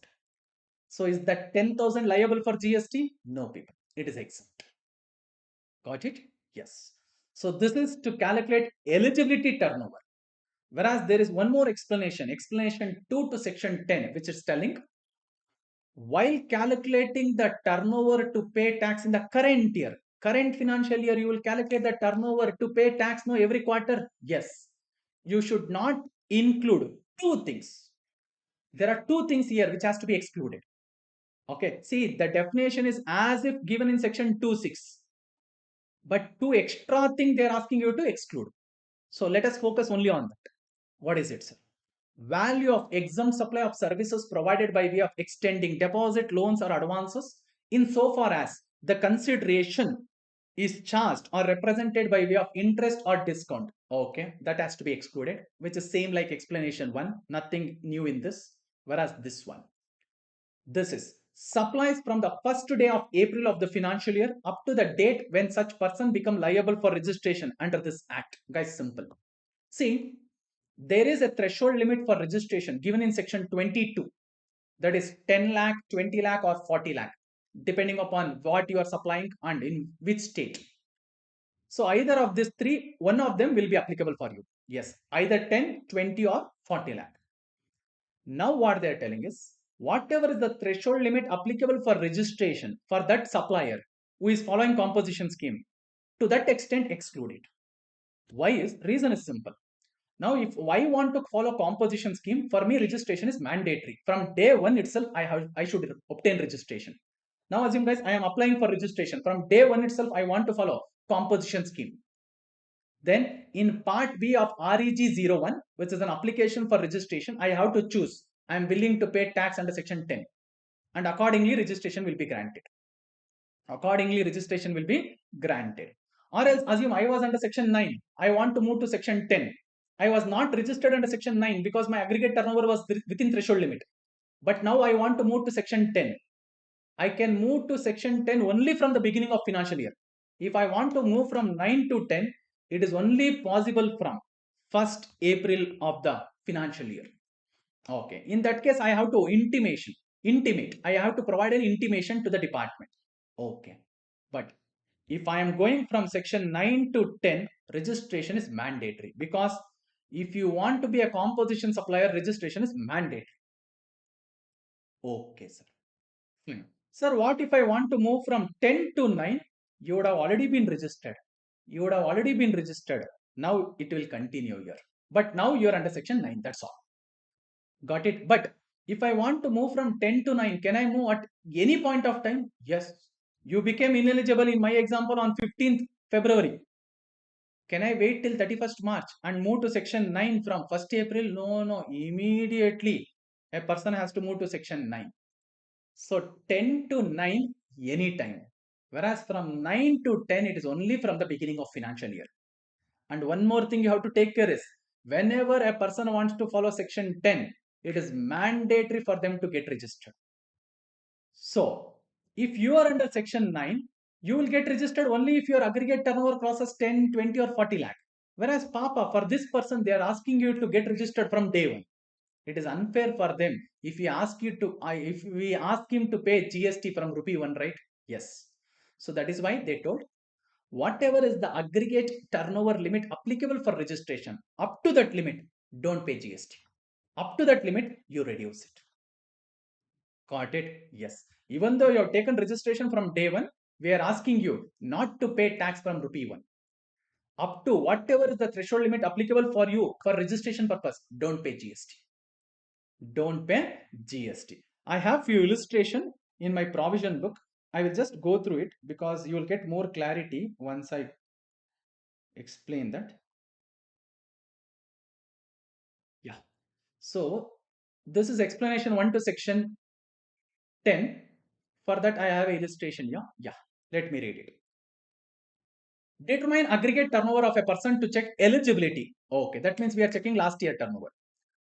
So is that 10,000 liable for GST? No, people. It is exempt. Got it? Yes. So this is to calculate eligibility turnover. Whereas there is one more explanation, explanation 2 to section 10, which is telling while calculating the turnover to pay tax in the current year, current financial year, you will calculate the turnover to pay tax no every quarter. Yes. You should not include two things. There are two things here which has to be excluded. Okay. See, the definition is as if given in section 2.6. But two extra thing they are asking you to exclude. So let us focus only on that. What is it, sir? Value of exempt supply of services provided by way of extending deposit, loans, or advances insofar as the consideration is charged or represented by way of interest or discount. Okay, that has to be excluded, which is same like explanation 1, nothing new in this. Whereas this one, this is supplies from the first day of April of the financial year up to the date when such person become liable for registration under this act. Guys, simple. See, there is a threshold limit for registration given in section 22, that is 10 lakh, 20 lakh, or 40 lakh, depending upon what you are supplying and in which state. So either of these three, one of them will be applicable for you. Yes, either 10, 20, or 40 lakh. Now what they are telling is whatever is the threshold limit applicable for registration for that supplier who is following composition scheme, to that extent exclude it. Why is? Reason is simple. Now, if I want to follow composition scheme, for me registration is mandatory. From day one itself, I should obtain registration. Now, assume guys, I am applying for registration. From day one itself, I want to follow composition scheme. Then in part B of REG01, which is an application for registration, I have to choose. I am willing to pay tax under section 10. And accordingly, registration will be granted. Accordingly, registration will be granted. Or else assume I was under section 9. I want to move to section 10. I was not registered under section 9 because my aggregate turnover was within threshold limit. But now I want to move to section 10. I can move to section 10 only from the beginning of financial year. If I want to move from 9 to 10, it is only possible from 1st April of the financial year. Okay. In that case, I have to intimate. I have to provide an intimation to the department. Okay. But if I am going from section 9 to 10, registration is mandatory, because if you want to be a composition supplier, registration is mandatory. Okay, sir. Sir, what if I want to move from 10 to 9? You would have already been registered. You would have already been registered. Now it will continue here. But now you are under section 9. That's all. Got it? But if I want to move from 10 to 9, can I move at any point of time? Yes. You became ineligible in my example on 15th February. Can I wait till 31st March and move to section 9 from 1st April? No, no. Immediately a person has to move to section 9. So 10 to 9 anytime. Whereas from 9 to 10, it is only from the beginning of financial year. And one more thing you have to take care is, whenever a person wants to follow section 10, it is mandatory for them to get registered. So if you are under section 9, you will get registered only if your aggregate turnover crosses 10, 20 or 40 lakh. Whereas Papa, for this person, they are asking you to get registered from day one. It is unfair for them if we ask you to if we ask him to pay GST from rupee 1, right? Yes. So that is why they told, whatever is the aggregate turnover limit applicable for registration, up to that limit, don't pay GST. Up to that limit, you reduce it. Got it? Yes. Even though you have taken registration from day one, we are asking you not to pay tax from rupee 1. Up to whatever is the threshold limit applicable for you for registration purpose, don't pay GST. Don't pay GST. I have few illustration in my provision book. I will just go through it because you will get more clarity once I explain that. Yeah. So this is explanation 1 to section 10. For that I have illustration. Yeah. Yeah. Let me read it. Determine aggregate turnover of a person to check eligibility. Okay. That means we are checking last year turnover.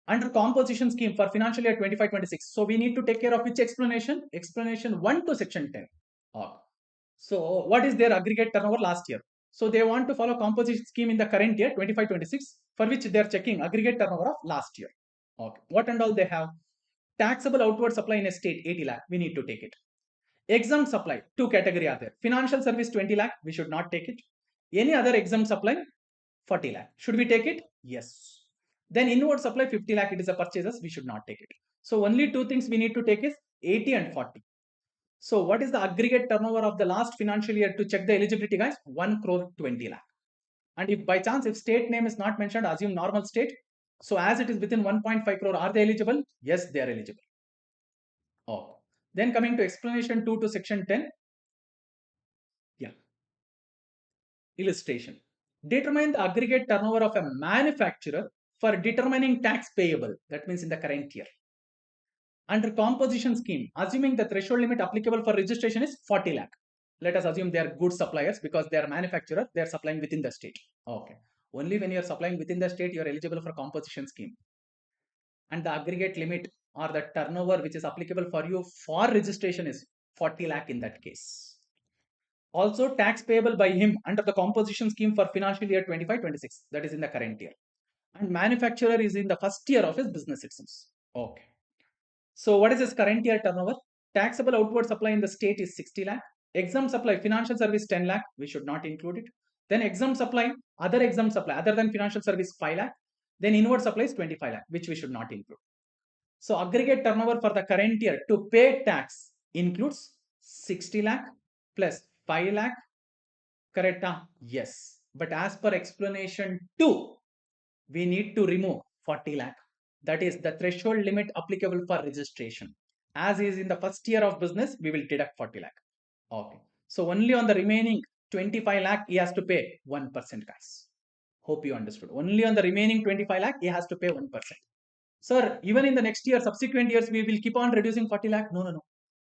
Under composition scheme for financial year 25-26. So we need to take care of which explanation? Explanation 1 to section 10. Okay. So what is their aggregate turnover last year? So they want to follow composition scheme in the current year 25-26, for which they are checking aggregate turnover of last year. Okay. What and all they have? Taxable outward supply in a state 80 lakh. We need to take it. Exempt supply, two category are there. Financial service 20 lakh. We should not take it. Any other exempt supply 40 lakh. Should we take it? Yes. Then inward supply 50 lakh. It is a purchases. We should not take it. So only two things we need to take is 80 and 40. So what is the aggregate turnover of the last financial year to check the eligibility, guys? 1 crore 20 lakh. And if by chance, if state name is not mentioned, assume normal state. So as it is within 1.5 crore, are they eligible? Yes, they are eligible. Oh. Then coming to explanation 2 to section 10. Yeah. Illustration. Determine the aggregate turnover of a manufacturer for determining tax payable. That means in the current year. Under composition scheme, assuming the threshold limit applicable for registration is 40 lakh. Let us assume they are good suppliers because they are manufacturer, they are supplying within the state. Okay. Only when you are supplying within the state, you are eligible for composition scheme. And the aggregate limit or the turnover which is applicable for you for registration is 40 lakh in that case. Also, tax payable by him under the composition scheme for financial year 25-26, that is in the current year. And manufacturer is in the first year of his business itself. Okay. So what is his current year turnover? Taxable outward supply in the state is 60 lakh. Exempt supply, financial service 10 lakh. We should not include it. Then exempt supply, other than financial service 5 lakh. Then inward supply is 25 lakh, which we should not include. So aggregate turnover for the current year to pay tax includes 60 lakh plus 5 lakh. Correct? Yes. But as per explanation 2, we need to remove 40 lakh. That is the threshold limit applicable for registration. As is in the first year of business, we will deduct 40 lakh. Okay. So only on the remaining 25 lakh, he has to pay 1%, guys. Hope you understood. Only on the remaining 25 lakh, he has to pay 1%. Sir, even in the next year, subsequent years, we will keep on reducing 40 lakh. No, no, no.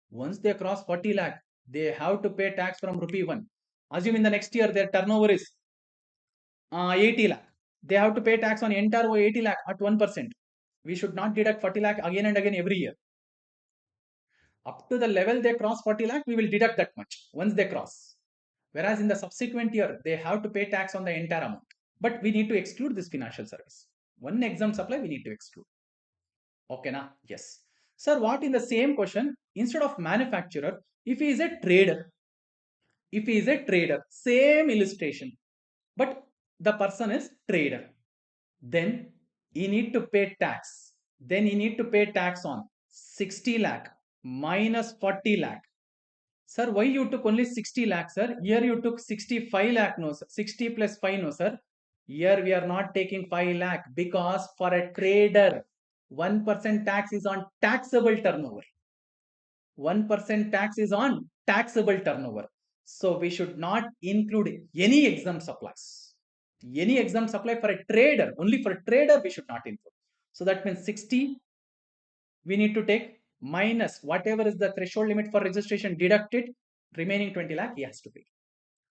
Once they cross 40 lakh, they have to pay tax from rupee 1. Assume in the next year their turnover is 80 lakh. They have to pay tax on entire 80 lakh at 1%. We should not deduct 40 lakh again and again every year. Up to the level they cross 40 lakh, we will deduct that much once they cross. Whereas in the subsequent year, they have to pay tax on the entire amount. But we need to exclude this financial service. One exempt supply we need to exclude. Okay, na? Yes. Sir, what in the same question, instead of manufacturer, if he is a trader, same illustration, but the person is trader, then he need to pay tax. Then he need to pay tax on 60 lakh minus 40 lakh. Sir, why you took only 60 lakh, sir? Here you took 65 lakh, no, sir. 60 plus 5, no, sir. Here we are not taking 5 lakh because for a trader, 1% tax is on taxable turnover. 1% tax is on taxable turnover. So we should not include any exempt supplies. Any exempt supply for a trader, only for a trader we should not include. So that means 60 we need to take minus whatever is the threshold limit for registration, deducted, remaining 20 lakh he has to pay.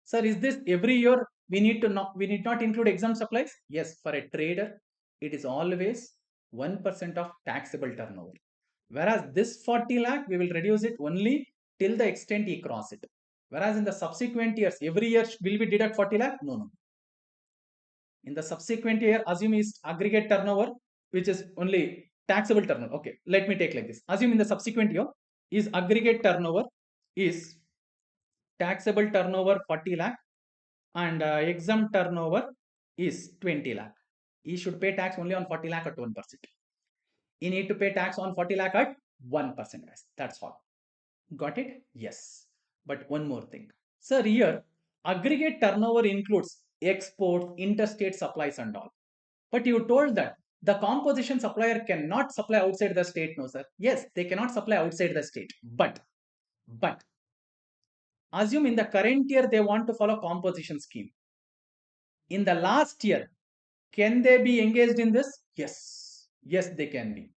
Sir, is this every year we need not include exempt supplies? Yes, for a trader it is always 1% of taxable turnover. Whereas this 40 lakh we will reduce it only till the extent he cross it. Whereas in the subsequent years, every year will we deduct 40 lakh? No. In the subsequent year, assume is aggregate turnover, which is only taxable turnover. Okay, let me take like this. Assume in the subsequent year is aggregate turnover is taxable turnover 40 lakh and exempt turnover is 20 lakh. He should pay tax only on 40 lakh at 1%. He need to pay tax on 40 lakh at 1%, guys. That's all. Got it? Yes. But one more thing. Sir, here aggregate turnover includes exports, interstate supplies and all. But you told that the composition supplier cannot supply outside the state. No, sir. Yes, they cannot supply outside the state. But assume in the current year they want to follow composition scheme. In the last year, can they be engaged in this? Yes. Yes, they can be.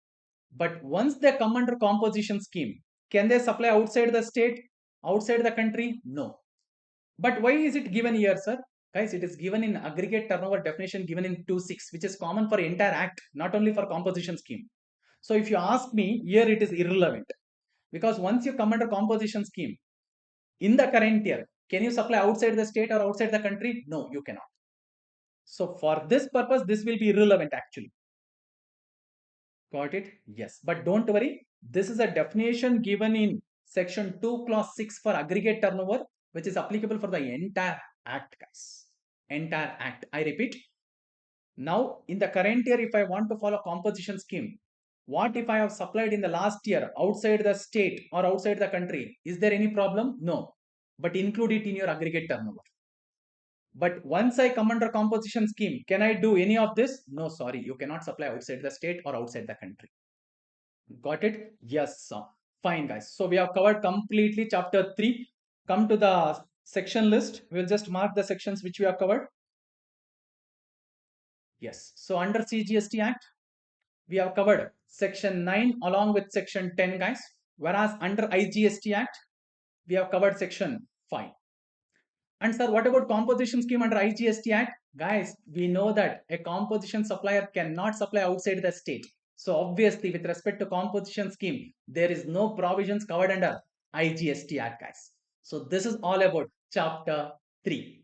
But once they come under composition scheme, can they supply outside the state, outside the country? No. But why is it given here, sir? Guys, it is given in aggregate turnover definition given in 2.6, which is common for entire act, not only for composition scheme. So if you ask me, here it is irrelevant. Because once you come under composition scheme, in the current year, can you supply outside the state or outside the country? No, you cannot. So for this purpose, this will be irrelevant actually. Got it? Yes. But don't worry. This is a definition given in section 2 clause 6 for aggregate turnover, which is applicable for the entire act, guys. Entire act. I repeat. Now, in the current year, if I want to follow composition scheme, what if I have supplied in the last year outside the state or outside the country? Is there any problem? No. But include it in your aggregate turnover. But once I come under composition scheme, can I do any of this? No, sorry. You cannot supply outside the state or outside the country. Got it? Yes. Fine, guys. So we have covered completely chapter 3. Come to the section list. We'll just mark the sections which we have covered. Yes. So under CGST Act, we have covered section 9 along with section 10, guys. Whereas under IGST Act, we have covered section 5. And sir, what about composition scheme under IGST Act? Guys, we know that a composition supplier cannot supply outside the state. So obviously, with respect to composition scheme, there is no provisions covered under IGST Act, guys. So this is all about chapter 3.